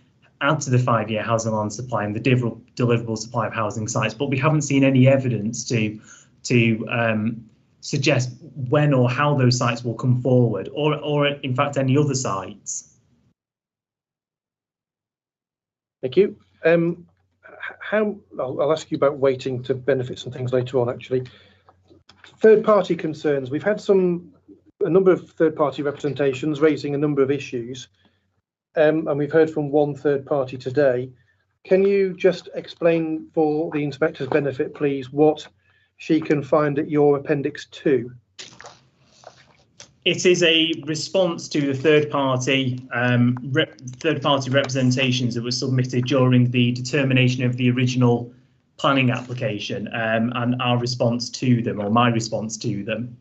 [SPEAKER 7] add to the 5-year housing on supply and the deliverable supply of housing sites, but we haven't seen any evidence to suggest when or how those sites will come forward, or in fact any other sites.
[SPEAKER 2] Thank you. I'll ask you about waiting to benefits and things later on, actually. Third-party concerns. We've had a number of third-party representations raising a number of issues, and we've heard from one third party today. Can you just explain for the inspector's benefit, please, what she can find at your Appendix 2?
[SPEAKER 7] It is a response to the third-party representations that were submitted during the determination of the original planning application, and our response to them, or my response to them.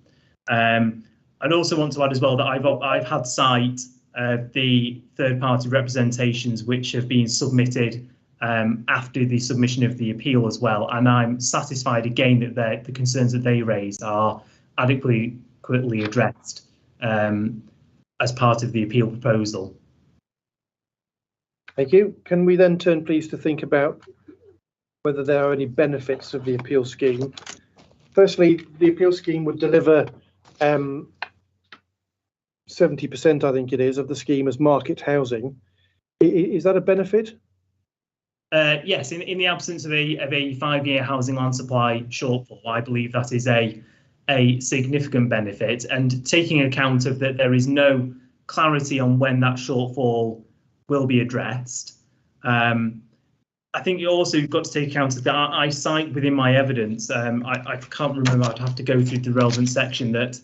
[SPEAKER 7] I'd also want to add as well that I've had sight of the third-party representations which have been submitted after the submission of the appeal as well, and I'm satisfied again that the concerns that they raised are adequately addressed as part of the appeal proposal.
[SPEAKER 2] Thank you. Can we then turn, please, to think about whether there are any benefits of the appeal scheme? Firstly, the appeal scheme would deliver 70%, I think it is, of the scheme as market housing. Is that a benefit?
[SPEAKER 7] Yes, in the absence of a 5-year housing on supply shortfall, I believe that is a significant benefit, and taking account of that there is no clarity on when that shortfall will be addressed. I think you also got to take account of that I cite within my evidence, I can't remember, I'd have to go through the relevant section, that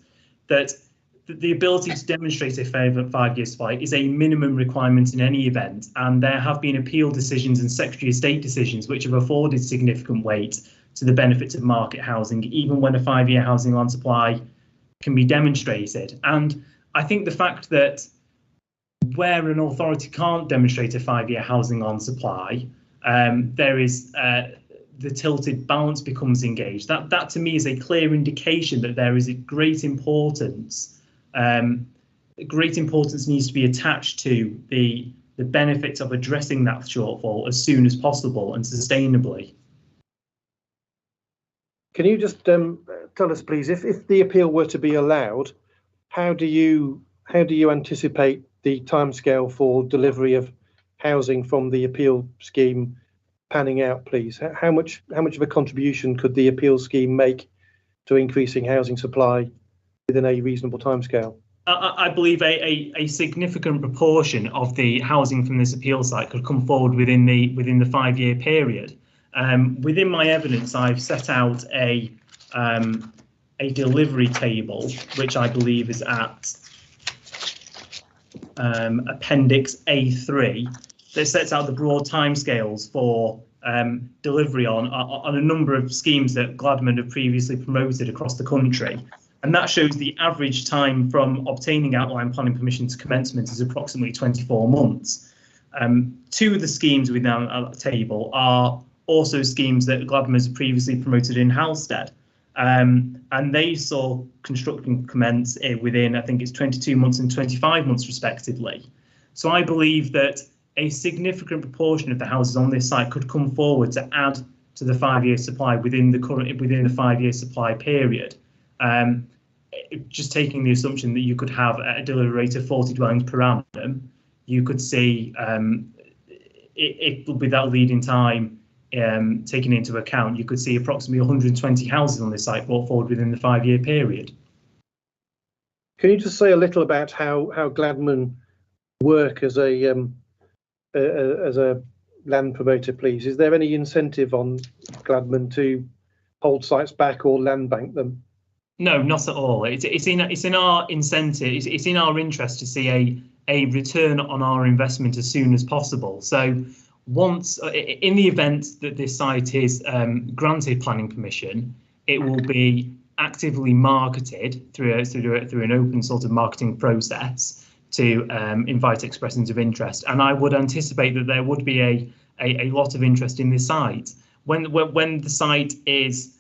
[SPEAKER 7] the ability to demonstrate a 5-year supply is a minimum requirement in any event, and there have been appeal decisions and Secretary of State decisions which have afforded significant weight to the benefits of market housing, even when a 5-year housing on supply can be demonstrated. And I think the fact that where an authority can't demonstrate a 5-year housing on supply, there is the tilted balance becomes engaged. That to me is a clear indication that there is a great importance. Great importance needs to be attached to the benefits of addressing that shortfall as soon as possible and sustainably.
[SPEAKER 2] Can you just tell us, please, if the appeal were to be allowed, how do you anticipate the timescale for delivery of housing from the appeal scheme panning out, please? How much of a contribution could the appeal scheme make to increasing housing supply within a reasonable timescale?
[SPEAKER 7] I believe a significant proportion of the housing from this appeal site could come forward within the 5-year period. Within my evidence, I've set out a delivery table, which I believe is at Appendix A3, that sets out the broad timescales for delivery on a number of schemes that Gladman have previously promoted across the country. And that shows the average time from obtaining outline planning permission to commencement is approximately 24 months. 2 of the schemes within that table are also schemes that Gladman has previously promoted in Halstead. And they saw construction commence within, I think it's 22 months and 25 months respectively. So I believe that a significant proportion of the houses on this site could come forward to add to the 5-year supply within the 5-year supply period. Just taking the assumption that you could have a delivery rate of 40 dwellings per annum, you could see it with that lead in time taken into account, you could see approximately 120 houses on this site brought forward within the 5-year period.
[SPEAKER 2] Can you just say a little about how Gladman work as a land promoter, please? Is there any incentive on Gladman to hold sites back or land bank them?
[SPEAKER 7] No, not at all. It's in our incentive. It's in our interest to see a return on our investment as soon as possible. So once, in the event that this site is granted planning permission, it will be actively marketed through an open sort of marketing process to invite expressions of interest. And I would anticipate that there would be a lot of interest in this site. When the site is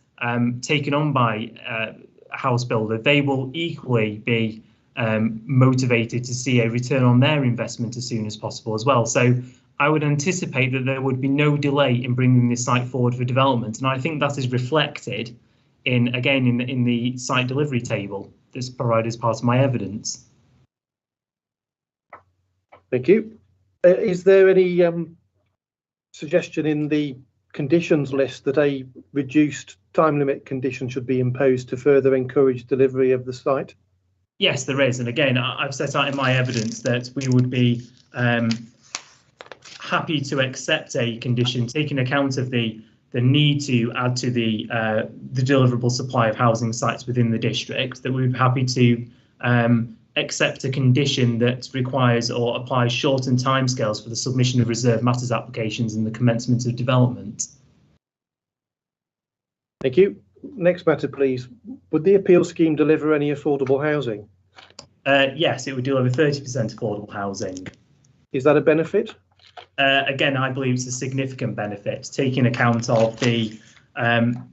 [SPEAKER 7] taken on by a house builder, they will equally be motivated to see a return on their investment as soon as possible as well. So I would anticipate that there would be no delay in bringing this site forward for development, and I think that is reflected in the site delivery table that's provided as part of my evidence.
[SPEAKER 2] Thank you. Is there any suggestion in the conditions list that a reduced time limit condition should be imposed to further encourage delivery of the site?
[SPEAKER 7] Yes, there is, and again, I've set out in my evidence that we would be happy to accept a condition taking account of the need to add to the deliverable supply of housing sites within the district, that we're happy to accept a condition that requires or applies shortened timescales for the submission of reserved matters applications and the commencement of development.
[SPEAKER 2] Thank you. Next matter, please. Would the appeal scheme deliver any affordable housing?
[SPEAKER 7] Yes, it would deliver 30% affordable housing.
[SPEAKER 2] Is that a benefit?
[SPEAKER 7] Again, I believe it's a significant benefit, taking account of the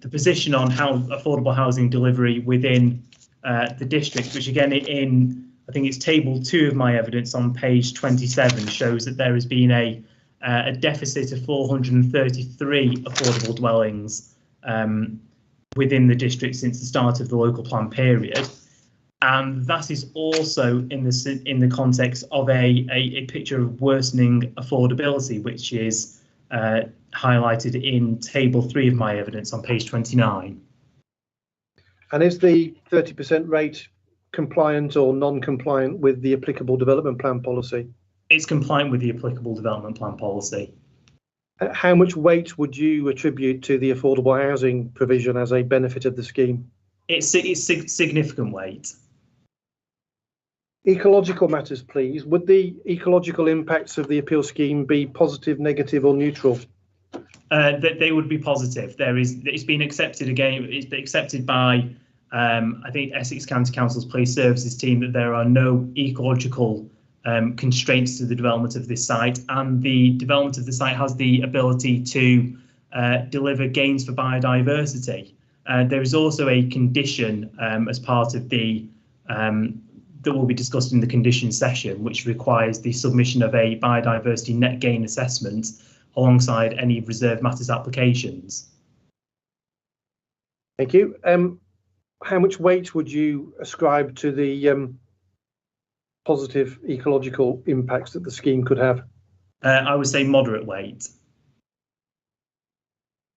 [SPEAKER 7] position on how affordable housing delivery within the district, which again I think it's table 2 of my evidence on page 27 shows that there has been a deficit of 433 affordable dwellings within the district since the start of the local plan period. And that is also in the context of a picture of worsening affordability, which is highlighted in table 3 of my evidence on page 29.
[SPEAKER 2] And is the 30% rate compliant or non-compliant with the applicable development plan policy?
[SPEAKER 7] It's compliant with the applicable development plan policy.
[SPEAKER 2] How much weight would you attribute to the affordable housing provision as a benefit of the scheme?
[SPEAKER 7] It's significant weight.
[SPEAKER 2] Ecological matters, please. Would the ecological impacts of the appeal scheme be positive, negative, or neutral?
[SPEAKER 7] That they would be positive. It's been accepted again. It's been accepted by I think Essex County Council's Police Services team that there are no ecological constraints to the development of this site, and the development of the site has the ability to deliver gains for biodiversity. There is also a condition as part of the that will be discussed in the condition session, which requires the submission of a biodiversity net gain assessment alongside any reserved matters applications.
[SPEAKER 2] Thank you. How much weight would you ascribe to the positive ecological impacts that the scheme could have?
[SPEAKER 7] I would say moderate weight.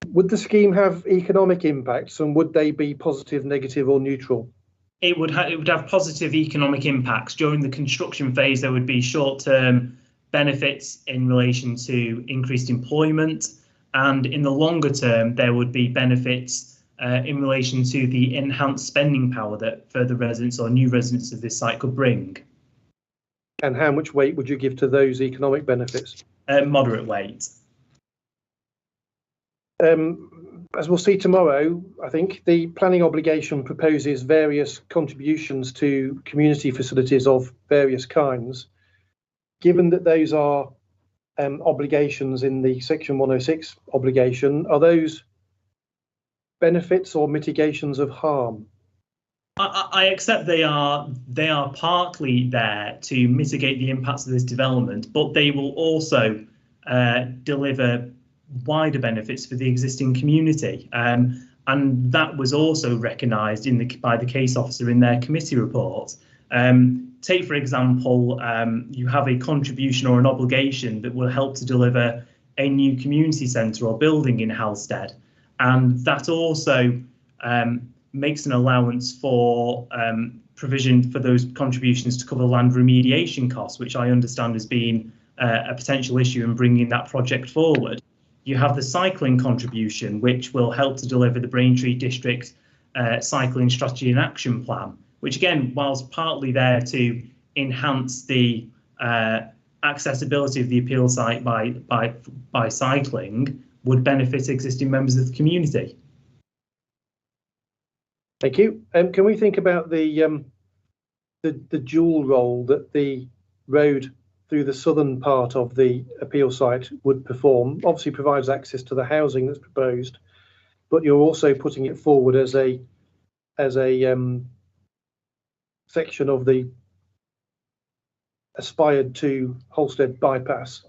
[SPEAKER 2] Would the scheme have economic impacts, and would they be positive, negative, or neutral?
[SPEAKER 7] It would have positive economic impacts. During the construction phase, there would be short-term benefits in relation to increased employment, and in the longer term, there would be benefits in relation to the enhanced spending power that further residents or new residents of this site could bring.
[SPEAKER 2] And how much weight would you give to those economic benefits?
[SPEAKER 7] Moderate weight.
[SPEAKER 2] As we'll see tomorrow, I think the planning obligation proposes various contributions to community facilities of various kinds. Given that those are obligations in the Section 106 obligation, are those benefits or mitigations of harm?
[SPEAKER 7] I accept they are partly there to mitigate the impacts of this development, but they will also deliver wider benefits for the existing community, and that was also recognised by the case officer in their committee report. Take, for example, you have a contribution or an obligation that will help to deliver a new community centre or building in Halstead, and that also makes an allowance for provision for those contributions to cover land remediation costs, which I understand has been a potential issue in bringing that project forward. You have the cycling contribution, which will help to deliver the Braintree District Cycling Strategy and Action Plan, which again, whilst partly there to enhance the accessibility of the appeal site by cycling, would benefit existing members of the community.
[SPEAKER 2] Thank you. Can we think about the dual role that the road through the southern part of the appeal site would perform? Obviously provides access to the housing that's proposed, but you're also putting it forward as a section of the aspired to Halstead bypass.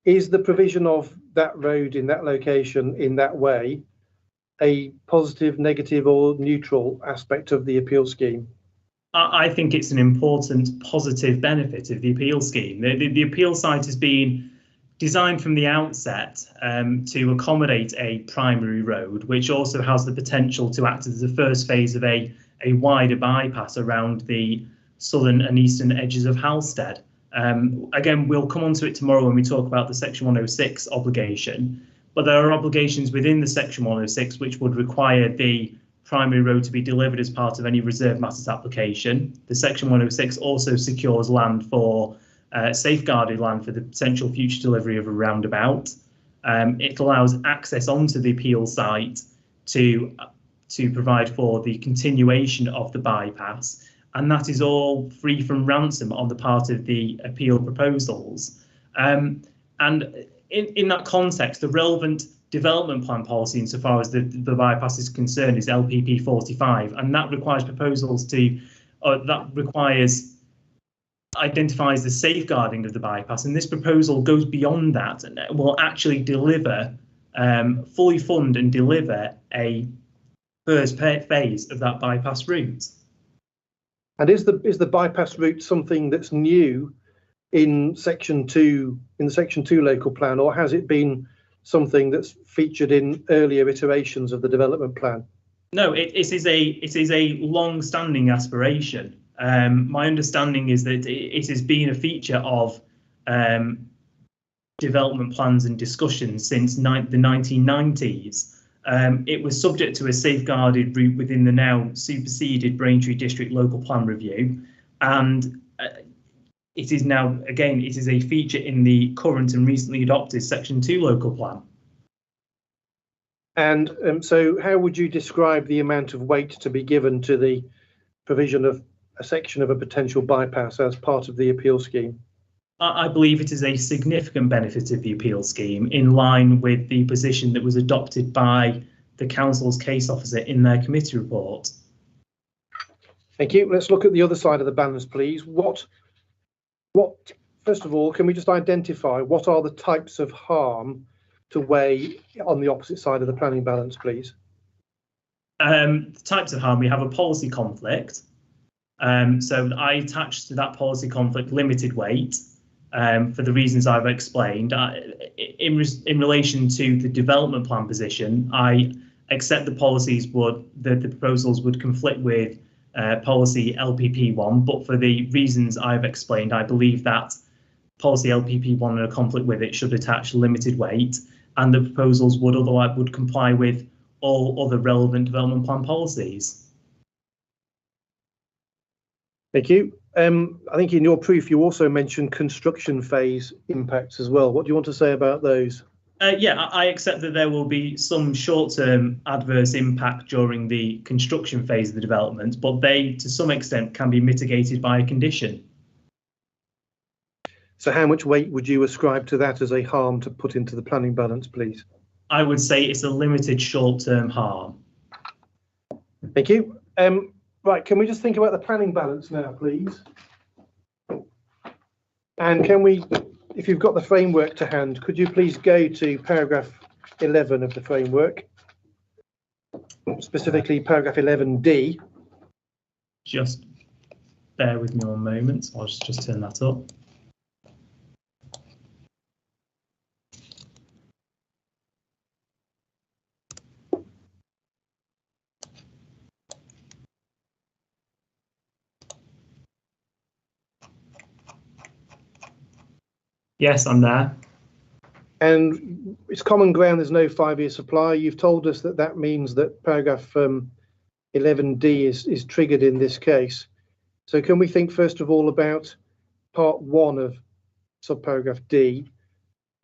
[SPEAKER 2] Is the provision of that road in that location in that way a positive, negative or neutral aspect of the appeal scheme?
[SPEAKER 7] I think it's an important positive benefit of the appeal scheme. The appeal site has been designed from the outset to accommodate a primary road, which also has the potential to act as the first phase of a wider bypass around the southern and eastern edges of Halstead. Again, we'll come on to it tomorrow when we talk about the Section 106 obligation, but there are obligations within the Section 106 which would require the primary road to be delivered as part of any reserve matters application. The Section 106 also secures land for safeguarded land for the potential future delivery of a roundabout. It allows access onto the appeal site to provide for the continuation of the bypass, and that is all free from ransom on the part of the appeal proposals. And in that context, the relevant development plan policy insofar as the bypass is concerned is LPP 45, and that requires proposals to, identifies the safeguarding of the bypass, and this proposal goes beyond that and will actually deliver, fully fund and deliver a first phase of that bypass route.
[SPEAKER 2] And is the bypass route something that's new in Section 2, in the Section 2 local plan, or has it been something that's featured in earlier iterations of the development plan?
[SPEAKER 7] No, it is a long-standing aspiration. My understanding is that it has been a feature of development plans and discussions since the 1990s. It was subject to a safeguarded route within the now superseded Braintree District Local Plan Review, and it is now, again, it is a feature in the current and recently adopted Section 2 Local Plan.
[SPEAKER 2] And so how would you describe the amount of weight to be given to the provision of a section of a potential bypass as part of the appeal scheme?
[SPEAKER 7] I believe it is a significant benefit of the appeal scheme, in line with the position that was adopted by the council's case officer in their committee report.
[SPEAKER 2] Thank you. Let's look at the other side of the balance, please. What first of all, can we just identify what are the types of harm to weigh on the opposite side of the planning balance, please?
[SPEAKER 7] The types of harm, we have a policy conflict. So I attached to that policy conflict limited weight for the reasons I've explained. In relation to the development plan position, I accept the proposals would conflict with policy LPP1, but for the reasons I've explained, I believe that policy LPP1 in a conflict with it should attach limited weight, and the proposals would comply with all other relevant development plan policies.
[SPEAKER 2] Thank you. I think in your proof you also mentioned construction phase impacts as well. What do you want to say about those?
[SPEAKER 7] Yeah, I accept that there will be some short-term adverse impact during the construction phase of the development, but they, to some extent, can be mitigated by a condition.
[SPEAKER 2] So how much weight would you ascribe to that as a harm to put into the planning balance, please?
[SPEAKER 7] I would say it's a limited short-term harm.
[SPEAKER 2] Thank you. Right, can we just think about the planning balance now, please? And can we, if you've got the framework to hand, could you please go to paragraph 11 of the framework, specifically paragraph 11D.
[SPEAKER 7] Just bear with me 1 moment. I'll just turn that up. Yes, I'm there.
[SPEAKER 2] And it's common ground there's no 5-year supply. You've told us that that means that paragraph 11D is triggered in this case. So can we think first of all about part 1 of subparagraph D?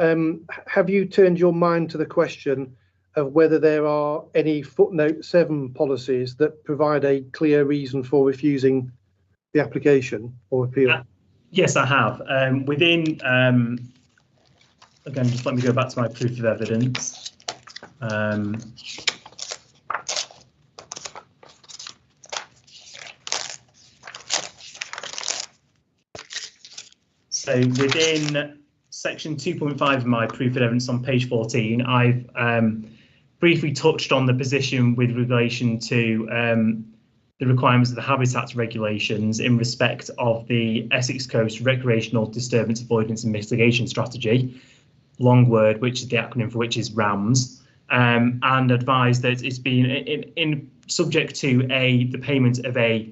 [SPEAKER 2] Have you turned your mind to the question of whether there are any footnote 7 policies that provide a clear reason for refusing the application or appeal?
[SPEAKER 7] Yes, I have. Within, again, just let me go back to my proof of evidence. So within section 2.5 of my proof of evidence on page 14, I've briefly touched on the position with relation to the requirements of the Habitats regulations in respect of the Essex Coast Recreational Disturbance Avoidance and Mitigation Strategy, long word, which is the acronym for which is RAMS, and advised that it's been in subject to the payment of a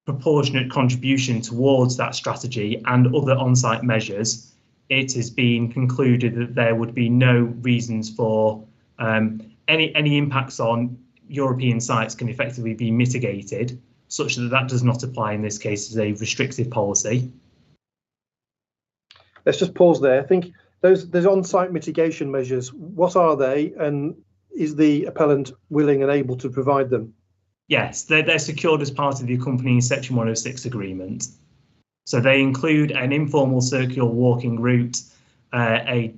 [SPEAKER 7] proportionate contribution towards that strategy and other on-site measures. It has been concluded that there would be no reasons for any impacts on European sites can effectively be mitigated, such that that does not apply in this case as a restrictive policy.
[SPEAKER 2] Let's just pause there. I think those on-site mitigation measures, what are they, and is the appellant willing and able to provide them?
[SPEAKER 7] Yes, they're secured as part of the accompanying Section 106 agreement. So they include an informal circular walking route, a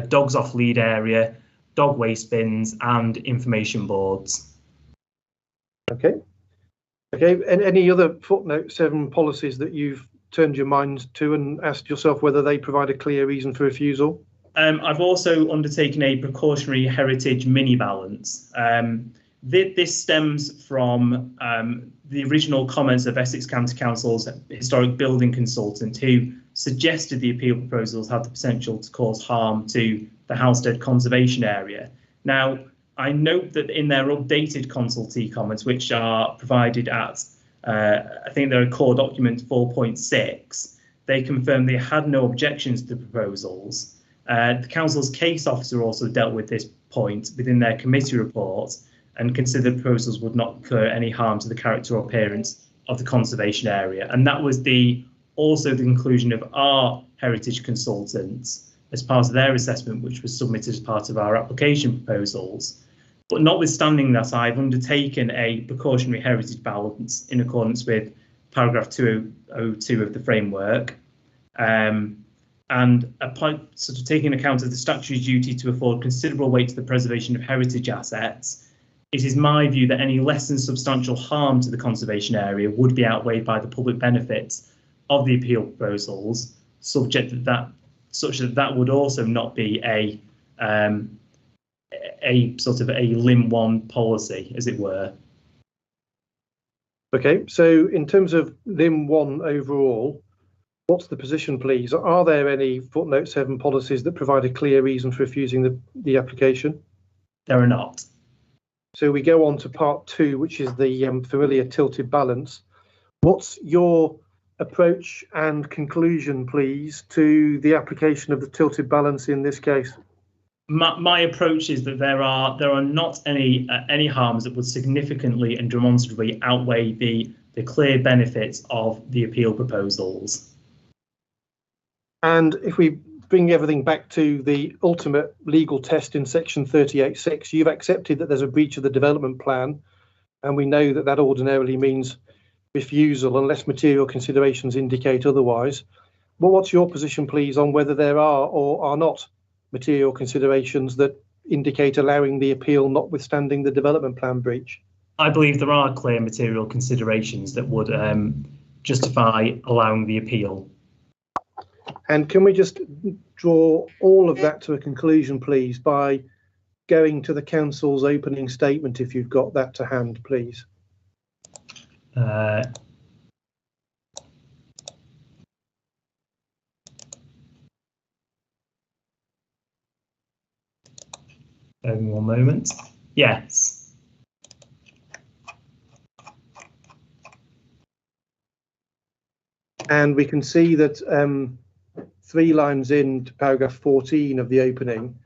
[SPEAKER 7] dogs off lead area, dog waste bins, and information boards. Okay.
[SPEAKER 2] And any other footnote 7 policies that you've turned your mind to and asked yourself whether they provide a clear reason for refusal?
[SPEAKER 7] I've also undertaken a precautionary heritage mini balance. This stems from the original comments of Essex County Council's historic building consultant, who suggested the appeal proposals had the potential to cause harm to the Halstead conservation area. Now, I note that in their updated consultee comments, which are provided at, I think they're core document 4.6, they confirmed they had no objections to the proposals. The council's case officer also dealt with this point within their committee report and considered proposals would not incur any harm to the character or appearance of the conservation area. And that was also the conclusion of our heritage consultants as part of their assessment, which was submitted as part of our application proposals. But notwithstanding that, I've undertaken a precautionary heritage balance in accordance with paragraph 202 of the framework, and sort of taking account of the statutory duty to afford considerable weight to the preservation of heritage assets. It is my view that any less than substantial harm to the conservation area would be outweighed by the public benefits of the appeal proposals, such that that would also not be a sort of a limb 1 policy, as it were.
[SPEAKER 2] Okay, so in terms of limb 1 overall, what's the position, please? Are there any footnote 7 policies that provide a clear reason for refusing the application?
[SPEAKER 7] There are not.
[SPEAKER 2] So we go on to part 2, which is the familiar tilted balance. What's your approach and conclusion, please, to the application of the tilted balance in this case?
[SPEAKER 7] My approach is that there are not any harms that would significantly and demonstrably outweigh the clear benefits of the appeal proposals.
[SPEAKER 2] And if we bring everything back to the ultimate legal test in section 38.6, you've accepted that there's a breach of the development plan, and we know that that ordinarily means refusal unless material considerations indicate otherwise. But what's your position, please, on whether there are or are not material considerations that indicate allowing the appeal notwithstanding the development plan breach?
[SPEAKER 7] I believe there are clear material considerations that would justify allowing the appeal.
[SPEAKER 2] And can we just draw all of that to a conclusion, please, by going to the council's opening statement, if you've got that to hand, please?
[SPEAKER 7] One moment. Yes.
[SPEAKER 2] And we can see that 3 lines into paragraph 14 of the opening.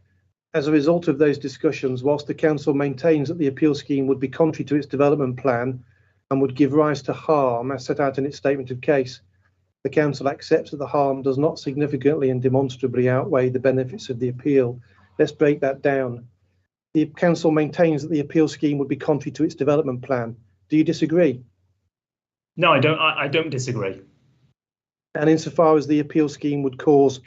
[SPEAKER 2] As a result of those discussions, whilst the council maintains that the appeal scheme would be contrary to its development plan and would give rise to harm as set out in its statement of case, the council accepts that the harm does not significantly and demonstrably outweigh the benefits of the appeal. Let's break that down. The council maintains that the appeal scheme would be contrary to its development plan. Do you disagree?
[SPEAKER 7] No, I don't. I don't disagree.
[SPEAKER 2] And insofar as the appeal scheme would cause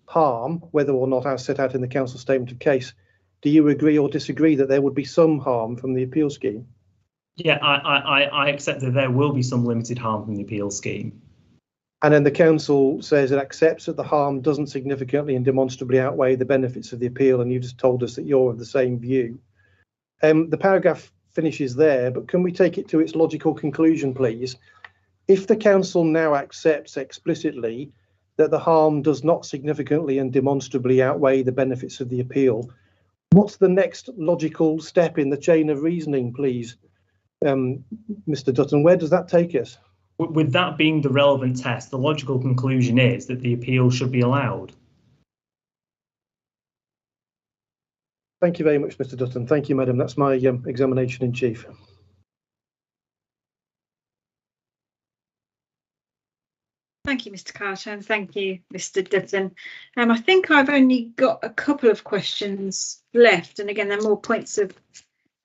[SPEAKER 2] harm, whether or not as set out in the council statement of case, do you agree or disagree that there would be some harm from the appeal scheme?
[SPEAKER 7] Yeah, I accept that there will be some limited harm from the appeal scheme.
[SPEAKER 2] And then the council says it accepts that the harm doesn't significantly and demonstrably outweigh the benefits of the appeal, and you've just told us that you're of the same view. The paragraph finishes there, but can we take it to its logical conclusion, please? If the council now accepts explicitly that the harm does not significantly and demonstrably outweigh the benefits of the appeal, what's the next logical step in the chain of reasoning, please, Mr. Dutton? Where does that take us?
[SPEAKER 7] With that being the relevant test, the logical conclusion is that the appeal should be allowed.
[SPEAKER 2] Thank you very much, Mr. Dutton. Thank you, Madam. That's my examination in chief.
[SPEAKER 1] Thank you, Mr. Carter, and thank you, Mr. Dutton. I think I've only got a couple of questions left, and again, they're more points of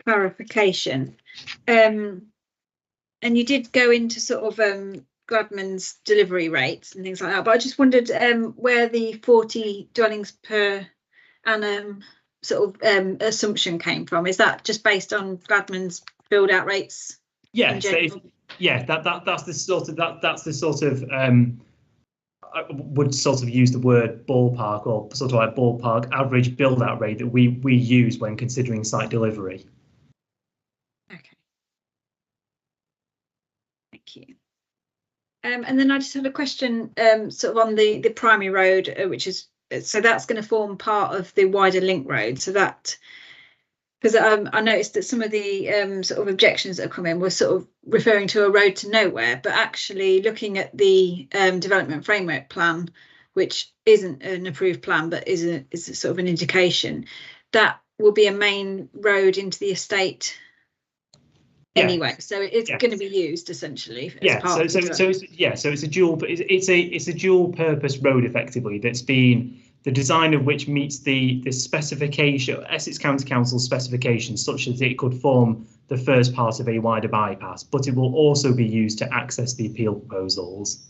[SPEAKER 1] clarification. And you did go into sort of Gladman's delivery rates and things like that, but I just wondered where the 40 dwellings per annum sort of assumption came from. Is that just based on Gladman's build out rates?
[SPEAKER 7] Yeah, so that's the sort of I would sort of use the word ballpark, or sort of like ballpark average build out rate that we use when considering site delivery.
[SPEAKER 1] Thank you. And then I just have a question sort of on the primary road, which is, so that's going to form part of the wider link road. So that, because I noticed that some of the sort of objections that have come in were sort of referring to a road to nowhere, but actually looking at the development framework plan, which isn't an approved plan, but is a sort of an indication, that will be a main road into the estate. Anyway, so it's going to be used essentially. So it's a dual purpose road effectively that's been, the design of which meets the specification, Essex County Council specification, such that it could form the first part of a wider bypass, but it will also be used to access the appeal proposals.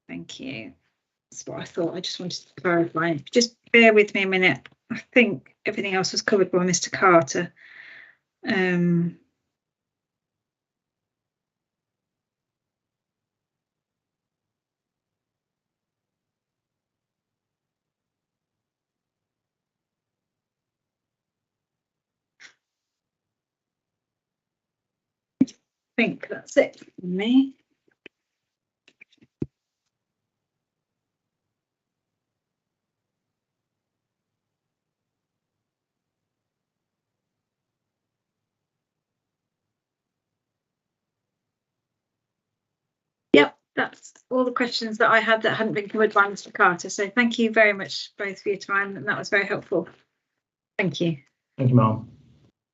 [SPEAKER 1] Thank you. That's what I thought. I just wanted to clarify. Just bear with me a minute. I think everything else was covered by Mr. Carter. I think that's it for me. Yep, that's all the questions that I had that hadn't been covered by Mr. Carter. So thank you very much both for your time, and that was very helpful. Thank you.
[SPEAKER 7] Thank you, Ma'am.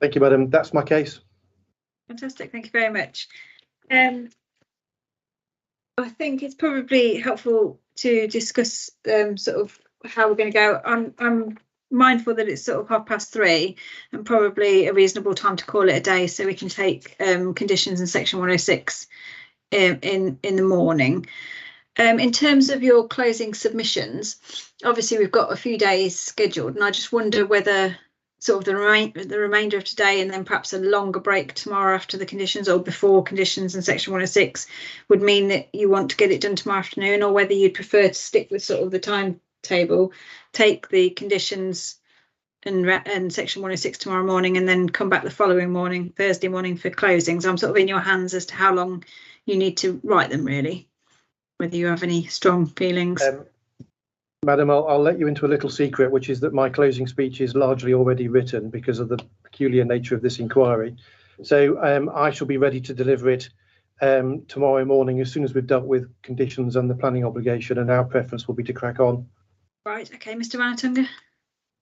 [SPEAKER 2] Thank you, Madam. That's my case.
[SPEAKER 1] Fantastic. Thank you very much. I think it's probably helpful to discuss sort of how we're going to go. I'm mindful that it's sort of 3:30 and probably a reasonable time to call it a day, so we can take conditions in section 106 in the morning. In terms of your closing submissions, obviously we've got a few days scheduled, and I just wonder whether sort of the remainder of today and then perhaps a longer break tomorrow after the conditions or before conditions in section 106 would mean that you want to get it done tomorrow afternoon, or whether you'd prefer to stick with sort of the timetable, take the conditions and section 106 tomorrow morning and then come back the following morning, Thursday morning, for closings. I'm sort of in your hands as to how long you need to write them, really, whether you have any strong feelings.
[SPEAKER 2] Madam, I'll let you into a little secret, which is that my closing speech is largely already written because of the peculiar nature of this inquiry. So I shall be ready to deliver it tomorrow morning as soon as we've dealt with conditions and the planning obligation, and our preference will be to crack on.
[SPEAKER 1] Right, okay, Mr. Ranatunga.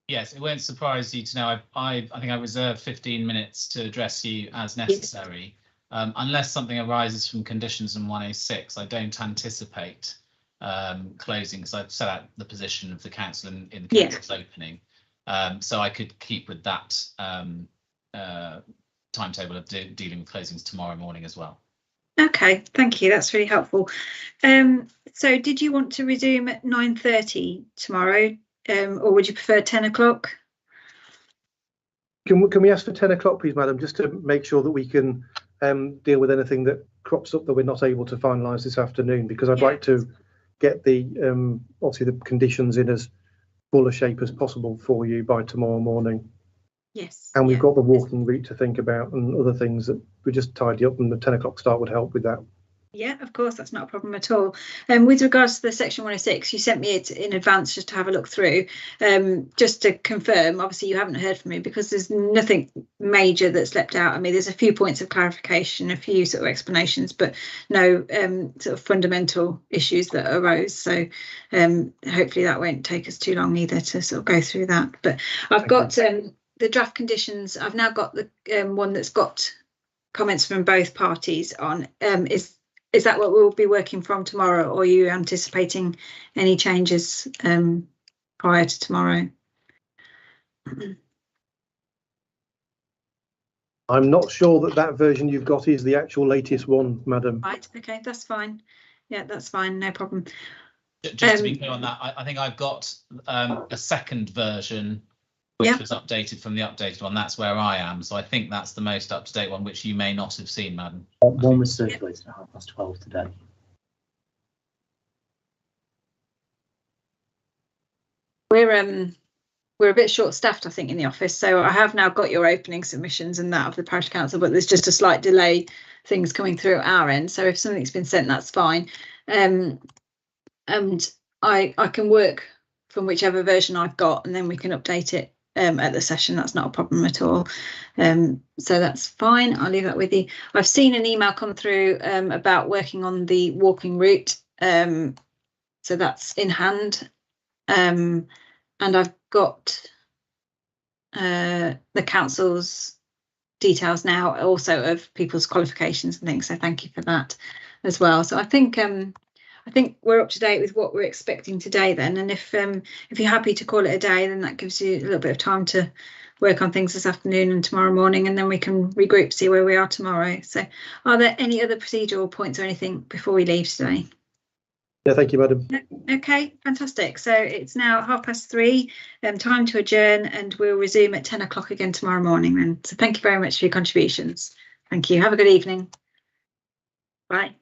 [SPEAKER 3] Yes, it won't surprise you to know I think I reserved 15 minutes to address you as necessary. Unless something arises from conditions in 106, I don't anticipate closing, because I've set out the position of the council in the council's opening. So I could keep with that timetable of dealing with closings tomorrow morning as well.
[SPEAKER 1] Okay, thank you. That's really helpful. So did you want to resume at 9:30 tomorrow, or would you prefer 10 o'clock?
[SPEAKER 2] Can we ask for 10 o'clock, please, madam, just to make sure that we can deal with anything that crops up that we're not able to finalise this afternoon, because I'd like to get the obviously the conditions in as full a shape as possible for you by tomorrow morning.
[SPEAKER 1] Yes.
[SPEAKER 2] And we've got the walking route to think about and other things that we just tidy up, and the 10 o'clock start would help with that.
[SPEAKER 1] Yeah, of course, that's not a problem at all. With regards to the section 106, you sent me it in advance just to have a look through. Just to confirm, obviously you haven't heard from me because there's nothing major that's leapt out at me. There's a few points of clarification, a few sort of explanations, but no sort of fundamental issues that arose. So hopefully that won't take us too long either to sort of go through that. But I've got the draft conditions. I've now got the one that's got comments from both parties on. Is that what we'll be working from tomorrow, or are you anticipating any changes prior to tomorrow?
[SPEAKER 2] I'm not sure that version you've got is the actual latest one, madam.
[SPEAKER 1] Right, okay, that's fine. Yeah, that's fine, no problem.
[SPEAKER 3] Just to be clear on that, I think I've got a second version which was updated from the updated one. That's where I am. So I think that's the most up-to-date one, which you may not have seen, madam.
[SPEAKER 8] One was circulated at 12:30 today.
[SPEAKER 1] We're a bit short-staffed, I think, in the office. So I have now got your opening submissions and that of the parish council, but there's just a slight delay, things coming through at our end. So if something's been sent, that's fine. And I can work from whichever version I've got, and then we can update it at the session. That's not a problem at all. So that's fine. I'll leave that with you. I've seen an email come through about working on the walking route. So that's in hand. And I've got the council's details now, also of people's qualifications and things. So thank you for that as well. So I think we're up to date with what we're expecting today then. And if you're happy to call it a day, then that gives you a little bit of time to work on things this afternoon and tomorrow morning, and then we can regroup, see where we are tomorrow. So are there any other procedural points or anything before we leave today?
[SPEAKER 2] Yeah, thank you, madam.
[SPEAKER 1] Okay, fantastic. So it's now 3:30, time to adjourn, and we'll resume at 10 o'clock again tomorrow morning then. So thank you very much for your contributions. Thank you. Have a good evening. Bye.